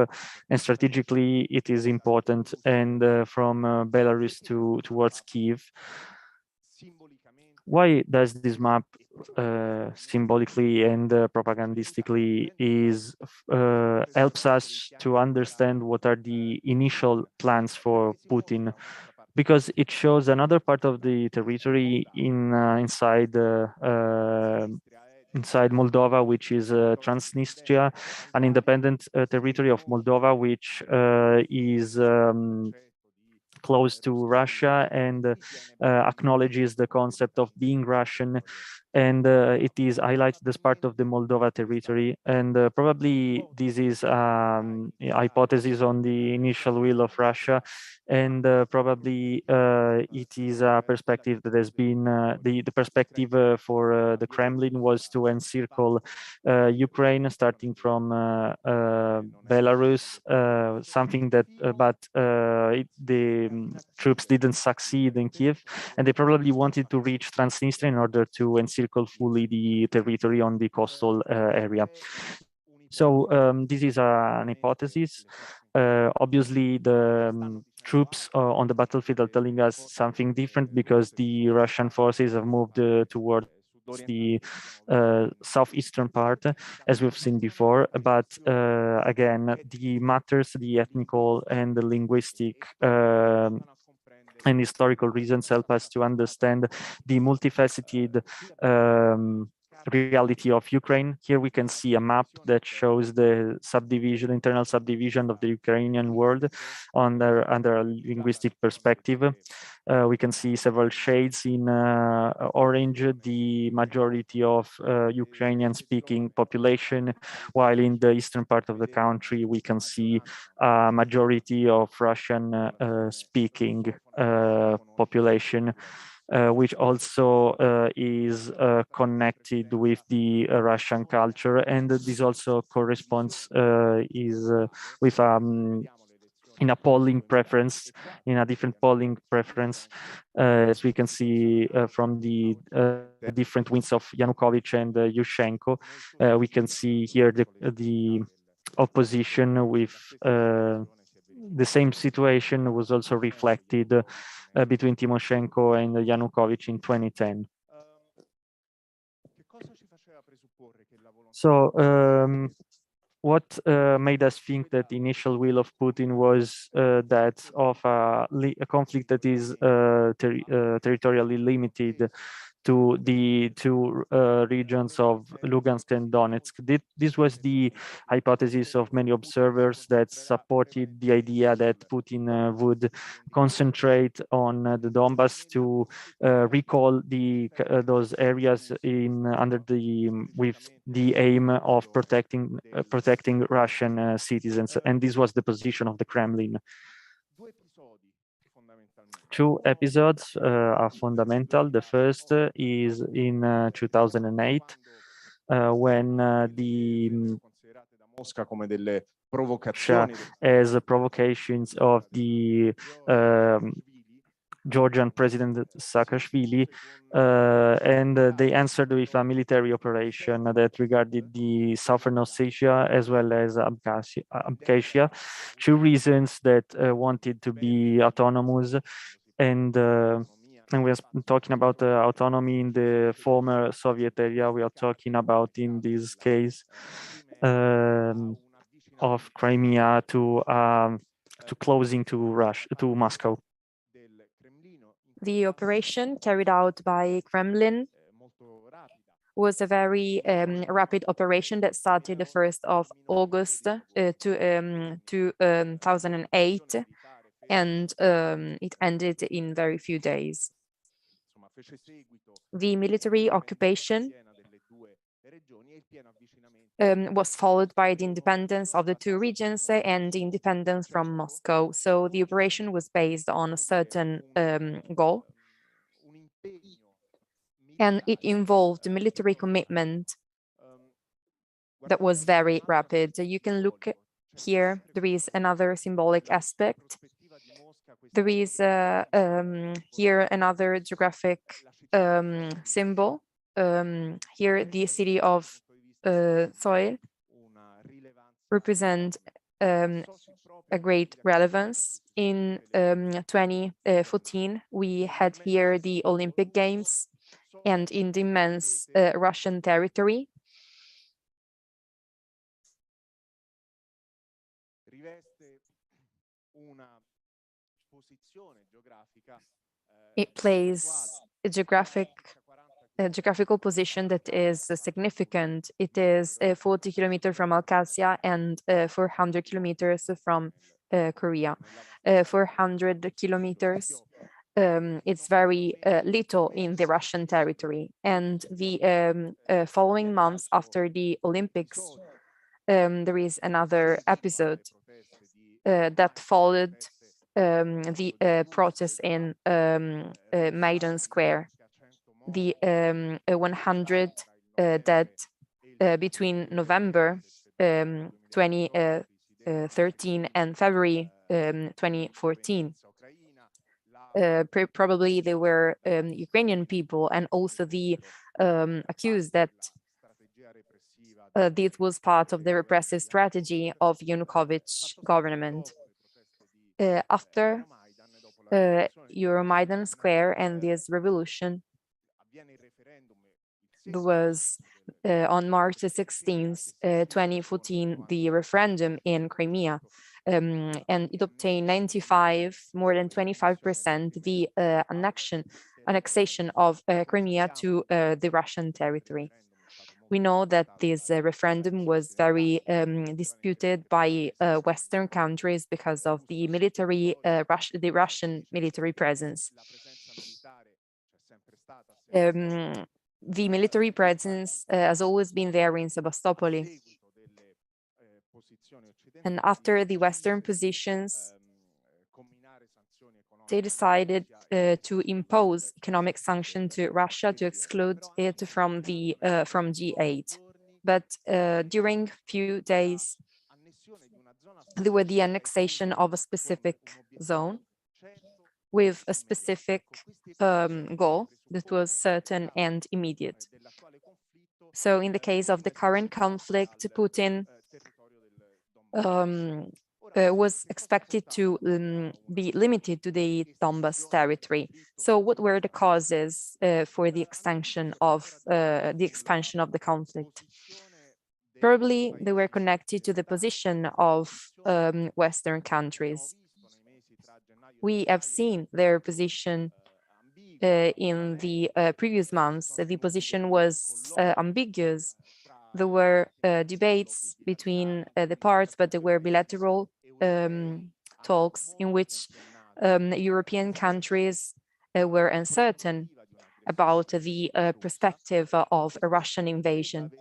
and strategically, it is important. And from Belarus towards Kiev. Why does this map symbolically and propagandistically helps us to understand what are the initial plans for Putin? Because it shows another part of the territory inside Moldova, which is Transnistria, an independent territory of Moldova, which is close to Russia and acknowledges the concept of being Russian, and it is highlighted as part of the Moldova territory. And probably this is hypothesis on the initial will of Russia, and probably it is a perspective that has been the perspective for the Kremlin was to encircle Ukraine, starting from Belarus, something that the troops didn't succeed in Kiev, and they probably wanted to reach Transnistria in order to encircle fully the territory on the coastal area. So this is an hypothesis. Obviously, the troops on the battlefield are telling us something different, because the Russian forces have moved towards the southeastern part, as we've seen before. But again, the matters, the ethnical and the linguistic and historical reasons help us to understand the multifaceted reality of Ukraine. Here we can see a map that shows the subdivision, internal subdivision of the Ukrainian world under a linguistic perspective. We can see several shades in orange, the majority of Ukrainian-speaking population, while in the eastern part of the country we can see a majority of Russian-speaking population. Which also is connected with the Russian culture, and this also corresponds with in a polling preference, in a different polling preference, as we can see from the different wins of Yanukovych and Yushchenko. We can see here the opposition with the same situation was also reflected between Timoshenko and Yanukovych in 2010. So what made us think that the initial will of Putin was that of a conflict that is territorially limited to the two regions of Lugansk and Donetsk. This was the hypothesis of many observers that supported the idea that Putin would concentrate on the Donbas to recall those areas under with the aim of protecting Russian citizens, and this was the position of the Kremlin. Two episodes are fundamental. The first is in 2008, when the as provocations of the Georgian President Saakashvili, and they answered with a military operation that regarded the Southern Ossetia as well as Abkhazia. Two reasons that wanted to be autonomous, and we are talking about autonomy in the former Soviet area. We are talking about, in this case, of Crimea to closing to Moscow. The operation carried out by Kremlin was a very rapid operation that started the 1st of August 2008, and it ended in very few days. The military occupation was followed by the independence of the two regions and the independence from Moscow. So the operation was based on a certain goal, and it involved military commitment that was very rapid. You can look here. There is another symbolic aspect. There is here another geographic symbol. Here, the city of Soil represent a great relevance. In 2014, we had here the Olympic Games, and in the immense Russian territory, it plays a geographical position that is significant. It is 40 kilometers from Abkhazia and 400 kilometers from Korea. 400 kilometers, it's very little in the Russian territory. And the following months after the Olympics, there is another episode that followed the protest in Maidan Square. The 100 dead between November 2013 and February 2014. Probably they were Ukrainian people, and also the accused that this was part of the repressive strategy of Yanukovych government. After Euromaidan Square and this revolution, there was on March 16th, 2014, the referendum in Crimea, and it obtained more than 25% the annexation of Crimea to the Russian territory. We know that this referendum was very disputed by Western countries because of the the Russian military presence. The military presence has always been there in Sebastopol. And after the Western positions, they decided to impose economic sanctions to Russia to exclude it from G8. But during few days, there were the annexation of a specific zone with a specific goal that was certain and immediate. So in the case of the current conflict, Putin was expected to be limited to the Donbas territory. So what were the causes for the expansion of the conflict? Probably they were connected to the position of Western countries. We have seen their position in the previous months, the position was ambiguous. There were debates between the parts, but there were bilateral talks in which European countries were uncertain about the perspective of a Russian invasion.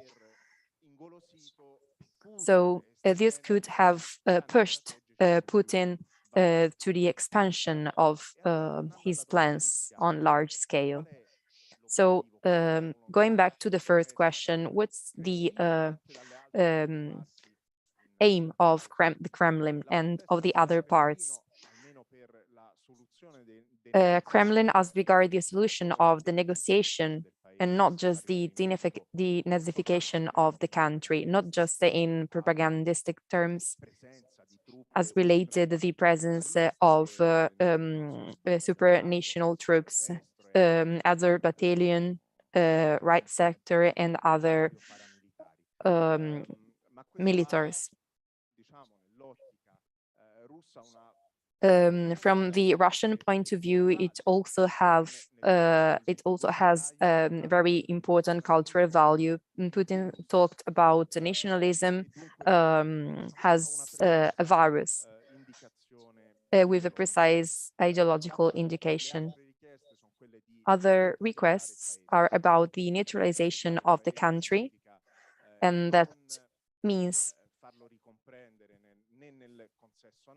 So this could have pushed Putin to the expansion of his plans on large scale. So going back to the first question, what's the aim of the Kremlin and of the other parts? Kremlin, as regard the solution of the negotiation and not just the denazification of the country, not just in propagandistic terms, as related the presence of supranational troops, other battalion, right sector, and other militaries. From the Russian point of view, it also has very important cultural value. Putin talked about nationalism has a virus with a precise ideological indication. Other requests are about the neutralization of the country, and that means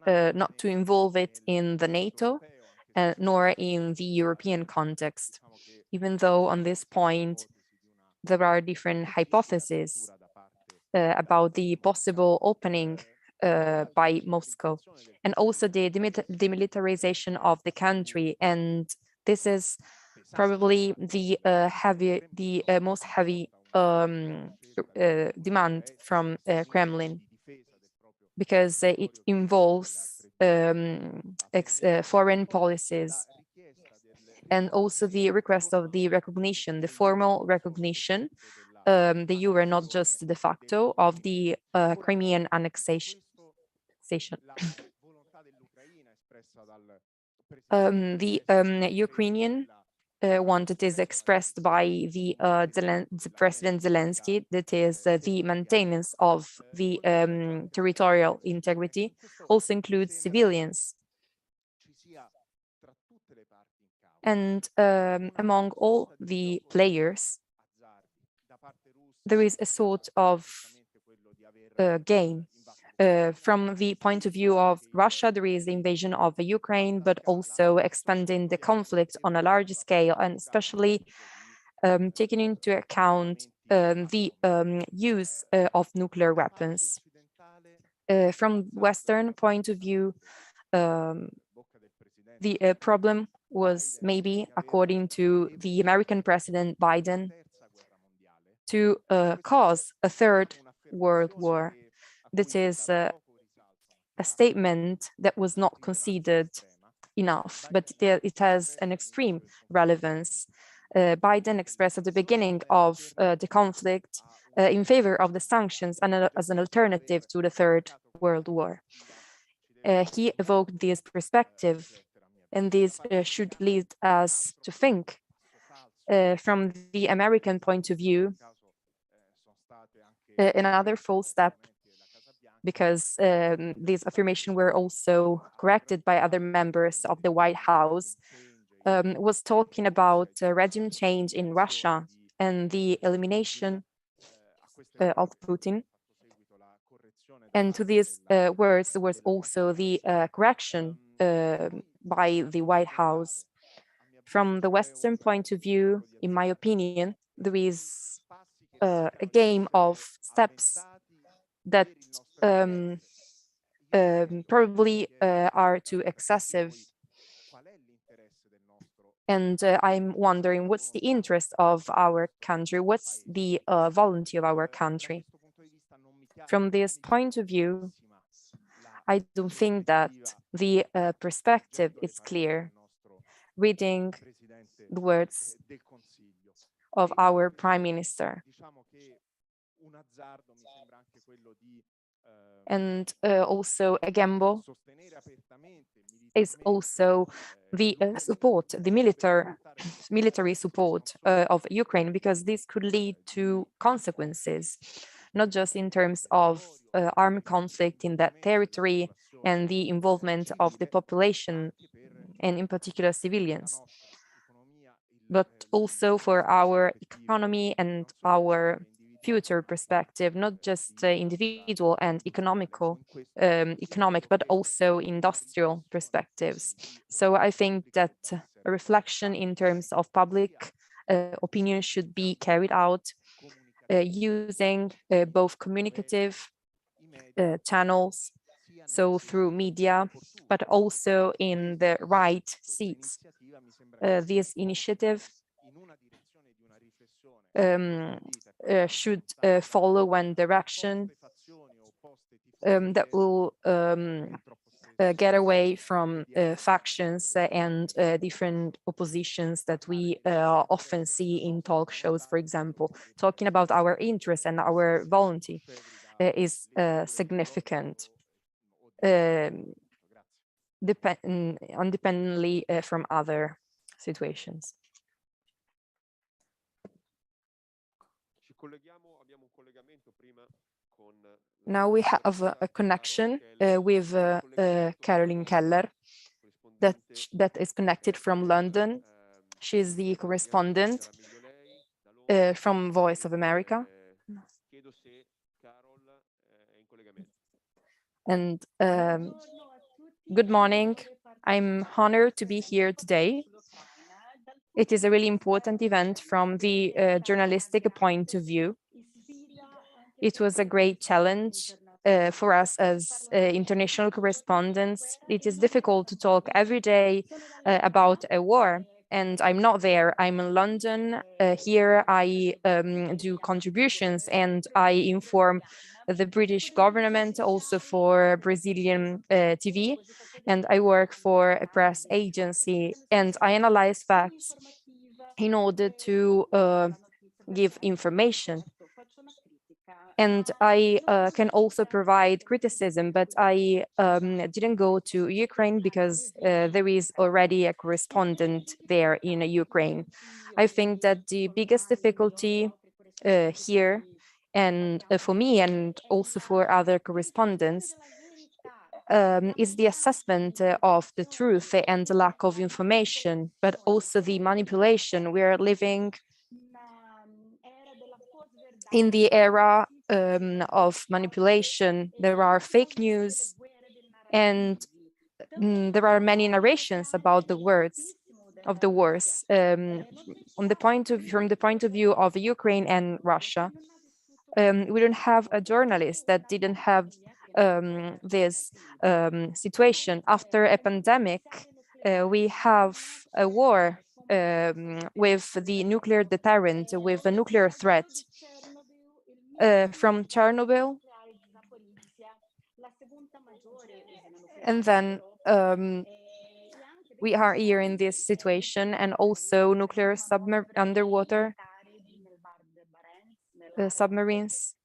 not to involve it in the NATO nor in the European context, even though on this point there are different hypotheses about the possible opening by Moscow, and also the demilitarization of the country. And this is probably the most heavy demand from Kremlin, because it involves foreign policies, and also the request of the recognition, the formal recognition, the jure, not just de facto, of the Crimean annexation. The Ukrainian want is expressed by the President Zelensky, that is the maintenance of the territorial integrity, also includes civilians. And among all the players, there is a sort of game. From the point of view of Russia, there is the invasion of Ukraine, but also expanding the conflict on a large scale, and especially taking into account the use of nuclear weapons. From Western point of view, the problem was maybe, according to the American President Biden, to cause a third world war. That is a statement that was not considered enough, but it has an extreme relevance. Biden expressed at the beginning of the conflict in favor of the sanctions and as an alternative to the Third World War. He evoked this perspective, and this should lead us to think from the American point of view, another false step, because these affirmations were also corrected by other members of the White House, was talking about regime change in Russia and the elimination of Putin. And to these words, there was also the correction by the White House. From the Western point of view, in my opinion, there is a game of steps that probably are too excessive. And I'm wondering, what's the interest of our country? What's the volunty of our country? From this point of view, I don't think that the perspective is clear. Reading the words of our Prime Minister. And also a gamble is also the support, the military support of Ukraine, because this could lead to consequences, not just in terms of armed conflict in that territory and the involvement of the population, and in particular civilians, but also for our economy and our future perspective, not just individual and economic, but also industrial perspectives. So I think that a reflection in terms of public opinion should be carried out using both communicative channels, so through media, but also in the right seats. This initiative should follow one direction that will get away from factions and different oppositions that we often see in talk shows, for example. Talking about our interests and our volunteer is significant, independently from other situations. Now we have a connection with Caroline Keller that is connected from London. She's the correspondent from Voice of America. And good morning. I'm honored to be here today. It is a really important event from the journalistic point of view. It was a great challenge for us as international correspondents. It is difficult to talk every day about a war, and I'm not there. I'm in London. Here I do contributions and I inform the British government, also for Brazilian TV, and I work for a press agency, and I analyze facts in order to give information. And I can also provide criticism, but I didn't go to Ukraine because there is already a correspondent there in Ukraine. I think that the biggest difficulty here, and for me and also for other correspondents, is the assessment of the truth and the lack of information, but also the manipulation. We are living in the era of manipulation. There are fake news, and there are many narrations about the words of the wars. From the point of view of Ukraine and Russia, we don't have a journalist that didn't have this situation. After a pandemic, we have a war with the nuclear deterrent, with a nuclear threat. From Chernobyl, and then we are here in this situation, and also nuclear underwater submarines.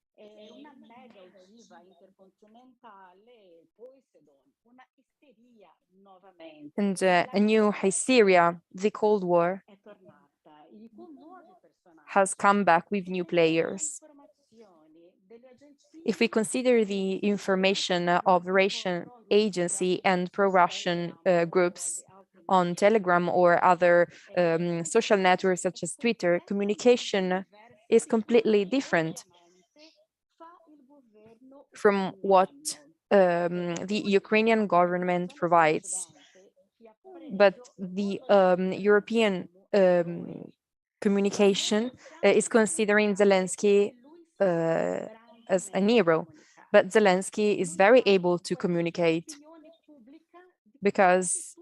And a new hysteria, the Cold War, has come back with new players. If we consider the information of Russian agency and pro-Russian groups on Telegram or other social networks such as Twitter, communication is completely different from what the Ukrainian government provides. But the European communication is considering Zelensky as a hero, but Zelensky is very able to communicate because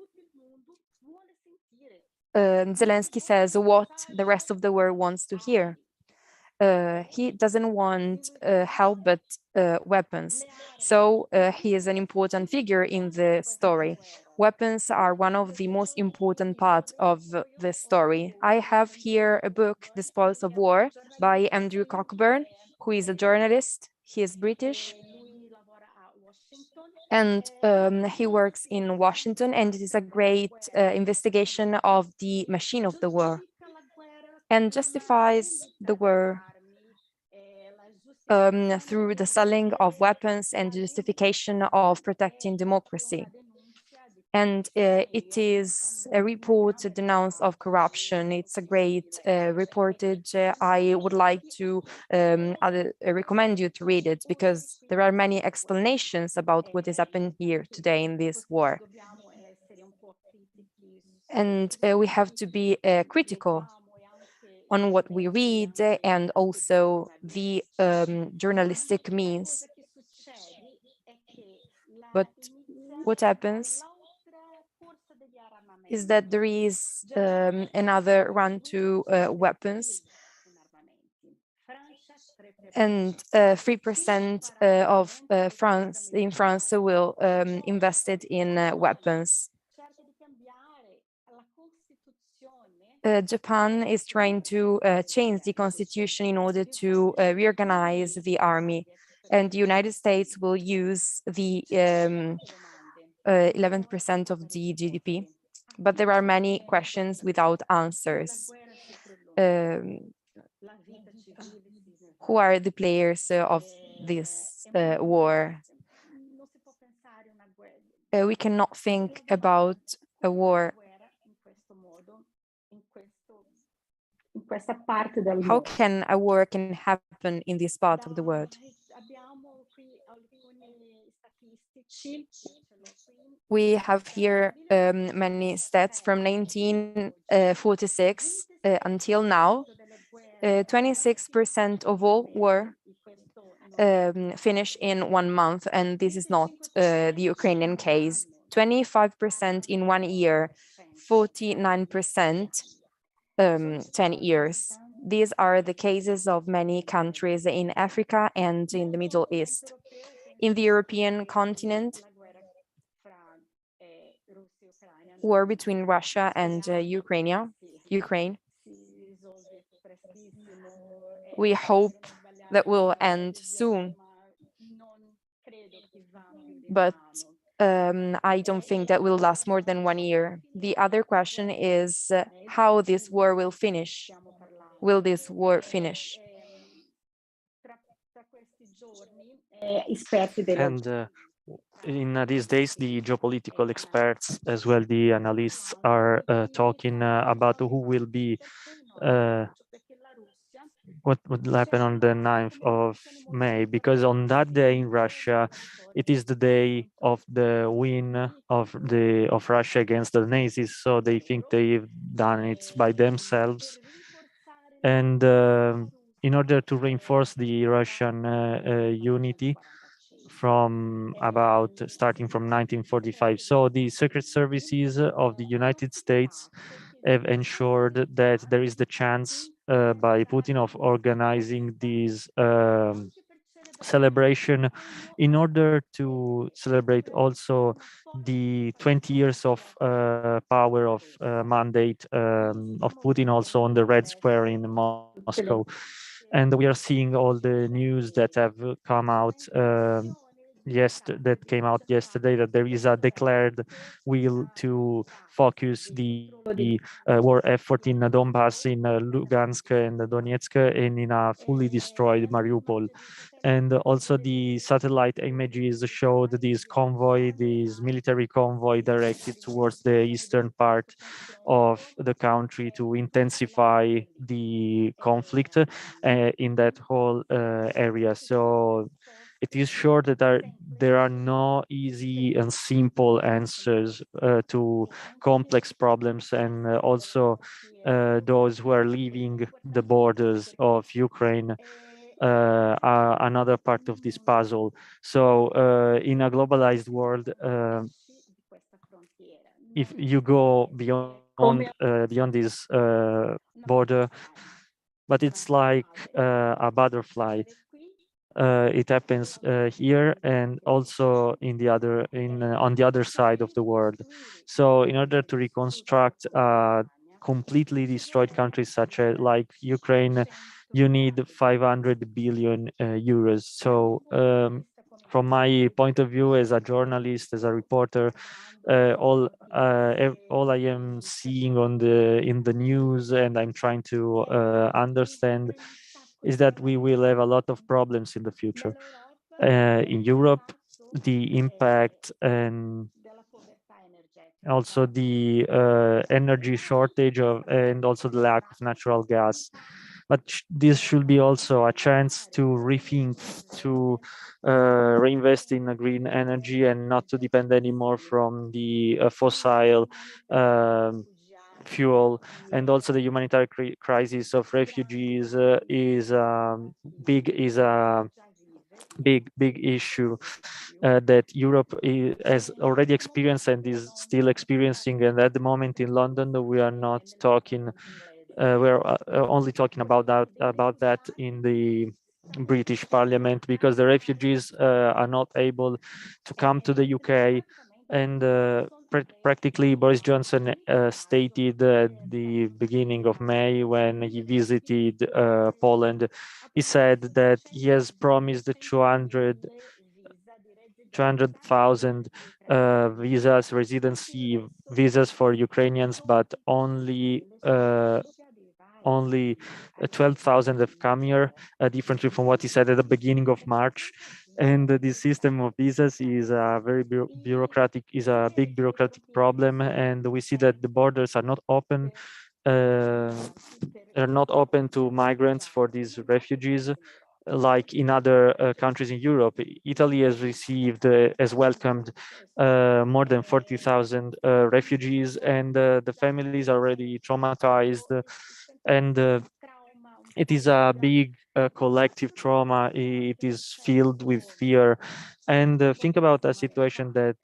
Zelensky says what the rest of the world wants to hear. He doesn't want help but weapons. So he is an important figure in the story. Weapons are one of the most important parts of the story. I have here a book, The Spoils of War, by Andrew Cockburn, who is a journalist. He is British. And he works in Washington, and it is a great investigation of the machine of the war and justifies the war through the selling of weapons and justification of protecting democracy. And it is a report, a denounce of corruption. It's a great reportage. I would like to recommend you to read it because there are many explanations about what is happening here today in this war. And we have to be critical on what we read and also the journalistic means. But what happens is that there is another run to weapons, and 3% of France will invest it in weapons. Japan is trying to change the constitution in order to reorganize the army, and the United States will use the 11% of the GDP. But there are many questions without answers. Who are the players of this war? We cannot think about a war. How can a war can happen in this part of the world? We have here many stats from 1946 until now. 26% of all war finish in 1 month, and this is not the Ukrainian case. 25% in 1 year, 49% 10 years. These are the cases of many countries in Africa and in the Middle East. In the European continent, war between Russia and Ukraine. We hope that will end soon, but I don't think that will last more than 1 year. The other question is how this war will finish. Will this war finish? And in these days, the geopolitical experts, as well the analysts, are talking about who will be, what would happen on the 9th of May, because on that day in Russia, it is the day of the win of Russia against the Nazis. So they think they've done it by themselves. And in order to reinforce the Russian unity, starting from 1945. So the secret services of the United States have ensured that there is the chance by Putin of organizing these celebration in order to celebrate also the 20 years of power of mandate of Putin also on the Red Square in Moscow. And we are seeing all the news that have come out that came out yesterday, that there is a declared will to focus the war effort in Donbass, in Lugansk and Donetsk, and in a fully destroyed Mariupol. And also the satellite images showed this military convoy directed towards the eastern part of the country to intensify the conflict in that whole area. So it is sure that there are no easy and simple answers to complex problems, and also those who are leaving the borders of Ukraine are another part of this puzzle. So in a globalized world, if you go beyond this border, but it's like a butterfly. It happens here and also on the other side of the world. So in order to reconstruct completely destroyed countries such as like Ukraine, you need 500 billion euros. So from my point of view as a journalist, as a reporter, all I am seeing in the news, and I'm trying to understand, is that we will have a lot of problems in the future. In Europe, the impact and also the energy shortage and also the lack of natural gas. But this should be also a chance to rethink, to reinvest in a green energy and not to depend anymore from the fossil fuel. And also the humanitarian crisis of refugees is a big issue that Europe has already experienced and is still experiencing. And at the moment in London, we are not talking. We're only talking about that in the British Parliament, because the refugees are not able to come to the UK. And practically Boris Johnson stated at the beginning of May, when he visited Poland, he said that he has promised 200,000 visas, residency visas for Ukrainians, but only 12,000 have come here, differently from what he said at the beginning of March. And this system of visas is a very bureaucratic, is a big bureaucratic problem, and we see that the borders are not open. Are not open to migrants for these refugees, like in other countries in Europe. Italy has welcomed more than 40,000 refugees, and the families are already traumatized, and it is a big collective trauma. It is filled with fear. And think about a situation that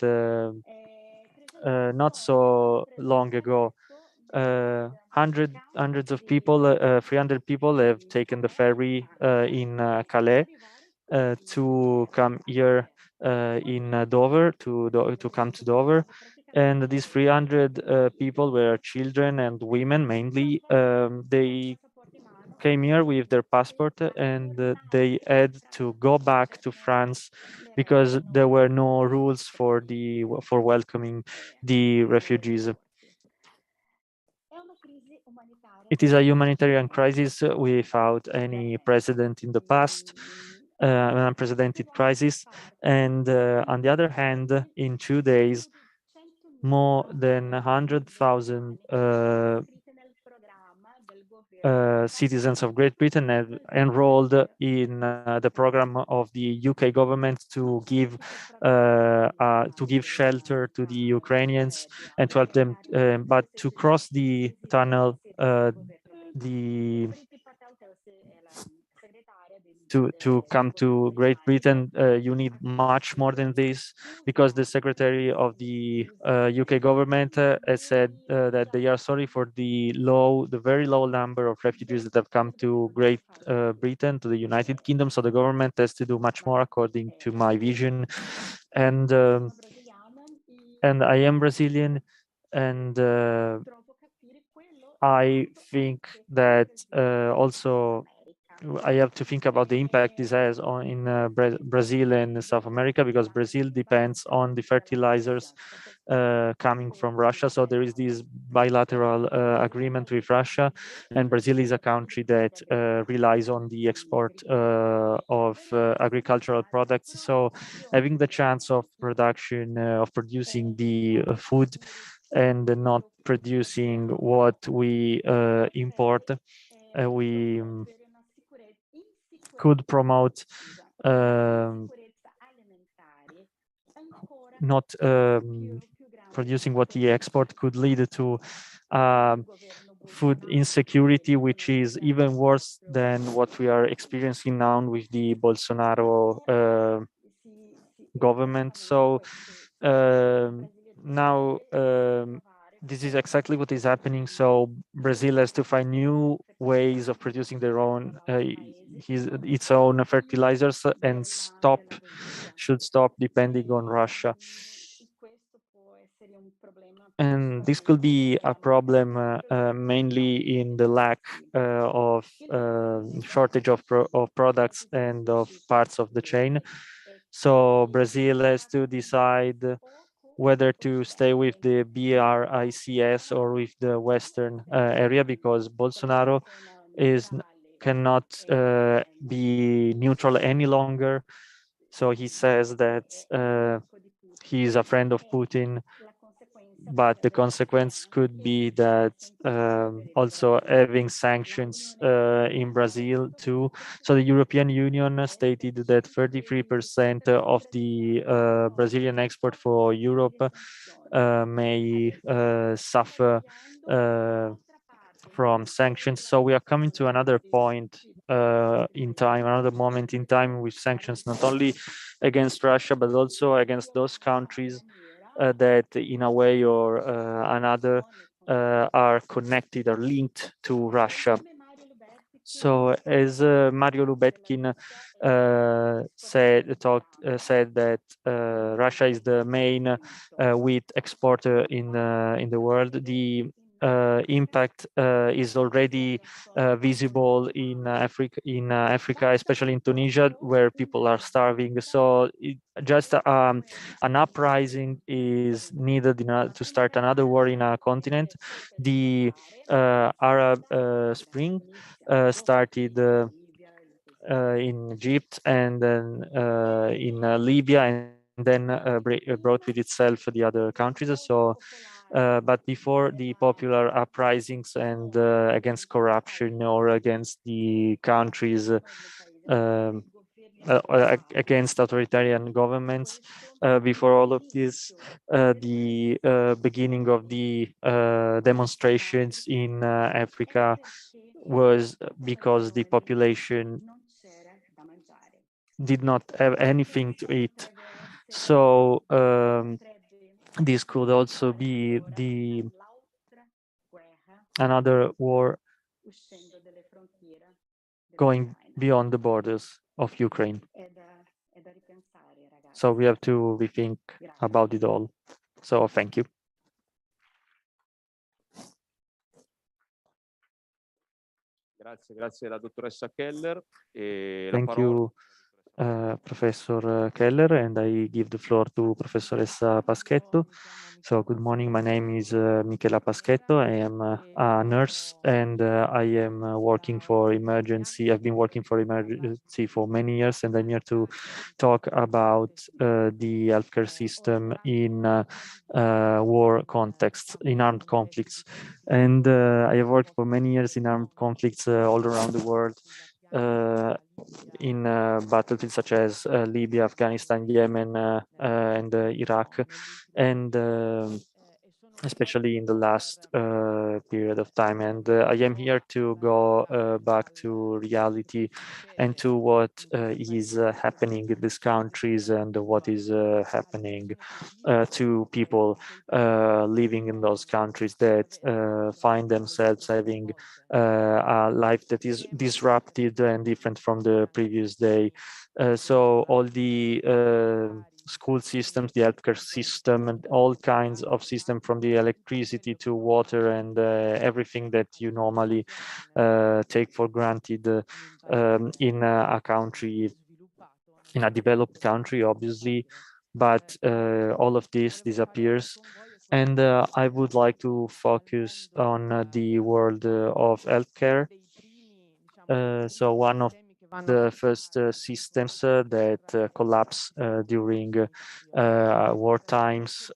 not so long ago, hundreds of people, 300 people have taken the ferry in Calais to come here in Dover, to come to Dover. And these 300 people were children and women mainly. They came here with their passport, and they had to go back to France because there were no rules for welcoming the refugees. It is a humanitarian crisis without any precedent in the past, an unprecedented crisis. And on the other hand, in 2 days, more than 100,000 citizens of Great Britain have enrolled in the program of the UK government to give shelter to the Ukrainians and to help them. But to cross the tunnel, to come to Great Britain, you need much more than this, because the Secretary of the UK government has said that they are sorry for the very low number of refugees that have come to Great Britain, to the United Kingdom. So the government has to do much more, according to my vision. And I am Brazilian, and I think that also I have to think about the impact this has in Brazil and South America, because Brazil depends on the fertilizers coming from Russia. So there is this bilateral agreement with Russia, and Brazil is a country that relies on the export of agricultural products. So having the chance of producing the food and not producing what we import, we could promote not producing what the export could lead to food insecurity, which is even worse than what we are experiencing now with the Bolsonaro government. So now this is exactly what is happening. So Brazil has to find new ways of producing their own its own fertilizers, and should stop depending on Russia. And this could be a problem mainly in the lack of shortage of products and of parts of the chain. So Brazil has to decide whether to stay with the BRICS or with the Western area, because Bolsonaro cannot be neutral any longer. So he says that he is a friend of Putin, but the consequence could be that also having sanctions in Brazil too. So the European Union stated that 33% of the Brazilian export for Europe may suffer from sanctions. So we are coming to another point in time, another moment in time with sanctions, not only against Russia, but also against those countries that in a way or another are connected or linked to Russia. So as Mario Lubetkin said that Russia is the main wheat exporter in the world, the impact is already visible in Africa, especially in Tunisia, where people are starving. So just an uprising is needed to start another war in a continent. The Arab Spring started in Egypt and then in Libya, and then brought with itself the other countries. So but before the popular uprisings and against corruption or against the countries against authoritarian governments, before all of this, the beginning of the demonstrations in Africa was because the population did not have anything to eat. So this could also be another war going beyond the borders of Ukraine. So we have to rethink about it all. So thank you. Grazie alla dottoressa Keller. Thank you, Professor Keller, and I give the floor to Professoressa Paschetto. So good morning, my name is Michela Paschetto. I am a nurse and I am working for emergency. I've been working for emergency for many years, and I'm here to talk about the healthcare system in war contexts, in armed conflicts. And I have worked for many years in armed conflicts all around the world. In battlefields such as Libya, Afghanistan, Yemen, and Iraq, and especially in the last period of time. And I am here to go back to reality and to what is happening in these countries and what is happening to people living in those countries that find themselves having a life that is disrupted and different from the previous day. So all the school systems, the healthcare system, and all kinds of systems, from the electricity to water and everything that you normally take for granted in a country, in a developed country, obviously, but all of this disappears. And I would like to focus on the world of healthcare. So one of the first systems that collapse during war times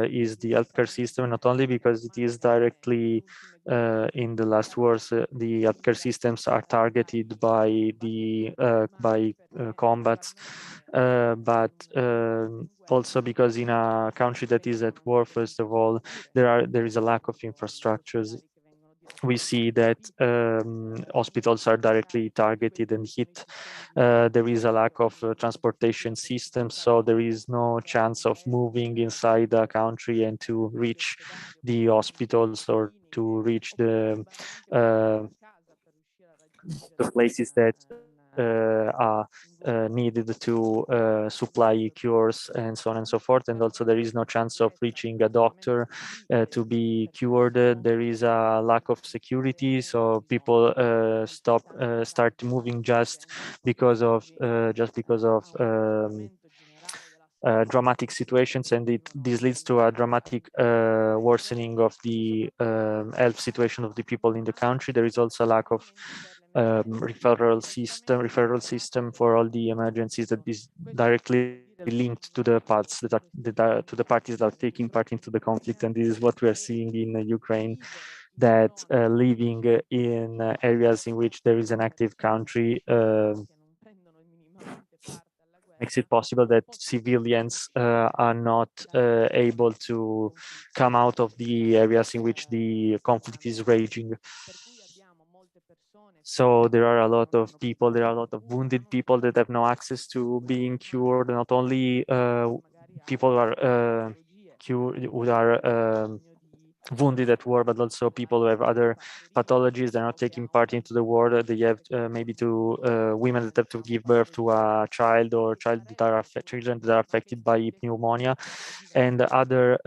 is the healthcare system, not only because it is directly in the last wars, the healthcare systems are targeted by the combats, but also because in a country that is at war, first of all, there is a lack of infrastructures. We see that hospitals are directly targeted and hit. There is a lack of transportation systems, so there is no chance of moving inside the country and to reach the hospitals or to reach the places that are needed to supply cures and so on and so forth. And also there is no chance of reaching a doctor to be cured. There is a lack of security, so people start moving just because of dramatic situations, and this leads to a dramatic worsening of the health situation of the people in the country. There is also a lack of referral system for all the emergencies that is directly linked to the parts that are to the parties that are taking part into the conflict. And this is what we are seeing in Ukraine, that living in areas in which there is an active country makes it possible that civilians are not able to come out of the areas in which the conflict is raging. So there are a lot of people, there are a lot of wounded people that have no access to being cured. Not only people who are cured, who are wounded at war, but also people who have other pathologies. They're not taking part into the war. They have maybe to women that have to give birth to a child, or children that are affected by pneumonia and other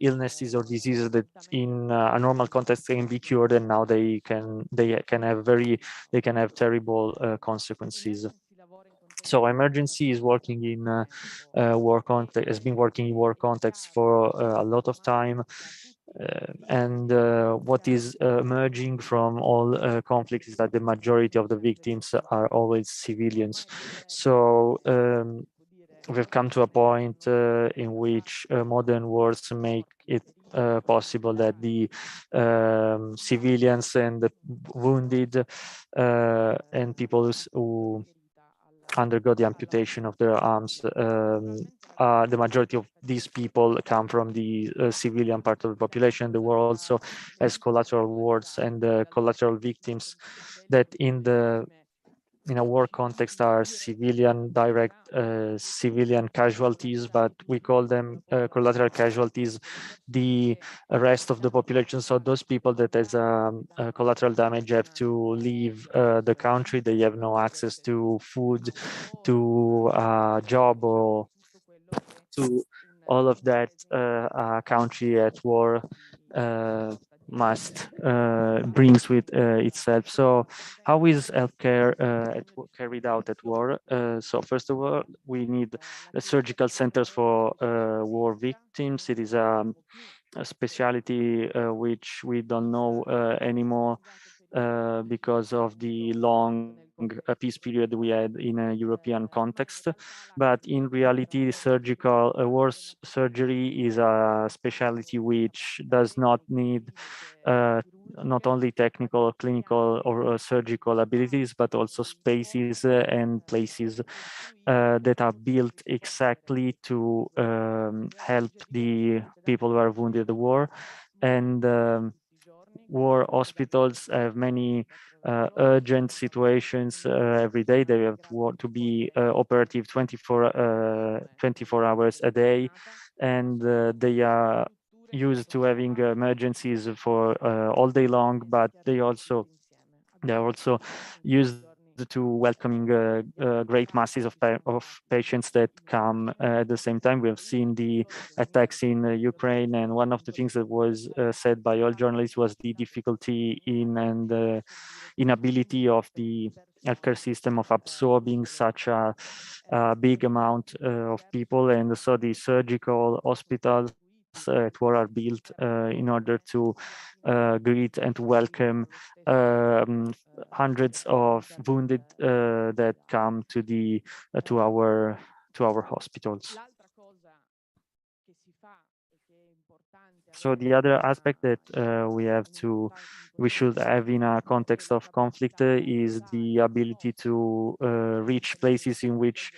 illnesses or diseases that in a normal context can be cured, and now they can have terrible consequences. So emergency is working in war context, has been working in war context for a lot of time. And what is emerging from all conflicts is that the majority of the victims are always civilians. So we've come to a point in which modern wars make it possible that the civilians and the wounded and people who undergo the amputation of their arms, the majority of these people come from the civilian part of the population. The war also has collateral wars and collateral victims that in a war context are civilian direct civilian casualties, but we call them collateral casualties the rest of the population. So those people that as collateral damage have to leave the country. They have no access to food, to a job, or to all of that a country at war must brings with itself. So how is healthcare carried out at war? So first of all, we need surgical centers for war victims. It is a specialty which we don't know anymore because of the long peace period we had in a European context. But in reality, surgical war surgery is a specialty which does not need not only technical, clinical, or surgical abilities, but also spaces and places that are built exactly to help the people who are wounded in the war. And war hospitals have many urgent situations every day. They have to be operative 24 hours a day, and they are used to having emergencies for all day long, but they are also used to welcoming great masses of patients that come at the same time. We have seen the attacks in Ukraine, and one of the things that was said by all journalists was the difficulty in and inability of the healthcare system of absorbing such a big amount of people. And so the surgical hospitals at war are built in order to greet and to welcome hundreds of wounded that come to our hospitals. So the other aspect that we should have in a context of conflict is the ability to reach places in which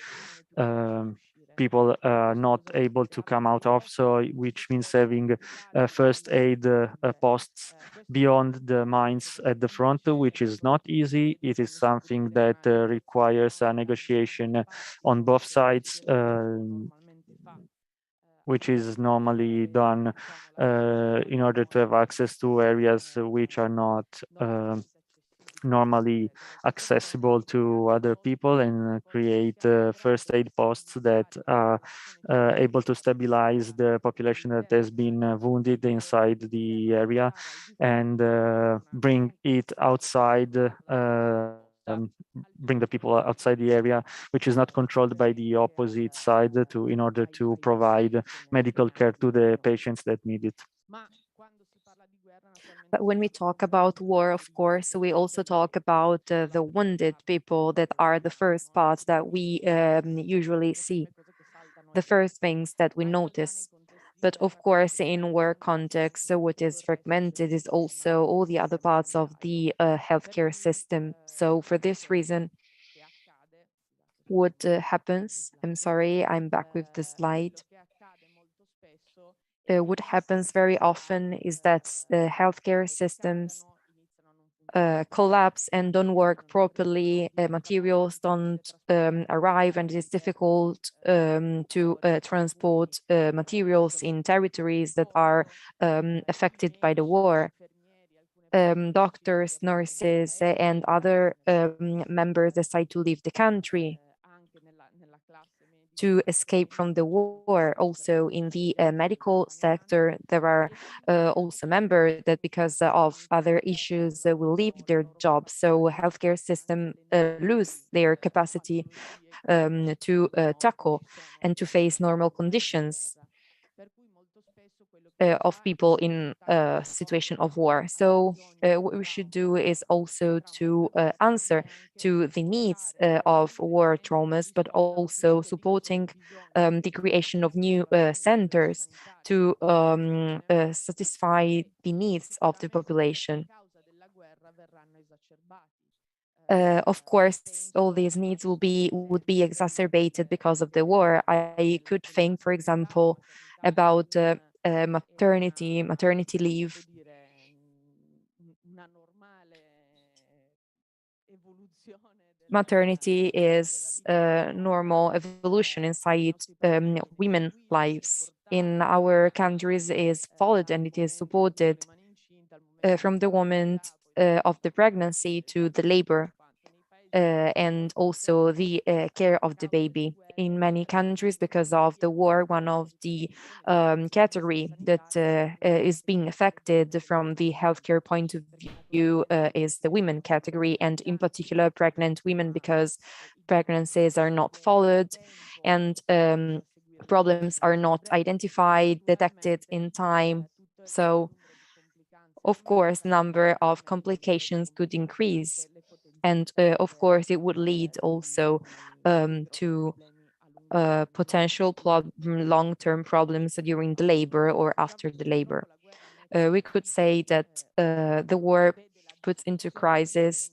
people are not able to come out of, so which means having first aid posts beyond the mines at the front, which is not easy. It is something that requires a negotiation on both sides, which is normally done in order to have access to areas which are not normally accessible to other people, and create first aid posts that are able to stabilize the population that has been wounded inside the area, and bring it outside bring the people outside the area, which is not controlled by the opposite side in order to provide medical care to the patients that need it. But when we talk about war, of course, we also talk about the wounded people that are the first parts that we usually see, the first things that we notice. But of course, in war context, what is fragmented is also all the other parts of the healthcare system. So for this reason, what happens, I'm sorry, I'm back with the slide. What happens very often is that healthcare systems collapse and don't work properly. Materials don't arrive, and it is difficult to transport materials in territories that are affected by the war. Doctors, nurses, and other members decide to leave the country to escape from the war. Also in the medical sector, there are also members that because of other issues will leave their jobs. So healthcare system lose their capacity to tackle and to face normal conditions of people in a situation of war. So what we should do is also to answer to the needs of war traumas, but also supporting the creation of new centers to satisfy the needs of the population. Of course, all these needs would be exacerbated because of the war. I could think, for example, about maternity leave. Maternity is a normal evolution inside women's lives. In our countries is followed and it is supported from the moment of the pregnancy to the labor. And also the care of the baby. In many countries, because of the war, one of the category that is being affected from the healthcare point of view is the women category, and in particular pregnant women, because pregnancies are not followed and problems are not identified, detected in time. So, of course, number of complications could increase. And of course, it would lead also to potential long-term problems during the labor or after the labor. We could say that the war puts into crisis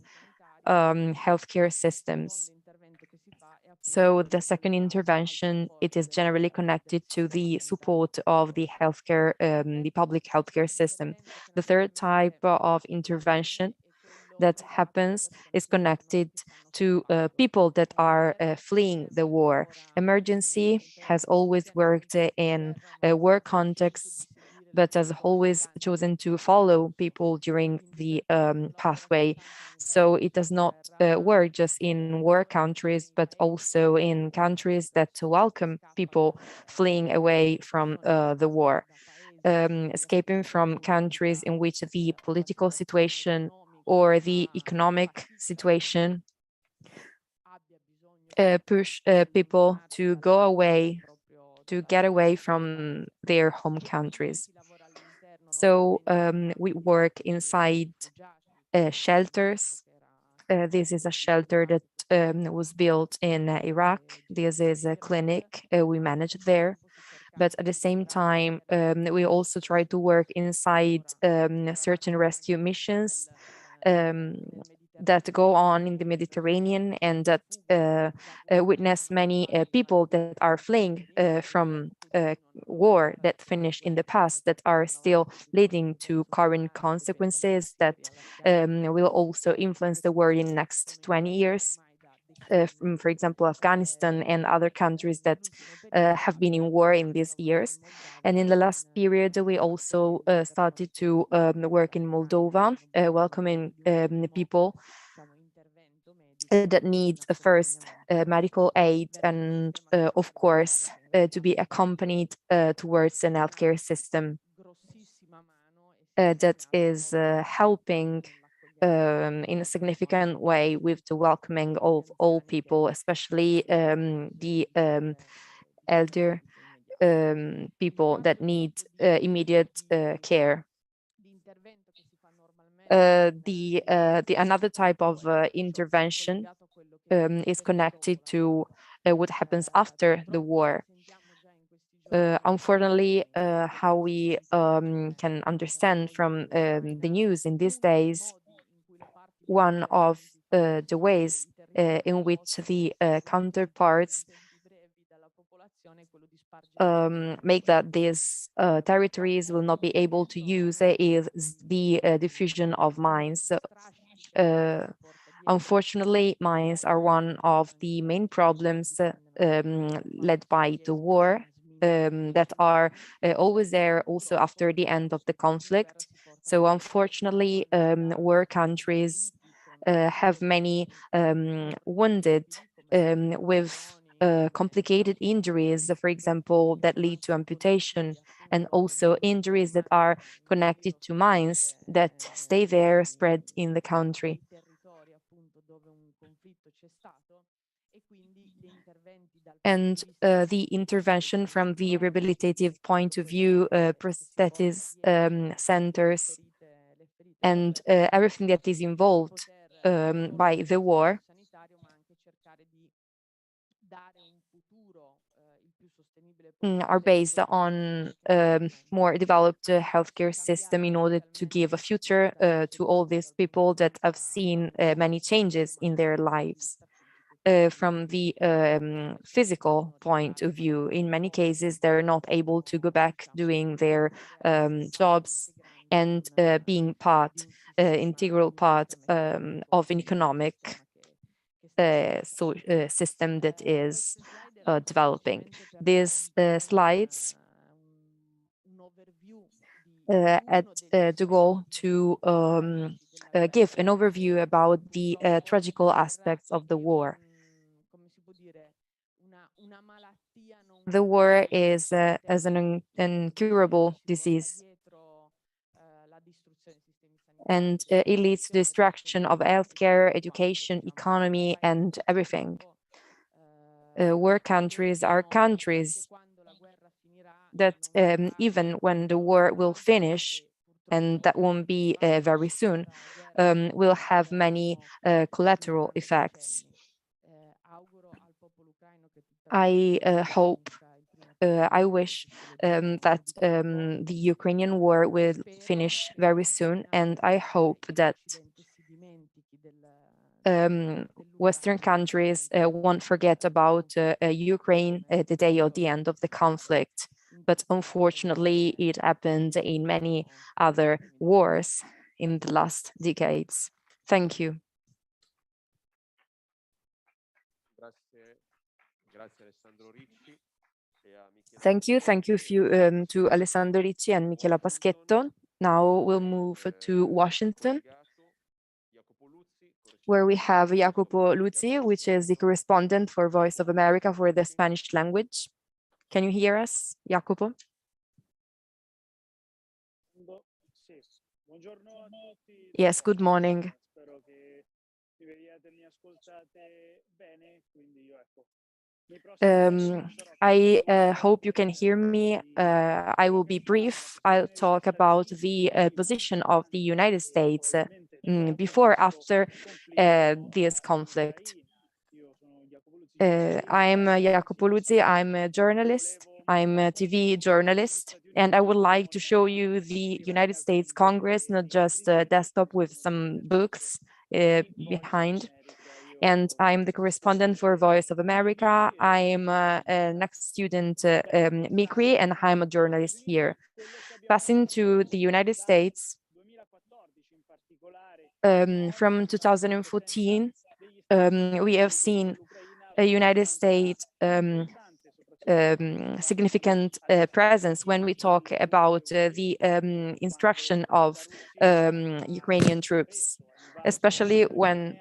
healthcare systems. So the second intervention, it is generally connected to the support of the healthcare, the public healthcare system. The third type of intervention that happens is connected to people that are fleeing the war. Emergency has always worked in war contexts, but has always chosen to follow people during the pathway. So it does not work just in war countries, but also in countries that welcome people fleeing away from the war. Escaping from countries in which the political situation or the economic situation push people to go away, to get away from their home countries. So we work inside shelters. This is a shelter that was built in Iraq. This is a clinic we manage there. But at the same time, we also try to work inside search and rescue missions that go on in the Mediterranean and that witness many people that are fleeing from war that finished in the past, that are still leading to current consequences that will also influence the world in the next 20 years. From, for example, Afghanistan and other countries that have been in war in these years. And in the last period, we also started to work in Moldova, welcoming people that need first medical aid and, of course, to be accompanied towards an healthcare system that is helping in a significant way with the welcoming of all people, especially the elder people that need immediate care. The another type of intervention is connected to what happens after the war. Unfortunately, how we can understand from the news in these days, one of the ways in which the counterparts make that these territories will not be able to use is the diffusion of mines. Unfortunately, mines are one of the main problems led by the war that are always there also after the end of the conflict. So unfortunately, war countries have many wounded with complicated injuries, for example, that lead to amputation, and also injuries that are connected to mines that stay there spread in the country. And the intervention from the rehabilitative point of view, prosthetic centers, and everything that is involved by the war are based on more developed healthcare system in order to give a future to all these people that have seen many changes in their lives. From the physical point of view, in many cases, they're not able to go back doing their jobs and being integral part of an economic system that is developing. These slides at the goal to give an overview about the tragical aspects of the war. The war is as an incurable disease, and it leads to destruction of healthcare, education, economy, and everything. War countries are countries that even when the war will finish, and that won't be very soon, will have many collateral effects. I hope, I wish that the Ukrainian war will finish very soon, and I hope that Western countries won't forget about Ukraine the day of the end of the conflict. But unfortunately, it happened in many other wars in the last decades. Thank you. Thank you to Alessandro Ricci and Michela Paschetto. Now we'll move to Washington, where we have Jacopo Luzzi, which is the correspondent for Voice of America for the Spanish language. Can you hear us, Jacopo? Yes, good morning. I hope you can hear me. I will be brief. I'll talk about the position of the United States before, after this conflict. I'm Jacopo Luzzi. I'm a journalist. I'm a TV journalist, and I would like to show you the United States Congress, not just a desktop with some books behind. And I'm the correspondent for Voice of America. I'm a next student MICRI, and I'm a journalist here. Passing to the United States, from 2014, we have seen a United States significant presence when we talk about the instruction of Ukrainian troops, especially when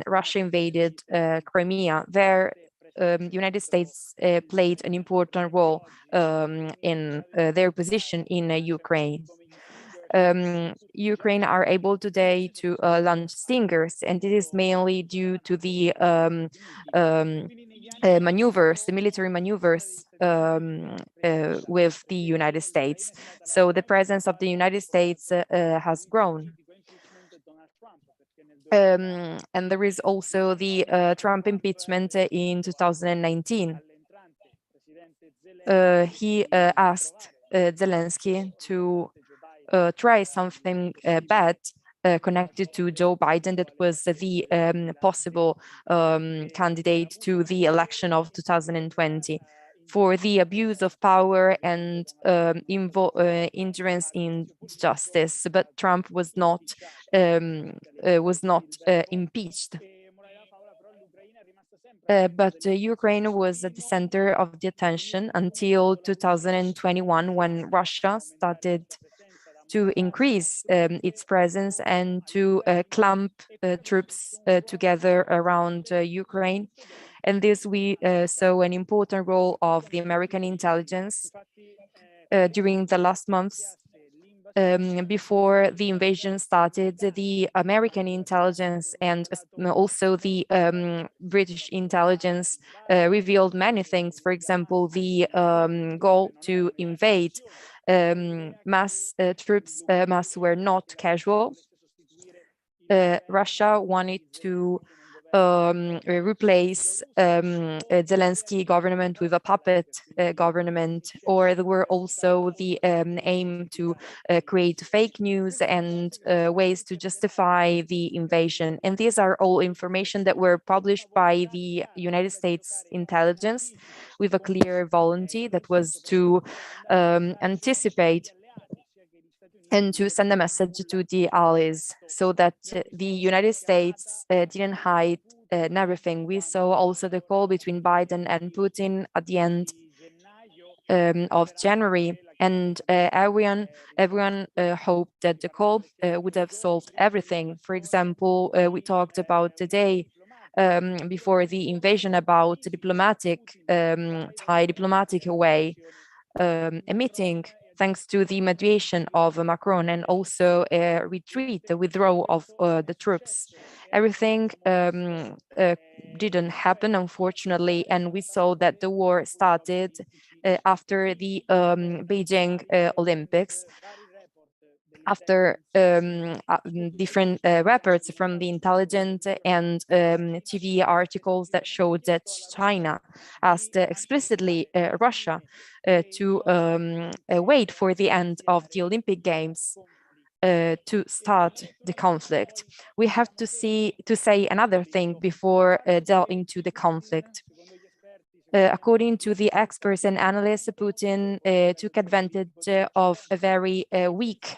Russia invaded Crimea. There, the United States played an important role in their position in Ukraine. Ukraine are able today to launch Stingers, and this is mainly due to the maneuvers, the military maneuvers with the United States. So the presence of the United States has grown. And there is also the Trump impeachment in 2019. He asked Zelensky to try something bad connected to Joe Biden, that was the possible candidate to the election of 2020, for the abuse of power and ingerence in justice. But Trump was not impeached. But Ukraine was at the center of the attention until 2021, when Russia started to increase its presence and to clump troops together around Ukraine. And this we saw an important role of the American intelligence during the last months. Before the invasion started, the American intelligence and also the British intelligence revealed many things. For example, the goal to invade mass troops were not casual. Russia wanted to replace Zelensky government with a puppet government, or there were also the aim to create fake news and ways to justify the invasion. And these are all information that were published by the United States intelligence with a clear volunteer that was to anticipate and to send a message to the allies, so that the United States didn't hide everything. We saw also the call between Biden and Putin at the end of January, and everyone hoped that the call would have solved everything. For example, we talked about today before the invasion about diplomatic way, a meeting thanks to the mediation of Macron, and also a retreat, a withdrawal of the troops. Everything didn't happen, unfortunately, and we saw that the war started after the Beijing Olympics, after different reports from the intelligence and TV articles that showed that China asked explicitly Russia to wait for the end of the Olympic Games to start the conflict. We have to say another thing before delving into the conflict. According to the experts and analysts, Putin took advantage of a very weak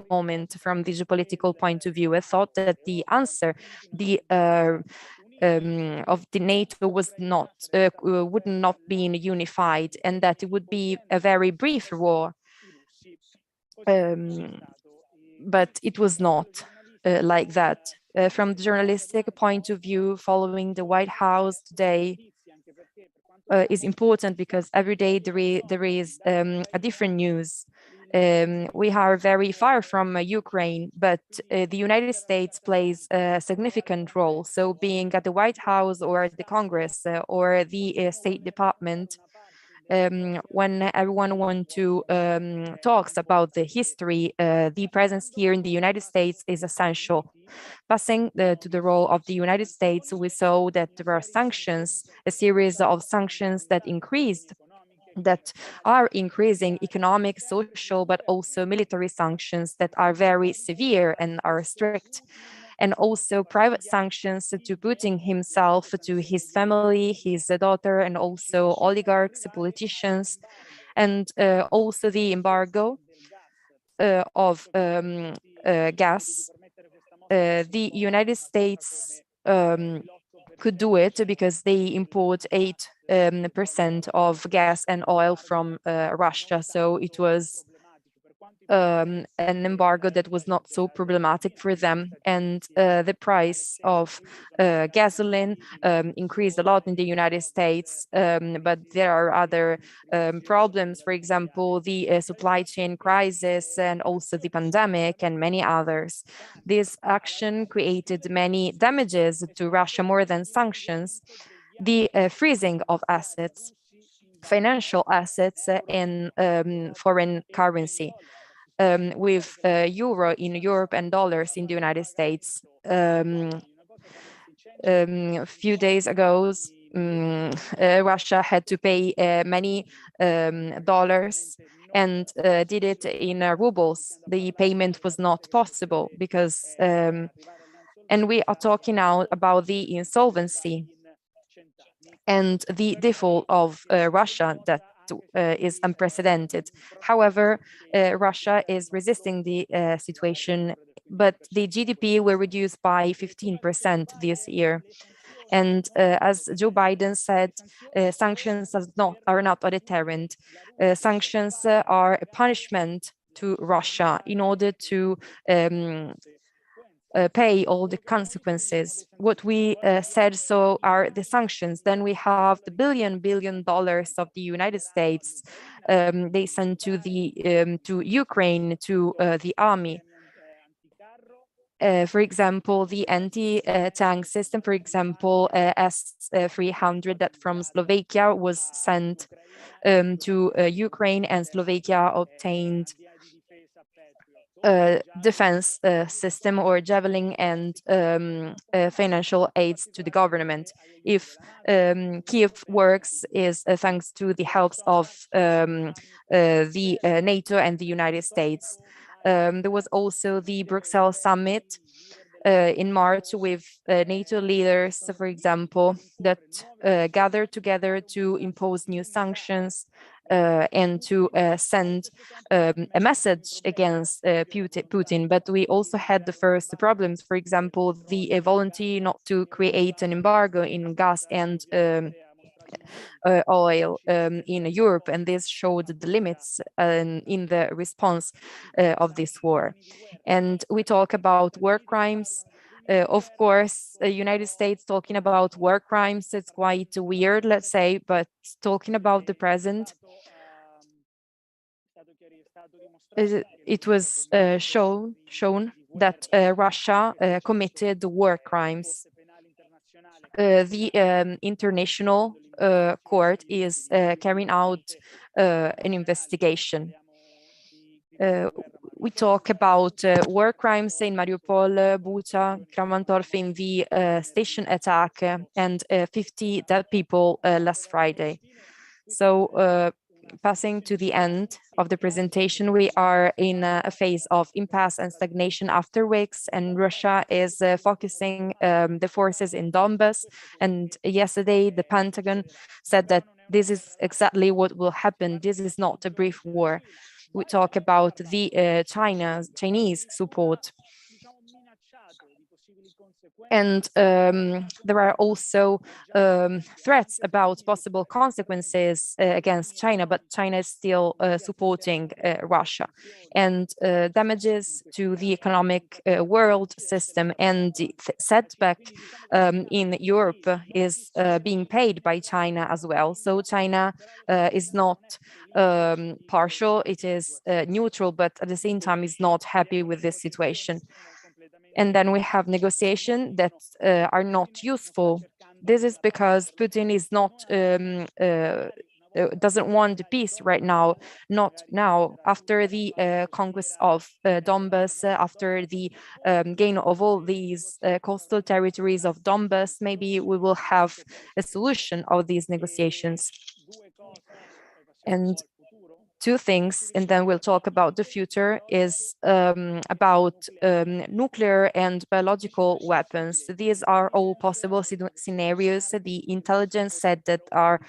moment from the geopolitical point of view. I thought that the answer of the NATO was not would not be unified, and that it would be a very brief war. But it was not like that. From the journalistic point of view, following the White House today is important, because every day there is a different news. We are very far from Ukraine, but the United States plays a significant role. So being at the White House or the Congress or the State Department, when everyone wants to talks about the history, the presence here in the United States is essential. Passing to the role of the United States, we saw that there are sanctions, a series of sanctions that are increasing, economic, social, but also military sanctions that are very severe and are strict. And also private sanctions to Putin himself, to his family, his daughter, and also oligarchs, politicians, and also the embargo of gas. The United States could do it because they import 8% of gas and oil from Russia. So it was an embargo that was not so problematic for them. And the price of gasoline increased a lot in the United States, but there are other problems, for example, the supply chain crisis and also the pandemic and many others. This action created many damages to Russia more than sanctions. The freezing of assets, financial assets in foreign currency, with euro in Europe and dollars in the United States. A few days ago, Russia had to pay many dollars and did it in rubles. The payment was not possible because, and we are talking now about the insolvency and the default of Russia that is unprecedented. However, Russia is resisting the situation, but the GDP will reduce by 15% this year. And as Joe Biden said, sanctions are not a deterrent. Sanctions are a punishment to Russia in order to pay all the consequences. What we said so are the sanctions. Then we have the billion dollars of the United States they sent to Ukraine, to the army. For example, the anti-tank system, for example, S-300 that from Slovakia was sent to Ukraine, and Slovakia obtained defense system or javelin and financial aids to the government. If Kiev works is thanks to the helps of the NATO and the United States. There was also the Brussels summit in March with NATO leaders, for example, that gathered together to impose new sanctions and to send a message against Putin. But we also had the first problems, for example, the volunteer not to create an embargo in gas and oil in Europe, and this showed the limits in the response of this war. And we talk about war crimes. Of course, the United States talking about war crimes, it's quite weird, let's say, but talking about the present, it was shown that Russia committed war crimes. The International Court is carrying out an investigation. We talk about war crimes in Mariupol, Bucha, Kramatorsk in the station attack, and 50 dead people last Friday. So passing to the end of the presentation, we are in a phase of impasse and stagnation after weeks, and Russia is focusing the forces in Donbas. And yesterday, the Pentagon said that this is exactly what will happen. This is not a brief war. We talk about the Chinese support. And there are also threats about possible consequences against China, but China is still supporting Russia. And damages to the economic world system and the setback in Europe is being paid by China as well. So China is not partial, it is neutral, but at the same time is not happy with this situation. And then we have negotiations that are not useful. This is because Putin is not doesn't want the peace right now, not now. After the conquest of Donbas, after the gain of all these coastal territories of Donbas, maybe we will have a solution of these negotiations. And two things, and then we'll talk about the future, is about nuclear and biological weapons. These are all possible scenarios. The intelligence said that are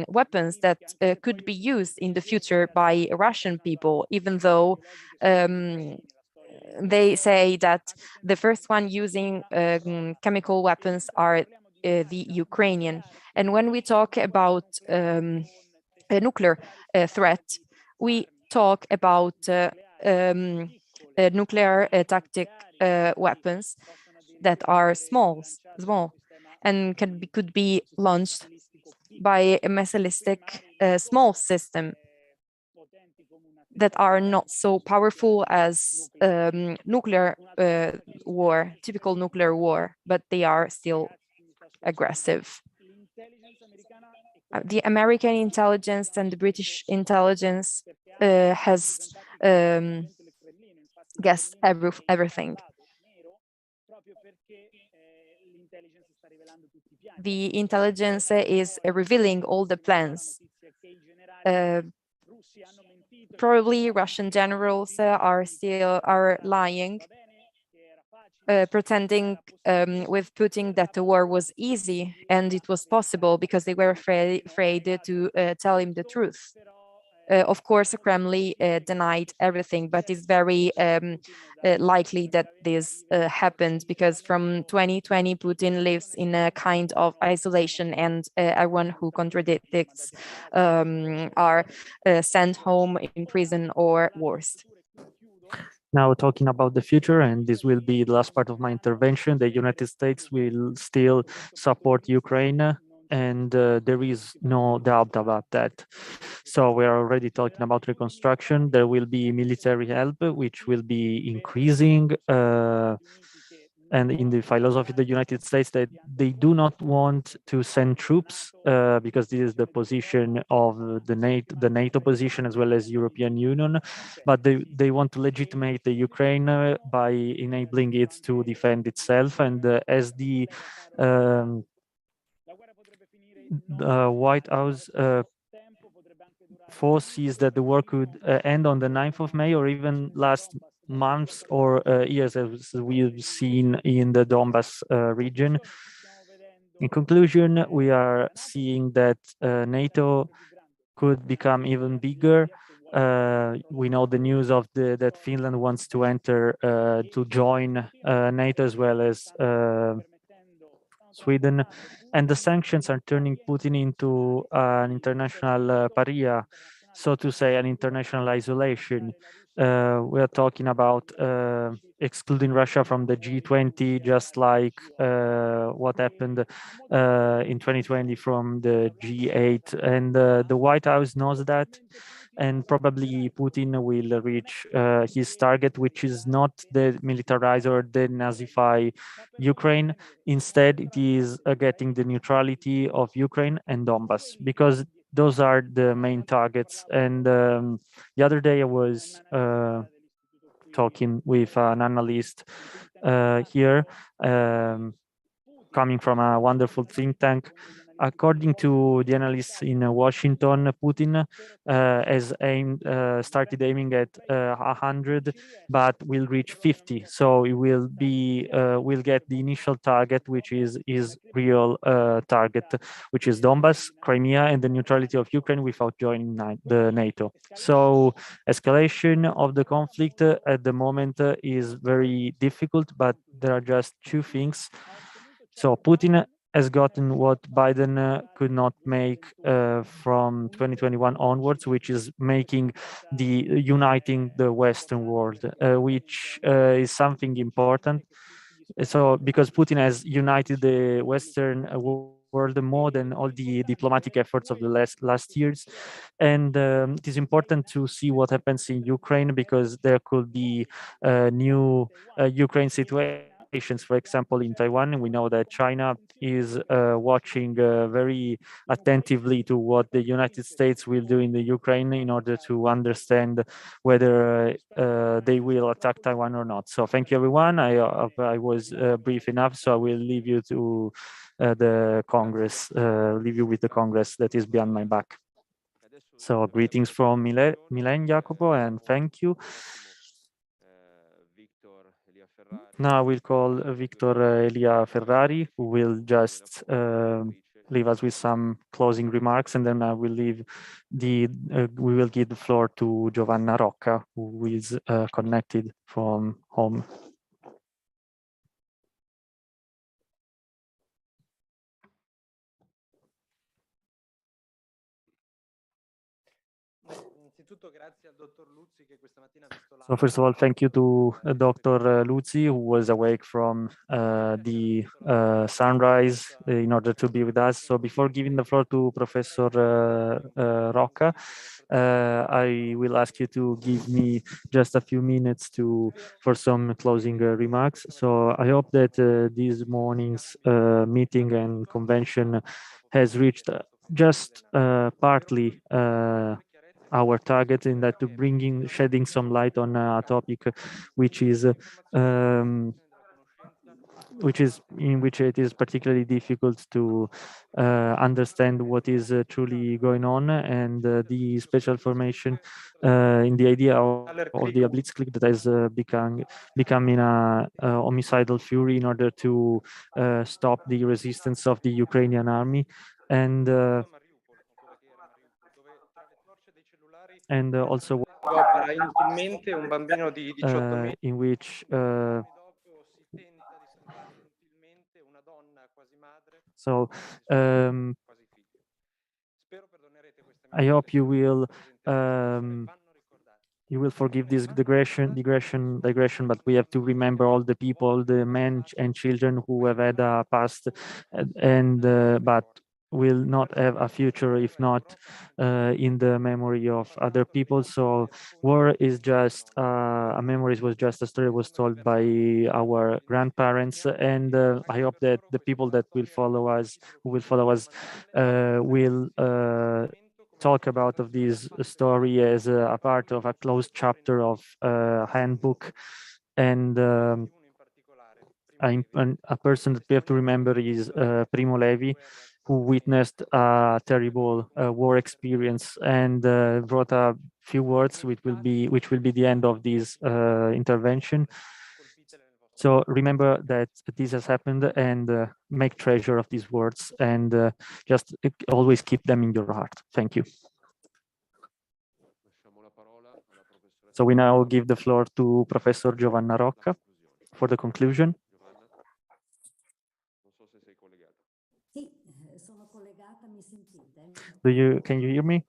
weapons that could be used in the future by Russian people, even though they say that the first one using chemical weapons are the Ukrainian. And when we talk about a nuclear threat, we talk about nuclear tactic weapons that are small, and could be launched by a missilistic small system that are not so powerful as nuclear war, typical nuclear war, but they are still aggressive. The American intelligence and the British intelligence has guessed everything. The intelligence is revealing all the plans. Probably Russian generals are lying, pretending with Putin that the war was easy and it was possible because they were afraid to tell him the truth. Of course, the Kremlin denied everything, but it's very likely that this happened because from 2020, Putin lives in a kind of isolation, and everyone who contradicts are sent home in prison or worse. Now talking about the future, and this will be the last part of my intervention, the United States will still support Ukraine, and there is no doubt about that. So we are already talking about reconstruction. There will be military help, which will be increasing. And in the philosophy of the United States, that they do not want to send troops because this is the position of the NATO position as well as European Union, but they want to legitimate the Ukraine by enabling it to defend itself. And as the White House foresees that the war could end on the 9th of May or even last months or years, as we've seen in the Donbas region. In conclusion, we are seeing that NATO could become even bigger. We know the news of that Finland wants to enter to join NATO as well as Sweden, and the sanctions are turning Putin into an international pariah, so to say, an international isolation. We are talking about excluding Russia from the G20, just like what happened in 2020 from the G8. And the White House knows that, and probably Putin will reach his target, which is not the militarize or the Nazify Ukraine. Instead, it is getting the neutrality of Ukraine and Donbas, because those are the main targets. And the other day I was talking with an analyst here, coming from a wonderful think tank. According to the analysts in Washington, Putin has started aiming at 100, but will reach 50. So it will get the initial target, which is his real target, which is Donbas, Crimea, and the neutrality of Ukraine without joining the NATO. So escalation of the conflict at the moment is very difficult, but there are just two things. So Putin has gotten what Biden could not make from 2021 onwards, which is uniting the Western world, which is something important. So because Putin has united the Western world more than all the diplomatic efforts of the last years. And it is important to see what happens in Ukraine, because there could be new Ukraine situations. For example, in Taiwan, we know that China is watching very attentively to what the United States will do in the Ukraine in order to understand whether they will attack Taiwan or not. So thank you, everyone. I was brief enough, so I will leave you to the Congress, leave you with the Congress that is behind my back. So greetings from Milen Jacopo, and thank you. Now we'll call Victor Elia Ferrari, who will just leave us with some closing remarks, and then I will leave we will give the floor to Giovanna Rocca, who is connected from home. So first of all, thank you to Dr. Luzzi, who was awake from the sunrise in order to be with us. So before giving the floor to Professor Rocca, I will ask you to give me just a few minutes for some closing remarks. So I hope that this morning's meeting and convention has reached just partly our target, in that to shedding some light on a topic which is in which it is particularly difficult to understand what is truly going on, and the special formation in the idea of the blitzkrieg that has becoming a homicidal fury in order to stop the resistance of the Ukrainian army, and also in which so I hope you will forgive this digression, but we have to remember all the people, the men and children who have had a past and but will not have a future if not in the memory of other people. So war is just a memory, was just a story was told by our grandparents, and I hope that the people that will follow us, will talk about of this story as a part of a closed chapter of handbook, and a person that we have to remember is Primo Levi, who witnessed a terrible war experience and wrote a few words which will be the end of this intervention. So remember that this has happened, and make treasure of these words, and just always keep them in your heart. Thank you. So we now give the floor to Professor Giovanna Rocca for the conclusion. Can you hear me?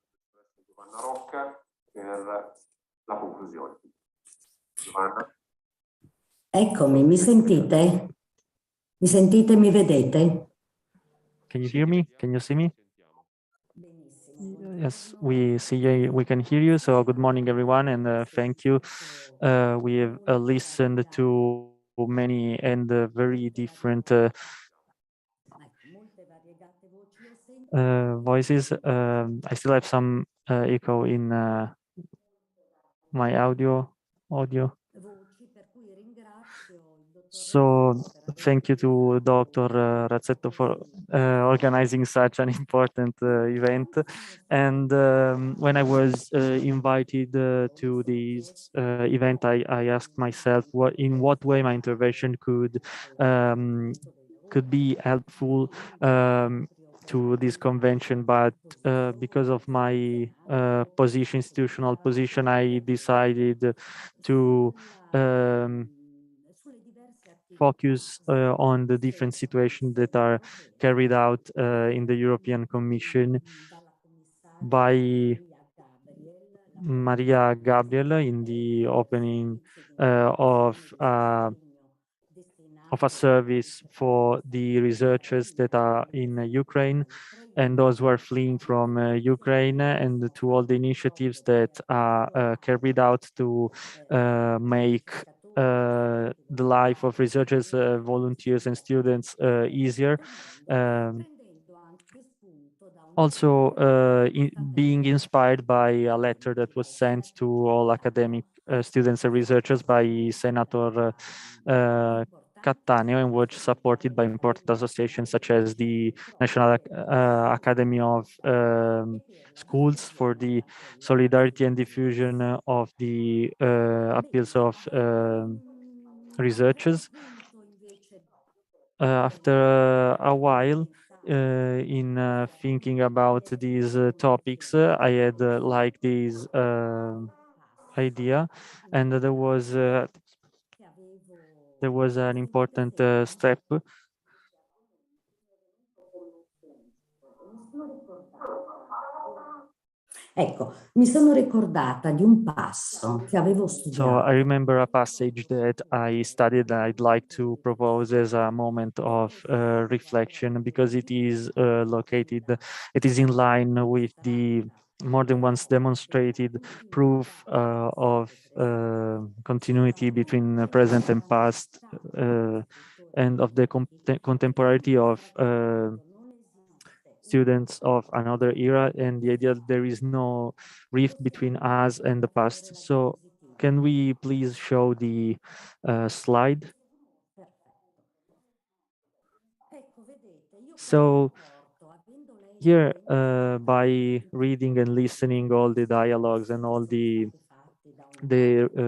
Eccomi, mi sentite? Mi sentite, mi vedete? Can you hear me? Can you see me? Yes, we see you, we can hear you. So good morning, everyone, and thank you. We have listened to many and very different voices. I still have some echo in my audio. So thank you to Dr. Razzetto for organizing such an important event. And when I was invited to this event, I asked myself in what way my intervention could be helpful to this convention, but because of my institutional position, I decided to focus on the different situations that are carried out in the European Commission by Maria Gabriel in the opening of a service for the researchers that are in Ukraine and those who are fleeing from Ukraine, and to all the initiatives that are carried out to make the life of researchers, volunteers and students easier. Also being inspired by a letter that was sent to all academic students and researchers by Senator Cattaneo, and was supported by important associations such as the National Academy of Schools for the solidarity and diffusion of the appeals of researchers. After a while, in thinking about these topics, I had like this idea, and there was an important step. Ecco, mi sono ricordata di un passo che avevo So I studiato. remember a passage that I studied that I'd like to propose as a moment of reflection because it is it is in line with the more than once demonstrated proof of continuity between the present and past and of the contemporaneity of students of another era and the idea that there is no rift between us and the past. So can we please show the slide? So here, by reading and listening all the dialogues and all the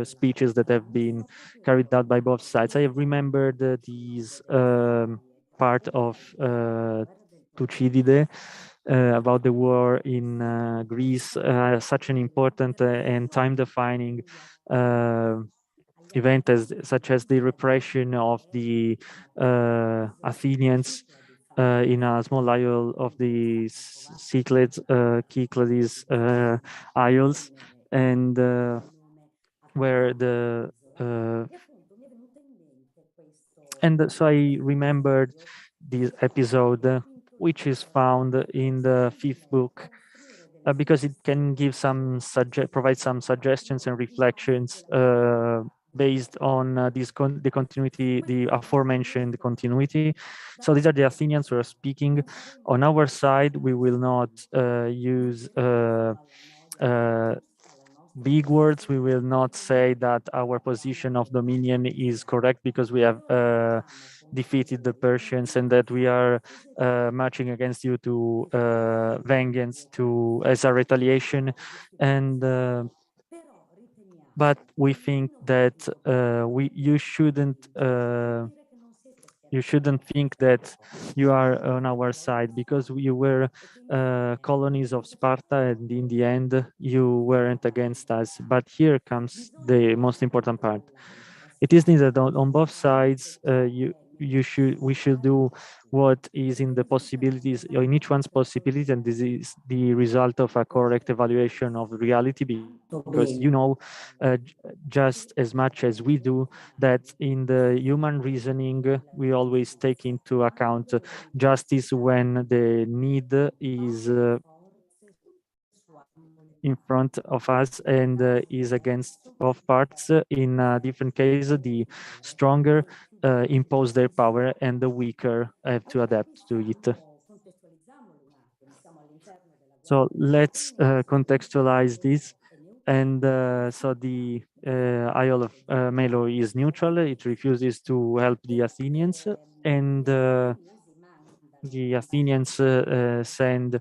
speeches that have been carried out by both sides, I have remembered these part of Thucydide about the war in Greece, such an important and time-defining event such as the repression of the Athenians in a small isle of the Cyclades Isles, and where the and so I remembered this episode, which is found in the 5th book, because it can give provide some suggestions and reflections based on the continuity, the aforementioned continuity. So these are the Athenians who are speaking. On our side, we will not use big words. We will not say that our position of dominion is correct because we have defeated the Persians and that we are marching against you to vengeance, as a retaliation. And but we think that you shouldn't think that you are on our side because you were colonies of Sparta, and in the end you weren't against us. But here comes the most important part. It is needed on both sides. We should do what is in the possibilities, in each one's possibilities, and this is the result of a correct evaluation of reality, because you know just as much as we do that in the human reasoning we always take into account justice when the need is in front of us and is against both parts. In different cases, the stronger impose their power and the weaker have to adapt to it. So let's contextualize this. And so the Isle of Melo is neutral. It refuses to help the Athenians, and the Athenians send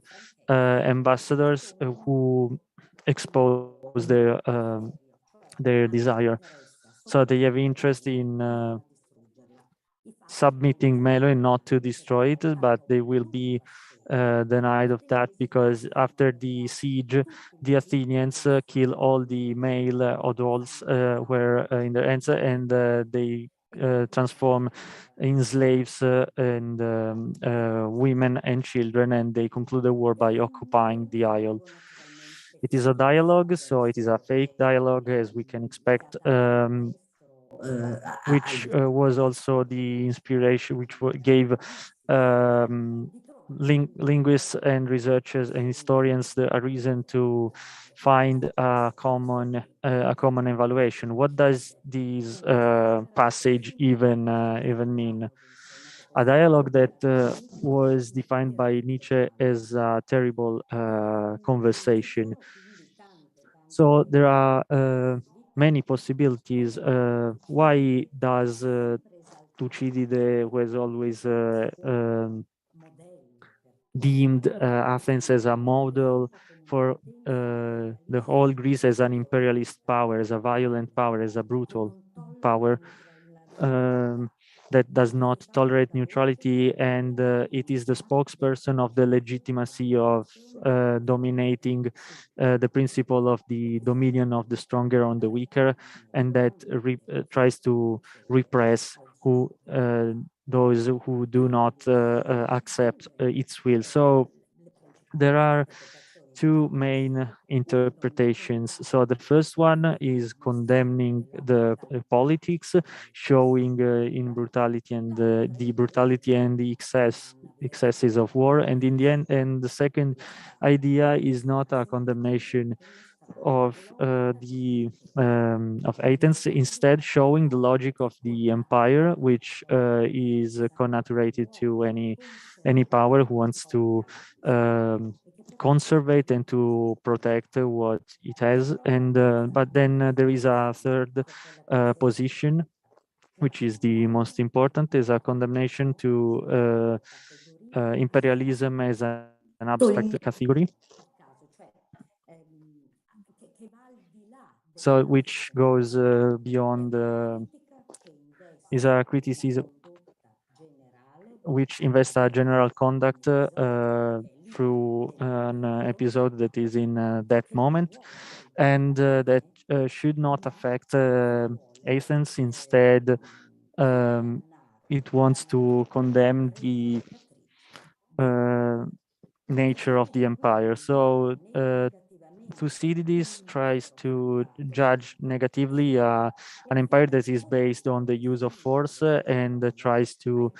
ambassadors who expose their desire. So they have interest in submitting Melo and not to destroy it, but they will be denied of that because after the siege, the Athenians kill all the male adults were in their hands, and they transform in slaves and women and children, and they conclude the war by occupying the isle. It is a dialogue, so it is a fake dialogue, as we can expect, which was also the inspiration which gave linguists and researchers and historians a reason to find a common evaluation. What does this passage even mean? A dialogue that was defined by Nietzsche as a terrible conversation. So there are many possibilities. Why does Thucydide was always deemed Athens as a model for the whole Greece as an imperialist power, as a violent power, as a brutal power that does not tolerate neutrality, and it is the spokesperson of the legitimacy of dominating the principle of the dominion of the stronger on the weaker, and that tries to repress those who do not accept its will. So there are two main interpretations. So the first one is condemning the politics, showing in brutality and the brutality and the excesses of war. And in the end, and the second idea is not a condemnation of of Athens, instead showing the logic of the empire, which is connaturated to any power who wants to conservate and to protect what it has. And but then there is a third position, which is the most important, is a condemnation to imperialism as an abstract category. So which goes beyond, is a criticism which invests a general conduct through an episode that is in that moment, and that should not affect Athens. Instead, it wants to condemn the nature of the empire. So Thucydides tries to judge negatively an empire that is based on the use of force and tries to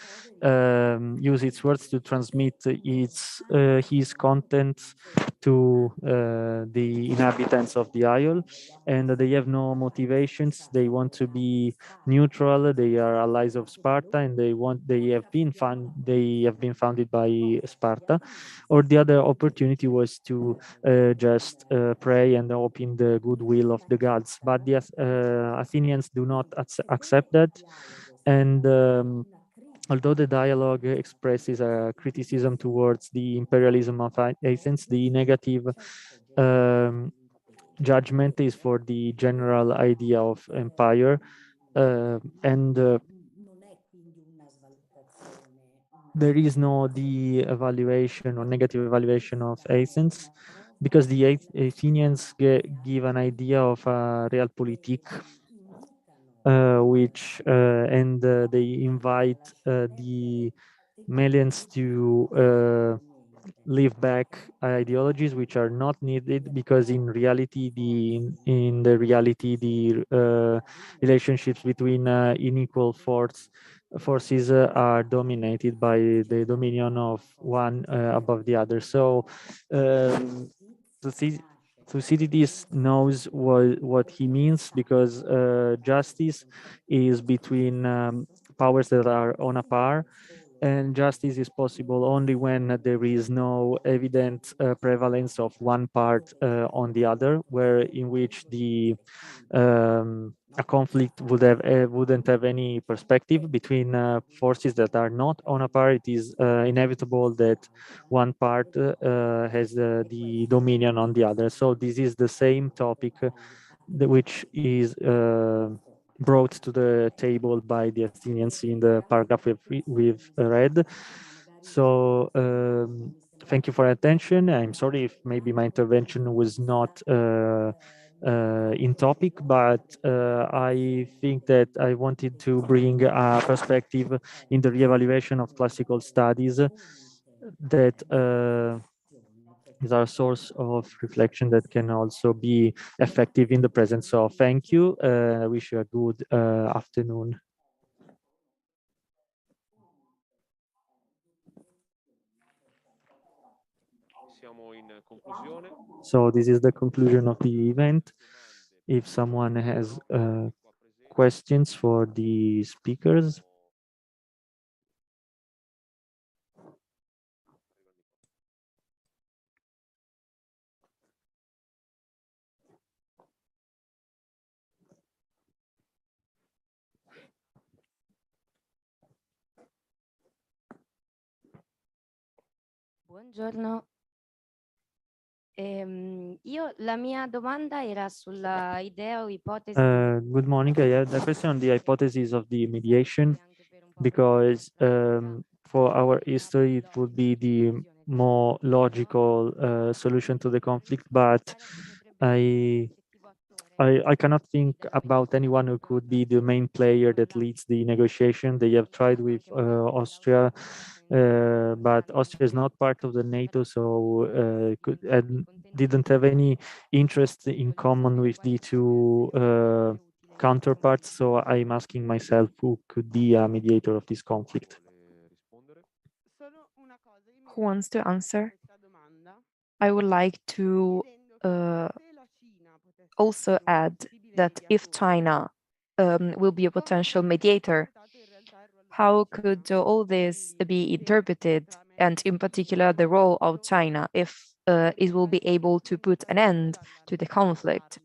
use its words to transmit his contents to the inhabitants of the isle, and they have no motivations. They want to be neutral. They are allies of Sparta, and they have been founded by Sparta. Or the other opportunity was to just pray and hope in the goodwill of the gods. But the Athenians do not accept that. And although the dialogue expresses a criticism towards the imperialism of Athens, the negative judgment is for the general idea of empire. And there is no de-evaluation or negative evaluation of Athens, because the Athenians give an idea of a realpolitik, which and they invite the Melians to leave back ideologies which are not needed, because in reality the relationships between unequal forces are dominated by the dominion of one above the other. So Thucydides knows what he means, because justice is between powers that are on a par, and justice is possible only when there is no evident prevalence of one part on the other, where in which a conflict wouldn't have any perspective between forces that are not on a par. It is inevitable that one part has the dominion on the other. So this is the same topic which is brought to the table by the Athenians in the paragraph we've read. So thank you for your attention. I'm sorry if maybe my intervention was not in topic, but I think that I wanted to bring a perspective in the reevaluation of classical studies that is our source of reflection that can also be effective in the present. So thank you. I wish you a good afternoon. So this is the conclusion of the event. If someone has questions for the speakers. Buongiorno. La mia domanda era sulla idea o ipotesi. Good morning. I had a question on the hypothesis of the mediation, because for our history it would be the more logical solution to the conflict, but I cannot think about anyone who could be the main player that leads the negotiation. They have tried with Austria, but Austria is not part of the NATO, so didn't have any interest in common with the two counterparts, so I'm asking myself who could be a mediator of this conflict. Who wants to answer? I would like to also add that if China will be a potential mediator, how could all this be interpreted, and in particular the role of China, if it will be able to put an end to the conflict,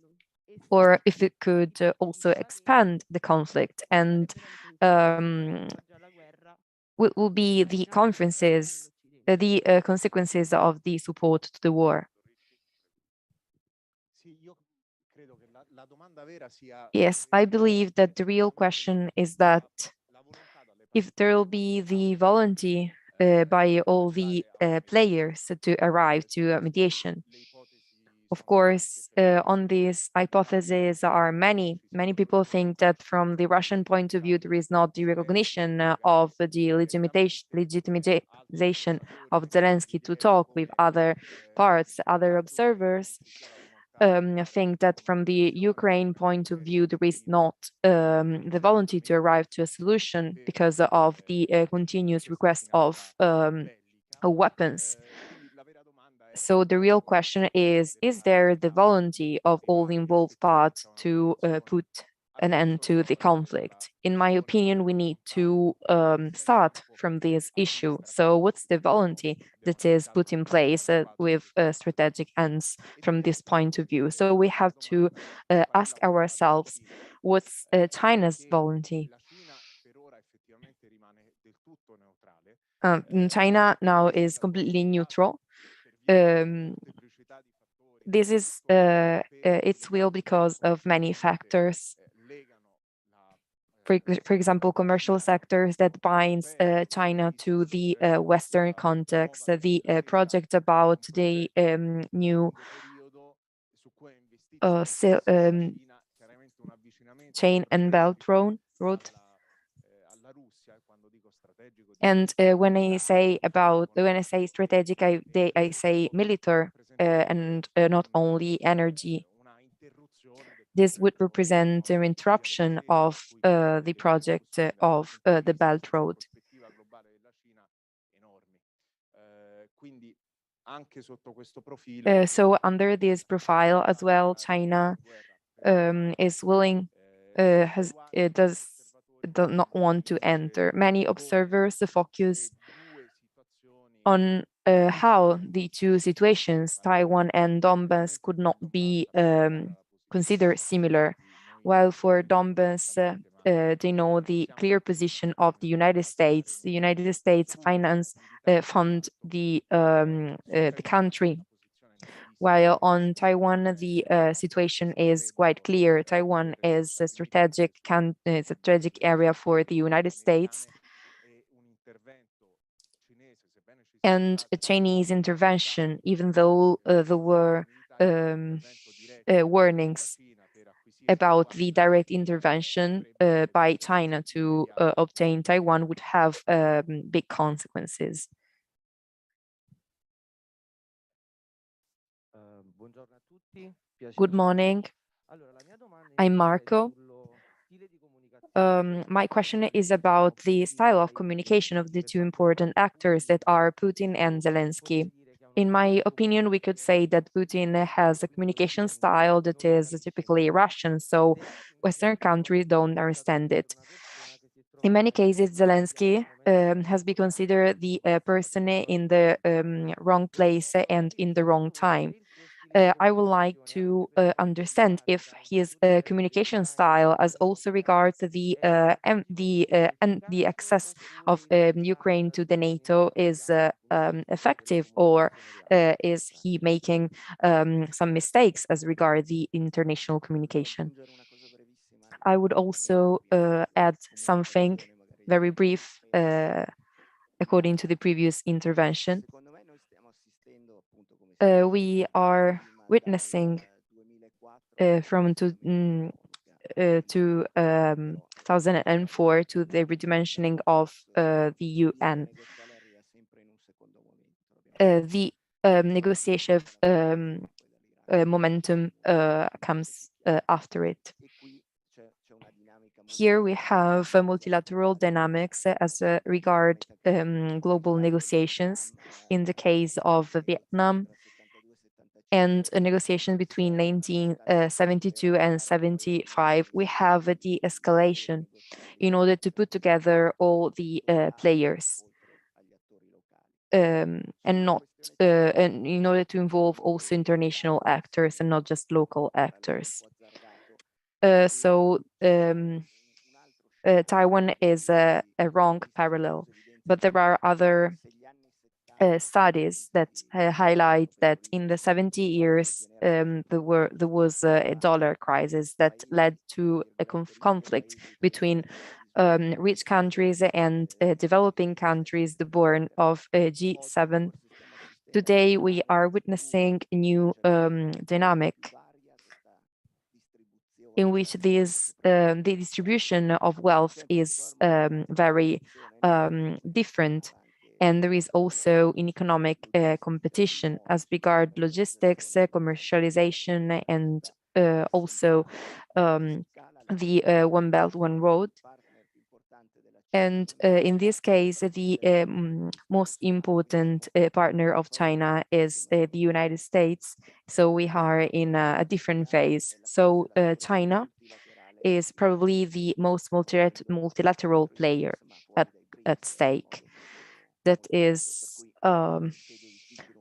or if it could also expand the conflict, and what will be the consequences of the support to the war? Yes, I believe that the real question is that if there will be the volunteer by all the players to arrive to a mediation. Of course, on this hypothesis are many. Many people think that from the Russian point of view, there is not the recognition of the legitimization of Zelensky to talk with other parts, other observers. Think that from the Ukraine point of view, there is not the volunteer to arrive to a solution because of the continuous request of weapons. So the real question is there the volunteer of all the involved parts to put an end to the conflict? In my opinion, we need to start from this issue. So what's the volunteer that is put in place with strategic ends from this point of view? So we have to ask ourselves, what's China's volunteer? China now is completely neutral. This is its will because of many factors. For example, commercial sectors that binds China to the Western context, the project about the new chain and belt road. And when I say strategic, I say military and not only energy. This would represent an interruption of the project of the Belt Road. So under this profile as well, China is willing, does not want to enter. Many observers focus on how the two situations, Taiwan and Donbass, could not be considered similar. While for Donbass, they know the clear position of the United States. The United States fund the country. While on Taiwan, the situation is quite clear. Taiwan is a strategic area for the United States. And a Chinese intervention, even though there were warnings about the direct intervention by China to obtain Taiwan, would have big consequences. Good morning. I'm Marco. My question is about the style of communication of the two important actors that are Putin and Zelensky. In my opinion, we could say that Putin has a communication style that is typically Russian, so Western countries don't understand it. In many cases, Zelensky has been considered the person in the wrong place and in the wrong time. I would like to understand if his communication style, as also regards the access of Ukraine to the NATO, is effective, or is he making some mistakes as regards the international communication? I would also add something very brief according to the previous intervention. We are witnessing from 2004 to the redimensioning of the UN. The negotiation momentum comes after it. Here we have multilateral dynamics as regard global negotiations. In the case of Vietnam, and a negotiation between 1972 and 75, we have a de-escalation in order to put together all the players, and in order to involve also international actors and not just local actors. Taiwan is a wrong parallel, but there are other studies that highlight that in the 70 years there was a dollar crisis that led to a conflict between rich countries and developing countries, the born of G7. Today we are witnessing a new dynamic in which the distribution of wealth is very different. And there is also an economic competition as regard logistics, commercialization, and also the One Belt, One Road. And in this case, the most important partner of China is the United States. So we are in a different phase. So China is probably the most multilateral player at stake that is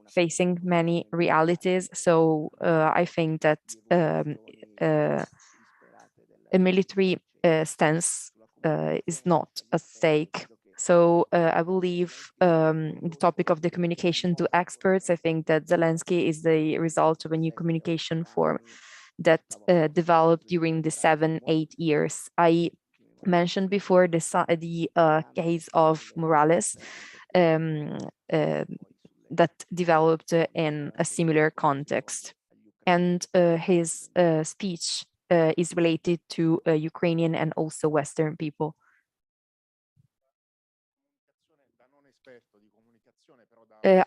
facing many realities. So I think that a military stance is not at stake. So I will leave the topic of the communication to experts. I think that Zelensky is the result of a new communication form that developed during the 7-8 years. I mentioned before the case of Morales that developed in a similar context. And his speech is related to Ukrainian and also Western people.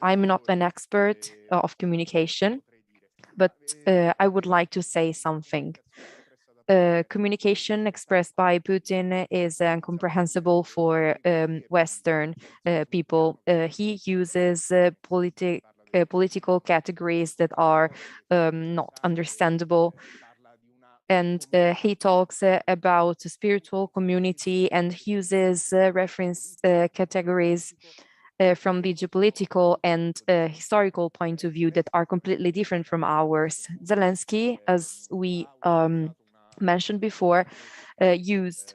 I'm not an expert of communication, but I would like to say something. Communication expressed by Putin is incomprehensible for Western people. He uses political categories that are not understandable. And he talks about spiritual community and uses reference categories from the geopolitical and historical point of view that are completely different from ours. Zelensky, as we mentioned before, used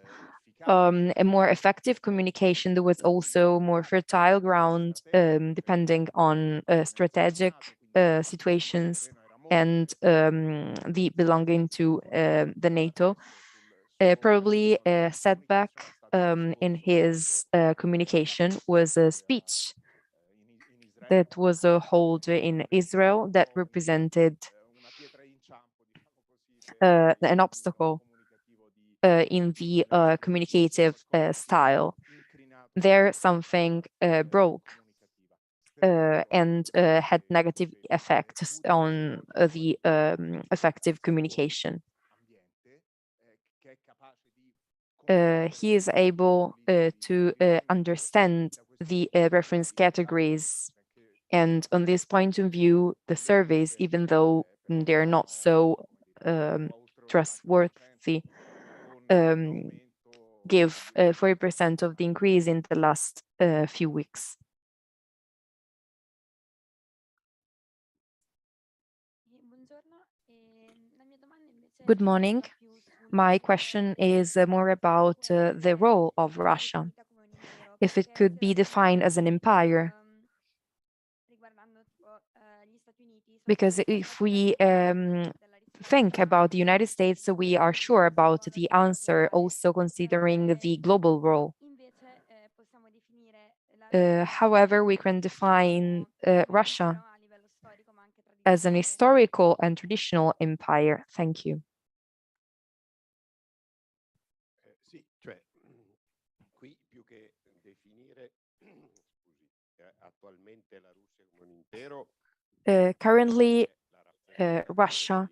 a more effective communication. There was also more fertile ground depending on strategic situations and the belonging to the NATO. Probably a setback in his communication was a speech that was held in Israel that represented an obstacle in the communicative style. There something broke and had negative effects on the effective communication. He is able to understand the reference categories, and on this point of view, the surveys, even though they're not so trustworthy, give 40% of the increase in the last few weeks. Good morning. My question is more about the role of Russia, if it could be defined as an empire. Because if we think about the United States, we are sure about the answer, also considering the global role. However, we can define Russia as an historical and traditional empire. Thank you. Currently, Russia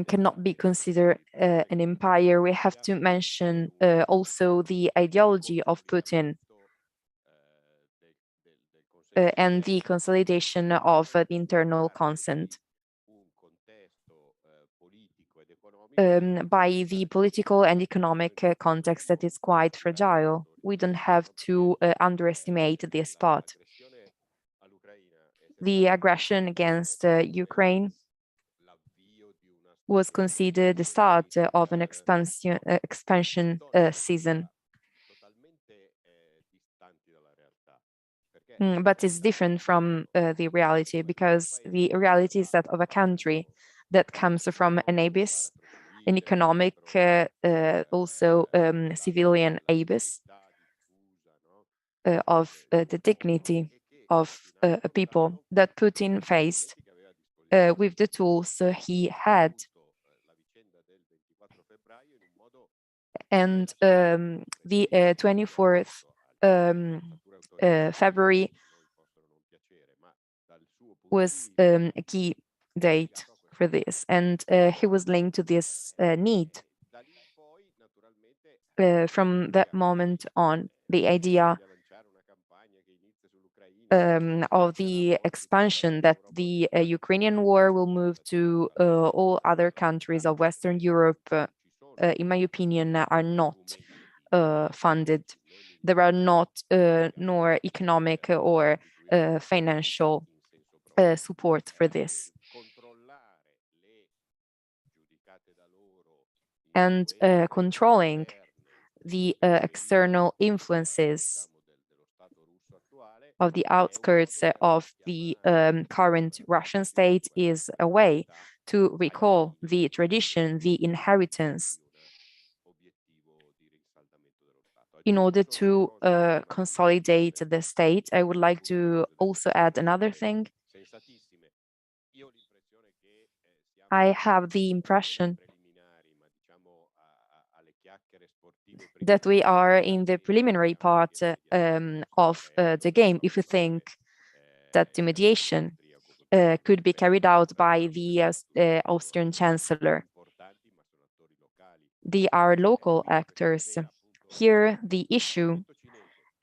cannot be considered an empire. We have to mention also the ideology of Putin and the consolidation of the internal consent. By the political and economic context that is quite fragile. We don't have to underestimate this part. The aggression against Ukraine was considered the start of an expansion season. But it's different from the reality, because the reality is that of a country that comes from an abyss, an economic, also civilian abyss of the dignity of a people that Putin faced with the tools he had. And the 24th February was a key date for this, and he was linked to this need. From that moment on, the idea of the expansion that the Ukrainian war will move to all other countries of Western Europe, in my opinion, are not funded. There are not nor economic or financial support for this. And controlling the external influences of the outskirts of the current Russian state is a way to recall the tradition, the inheritance, in order to consolidate the state. I would like to also add another thing. I have the impression that we are in the preliminary part of the game, if we think that the mediation could be carried out by the Austrian Chancellor. They are local actors. Here, the issue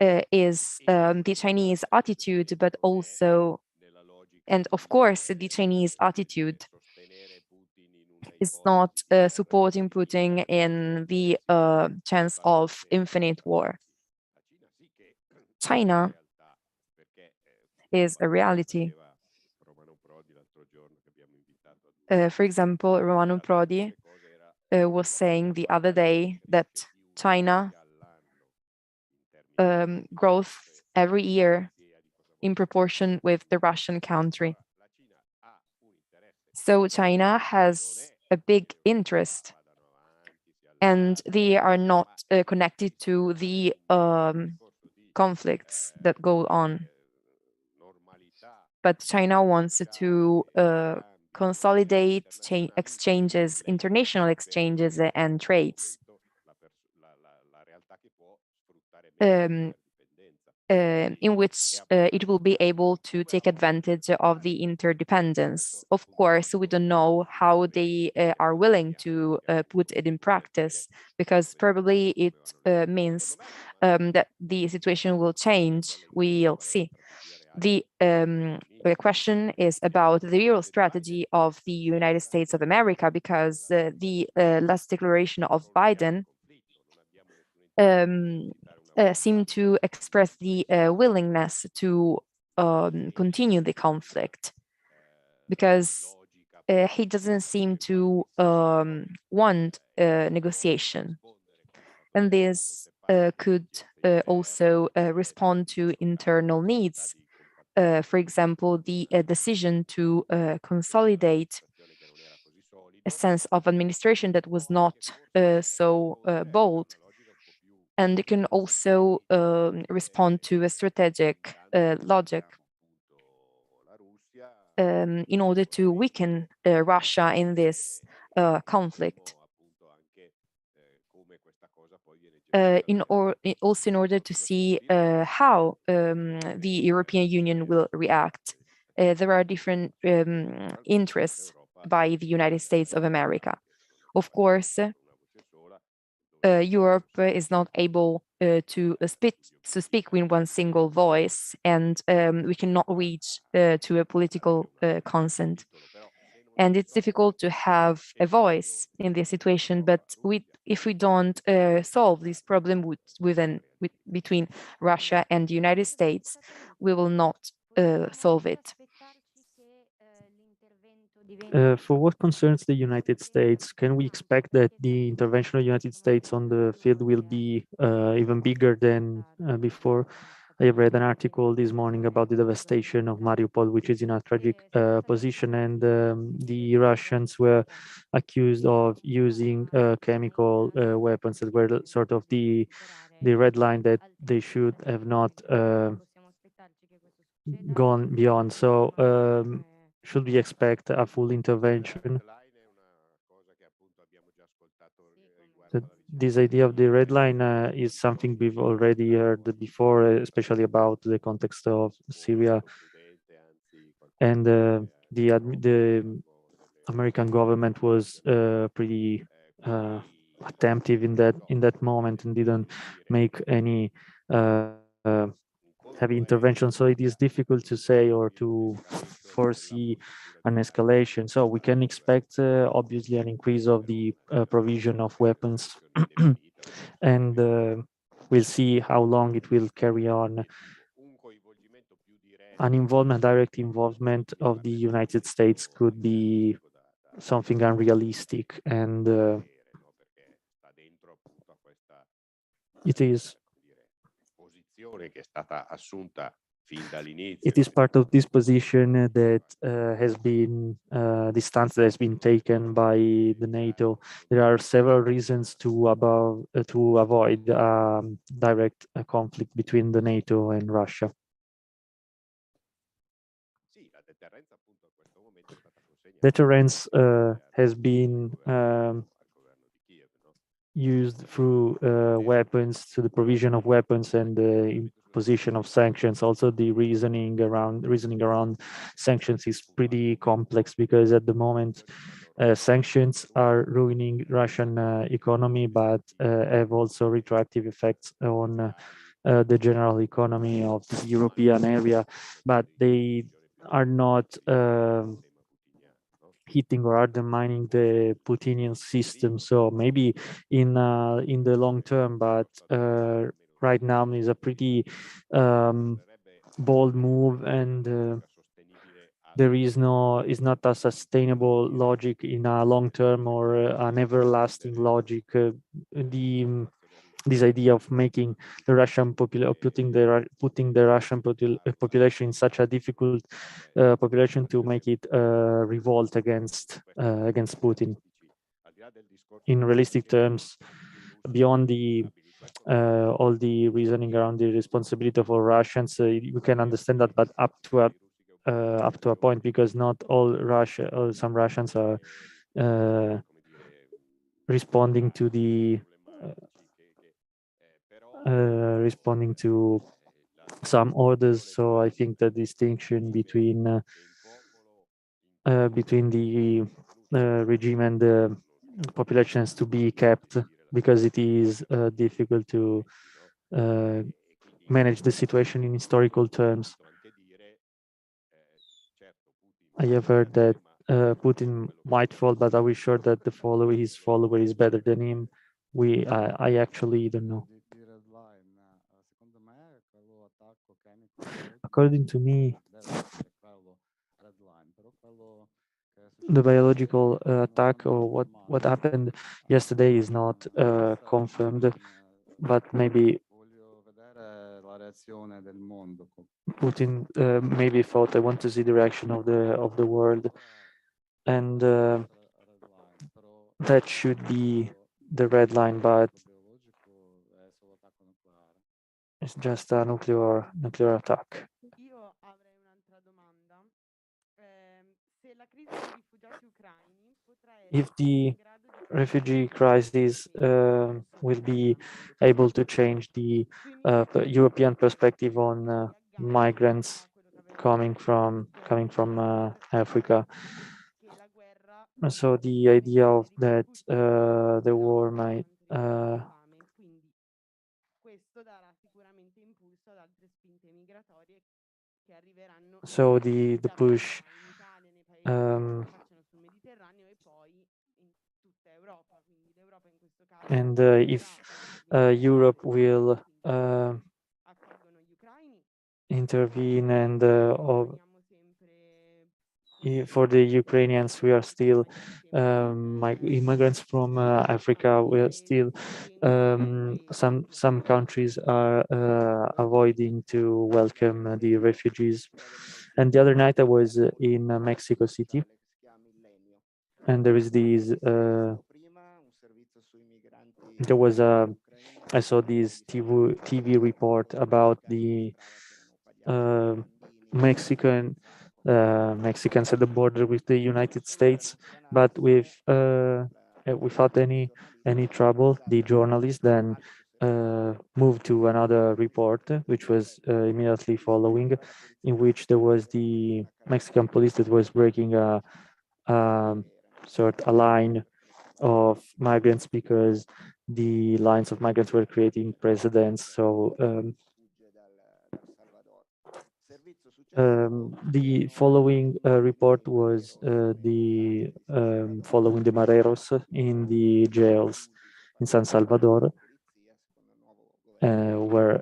is the Chinese attitude, but also, and of course, the Chinese attitude is not supporting Putin in the chance of infinite war. China is a reality. For example, Romano Prodi was saying the other day that China grows every year in proportion with the Russian country. So China has a big interest, and they are not connected to the conflicts that go on. But China wants to consolidate exchanges, international exchanges and trades. In which it will be able to take advantage of the interdependence. Of course, we don't know how they are willing to put it in practice, because probably it means that the situation will change. We'll see. The question is about the real strategy of the United States of America, because the last declaration of Biden seem to express the willingness to continue the conflict, because he doesn't seem to want negotiation. And this could also respond to internal needs. For example, the decision to consolidate a sense of administration that was not so bold. And it can also respond to a strategic logic in order to weaken Russia in this conflict. also in order to see how the European Union will react. There are different interests by the United States of America. Of course, Europe is not able to speak with one single voice, and we cannot reach to a political consent. And it's difficult to have a voice in this situation, but if we don't solve this problem between Russia and the United States, we will not solve it. For what concerns the United States, can we expect that the intervention of the United States on the field will be even bigger than before? I have read an article this morning about the devastation of Mariupol, which is in a tragic position, and the Russians were accused of using chemical weapons that were sort of the red line that they should have not gone beyond. So should we expect a full intervention? This idea of the red line is something we've already heard before, especially about the context of Syria. And the American government was pretty attemptive in that moment and didn't make any heavy intervention. So it is difficult to say or to foresee an escalation. So we can expect obviously an increase of the provision of weapons and we'll see how long it will carry on. An direct involvement of the United States could be something unrealistic, and it is part of this position that has been the stance that has been taken by the NATO. There are several reasons to avoid direct conflict between the NATO and Russia. Deterrence has been used through weapons, to the provision of weapons and the imposition of sanctions. Also, the reasoning around sanctions is pretty complex, because at the moment sanctions are ruining Russian economy, but have also retroactive effects on the general economy of the European area. But they are not hitting or undermining the Putinian system. So maybe in the long term, but right now is a pretty bold move, and there is not a sustainable logic in a long term or an everlasting logic. This idea of making the Russian putting the Russian population in such a difficult population to make it revolt against Putin. In realistic terms, beyond the all the reasoning around the responsibility for Russians, you can understand that, but up to a point, because not all some Russians are responding to the responding to some orders. So I think the distinction between the regime and the population has to be kept, because it is difficult to manage the situation in historical terms. I have heard that Putin might fall, but are we sure that his follower is better than him? I actually don't know. According to me, the biological attack, or what happened yesterday, is not confirmed, but maybe Putin maybe thought, I want to see the reaction of the world, and that should be the red line, but it's just a nuclear attack. If the refugee crisis will be able to change the European perspective on migrants coming from Africa. So the idea of that the war might so the push and if Europe will intervene and for the Ukrainians, we are still immigrants from Africa. We are still some countries are avoiding to welcome the refugees. And the other night I was in Mexico City, and there is these. There was I saw this TV report about the Mexicans at the border with the United States, but without any trouble, the journalist then moved to another report, which was immediately following, in which there was the Mexican police that was breaking a line of migrants because the lines of migrants were creating precedents. So the following report was the following the mareros in the jails in San Salvador, were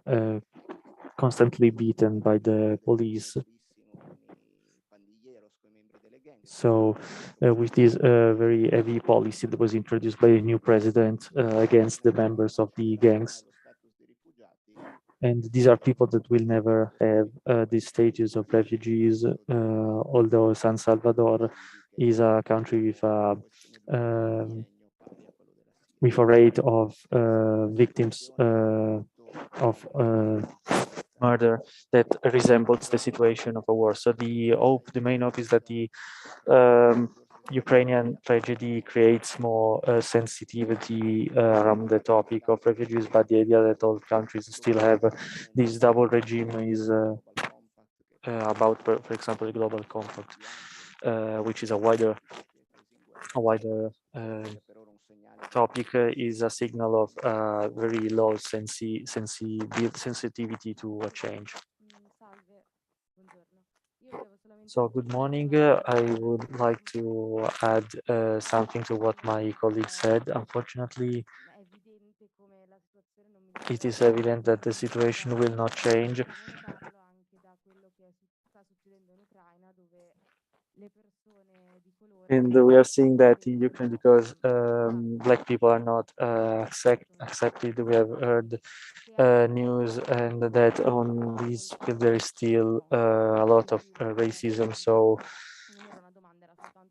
constantly beaten by the police. So with this very heavy policy that was introduced by a new president against the members of the gangs. And these are people that will never have the status of refugees, although San Salvador is a country with a rate of victims of murder that resembles the situation of a war. So the main hope is that the Ukrainian tragedy creates more sensitivity around the topic of refugees, but the idea that all countries still have this double regime is about, for example, the Global Compact, which is a wider topic, is a signal of very low sensitivity to a change. So good morning. I would like to add something to what my colleague said. Unfortunately, it is evident that the situation will not change. And we are seeing that in Ukraine because Black people are not accepted. We have heard news and that on this field there is still a lot of racism. So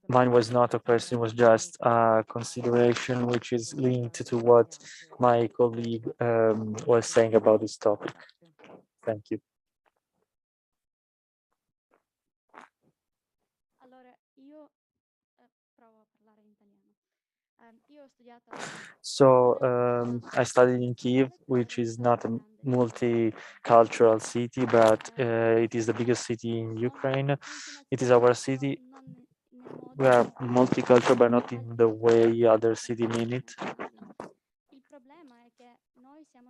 mine was not a question, was just a consideration which is linked to what my colleague was saying about this topic. Thank you. So I studied in Kiev, which is not a multicultural city, but it is the biggest city in Ukraine. It is our city. We are multicultural, but not in the way other cities mean it.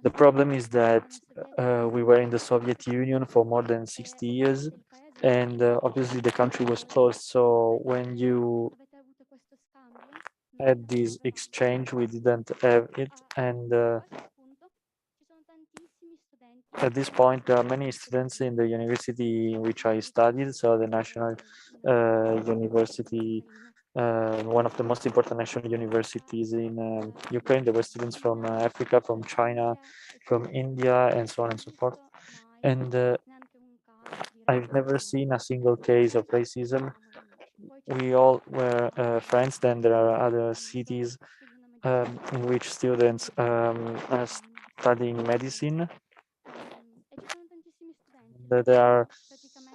The problem is that we were in the Soviet Union for more than 60 years, and obviously the country was closed. So when you had this exchange, we didn't have it, and at this point there are many students in the university in which I studied, so the National University, one of the most important national universities in Ukraine. There were students from Africa, from China, from India, and so on and so forth. And I've never seen a single case of racism. We all were friends. Then there are other cities in which students are studying medicine. There are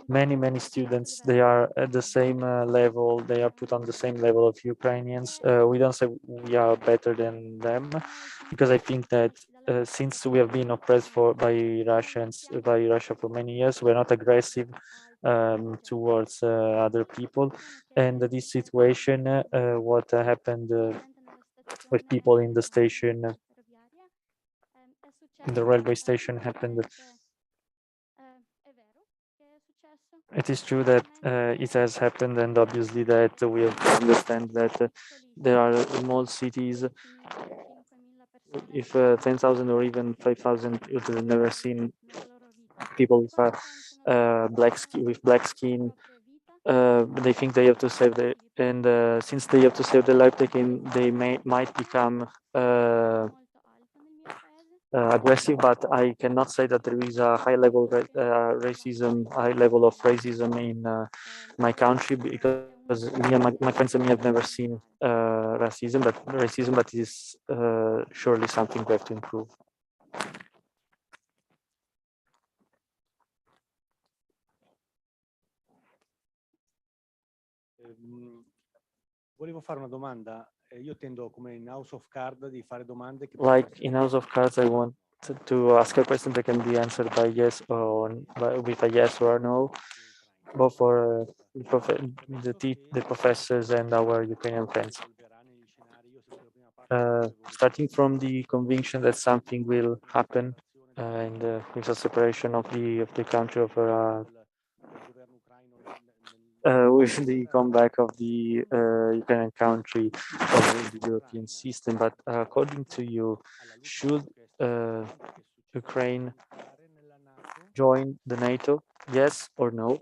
many students, they are at the same level, they are put on the same level of Ukrainians. We don't say we are better than them, because I think that since we have been oppressed by Russia for many years, we're not aggressive towards other people. And this situation, what happened with people in the station, in the railway station, happened. It is true that it has happened, and obviously that we have to understand that there are small cities. If 10,000 or even 5,000, you've never seen people with black skin. They think they have to save since they have to save their life, they might become aggressive, but I cannot say that there is a high level of racism in my country, because me and my friends and me have never seen racism, but it is surely something we have to improve. Volevo fare una domanda. Io tendo, come in House of Cards, di fare domande che Like in House of Cards, I want to ask a question that can be answered by yes or with a yes or a no, both for the professors and our Ukrainian friends. Starting from the conviction that something will happen, and with a separation of the country with the comeback of the Ukrainian country of the European system. But according to you, should Ukraine join the NATO? Yes or no?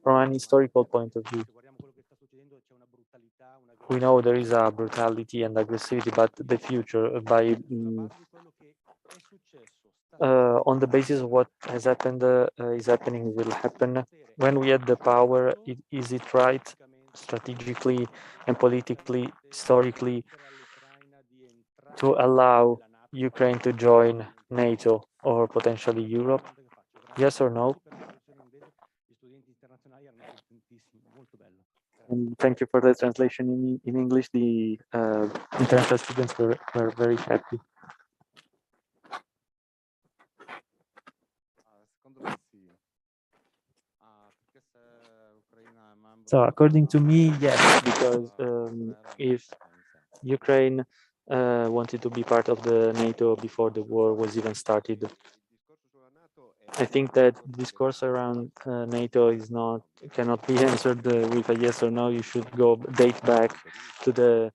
From an historical point of view, we know there is a brutality and aggressivity, but the future, on the basis of what has happened, is happening, will happen. When we had the power, is it right, strategically and politically, historically, to allow Ukraine to join NATO or potentially Europe? Yes or no? And thank you for the translation in English. The international students were very happy. So according to me, yes, because if Ukraine wanted to be part of the NATO before the war was even started, I think that discourse around NATO cannot be answered with a yes or no. You should date back to the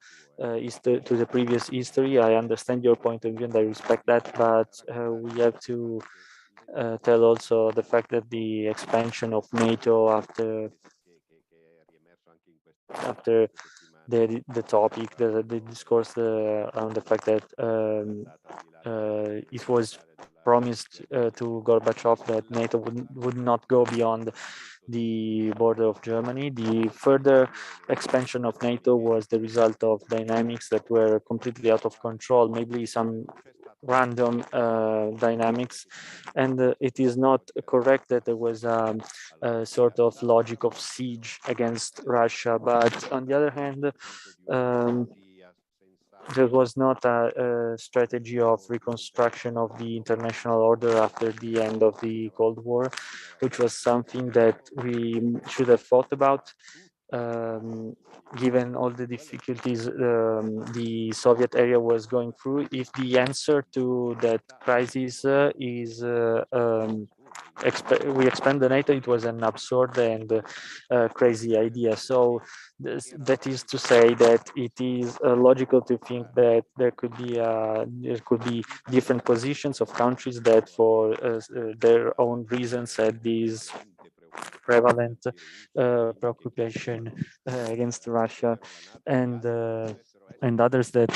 previous history. I understand your point of view and I respect that, but we have to tell also the fact that the expansion of NATO after the topic, the discourse around the fact that it was promised to Gorbachev that NATO would not go beyond the border of Germany. The further expansion of NATO was the result of dynamics that were completely out of control, maybe some random dynamics, and it is not correct that there was a sort of logic of siege against Russia, but on the other hand, there was not a strategy of reconstruction of the international order after the end of the Cold War, which was something that we should have thought about. Given all the difficulties the Soviet area was going through, if the answer to that crisis is we expand the NATO, it was an absurd and crazy idea. So that is to say that it is logical to think that there could be different positions of countries that for their own reasons had these prevalent preoccupation against Russia, and others that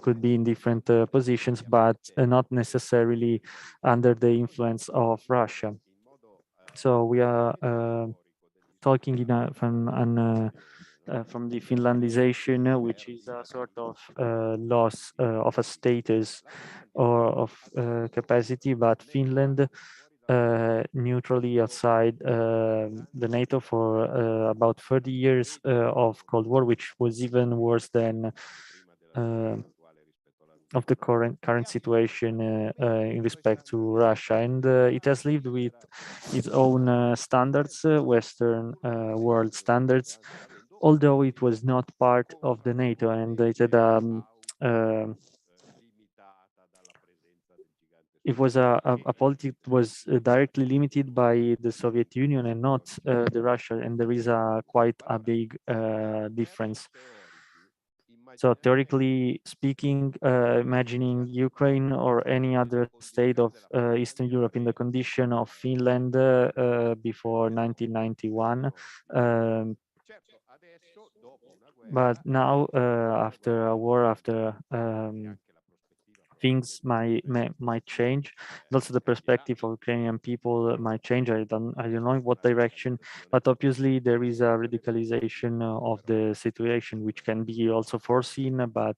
could be in different positions, but not necessarily under the influence of Russia. So we are talking from the Finlandization, which is a sort of loss of a status or of capacity, but Finland neutrally outside the NATO for about 30 years of Cold War, which was even worse than of the current situation in respect to Russia, and it has lived with its own standards, Western world standards, although it was not part of the NATO, and it had it was a politics was directly limited by the Soviet Union and not the Russia, and there is quite a big difference. So theoretically speaking, imagining Ukraine or any other state of Eastern Europe in the condition of Finland before 1991, but now after a war, after things might change. And also the perspective of Ukrainian people might change. I don't know in what direction, but obviously there is a radicalization of the situation, which can be also foreseen, but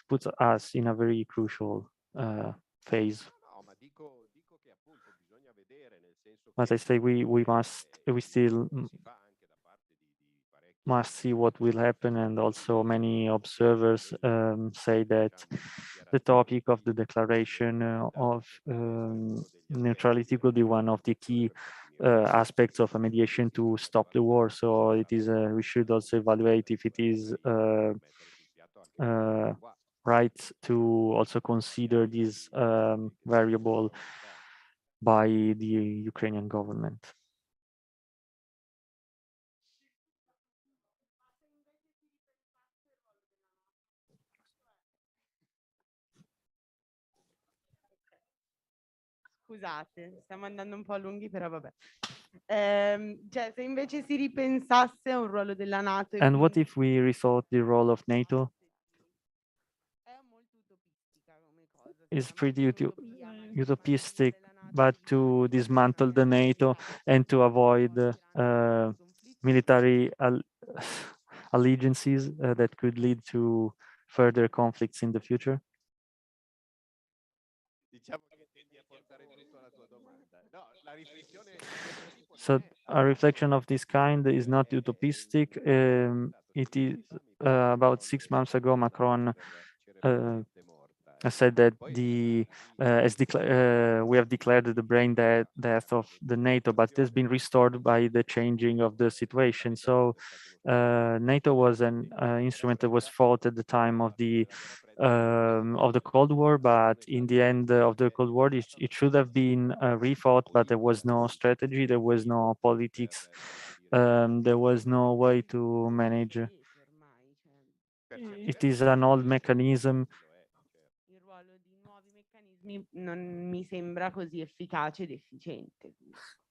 puts us in a very crucial phase. As I say, we still must see what will happen, and also many observers say that the topic of the declaration of neutrality could be one of the key aspects of a mediation to stop the war. So it is we should also evaluate if it is right to also consider this variable by the Ukrainian government. Scusate, stiamo andando un po' lunghi, però vabbè. Cioè, se invece si ripensasse a un ruolo della NATO... And what if we rethought the role of NATO? It's pretty utopistic, but to dismantle the NATO and to avoid military allegiances that could lead to further conflicts in the future. So a reflection of this kind is not utopistic. It is about 6 months ago, Macron said that we have declared the brain death of the NATO, but it has been restored by the changing of the situation. So NATO was an instrument that was fought at the time of the Cold War, but in the end of the Cold War, it should have been refought, but there was no strategy, there was no politics, there was no way to manage. It is an old mechanism. Il ruolo di nuovi meccanismi non mi sembra così efficace ed efficiente.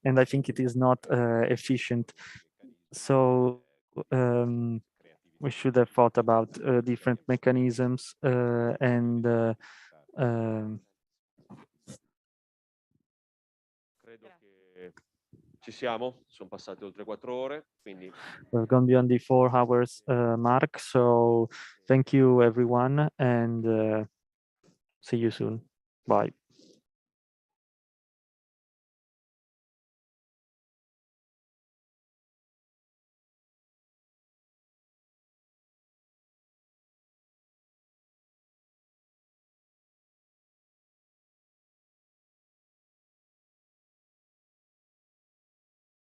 And I think it is not efficient. So we should have thought about different mechanisms and Credo che ci siamo, sono passate oltre 4 ore, quindi we're going beyond the 4 hours mark. So thank you everyone, and see you soon. Bye.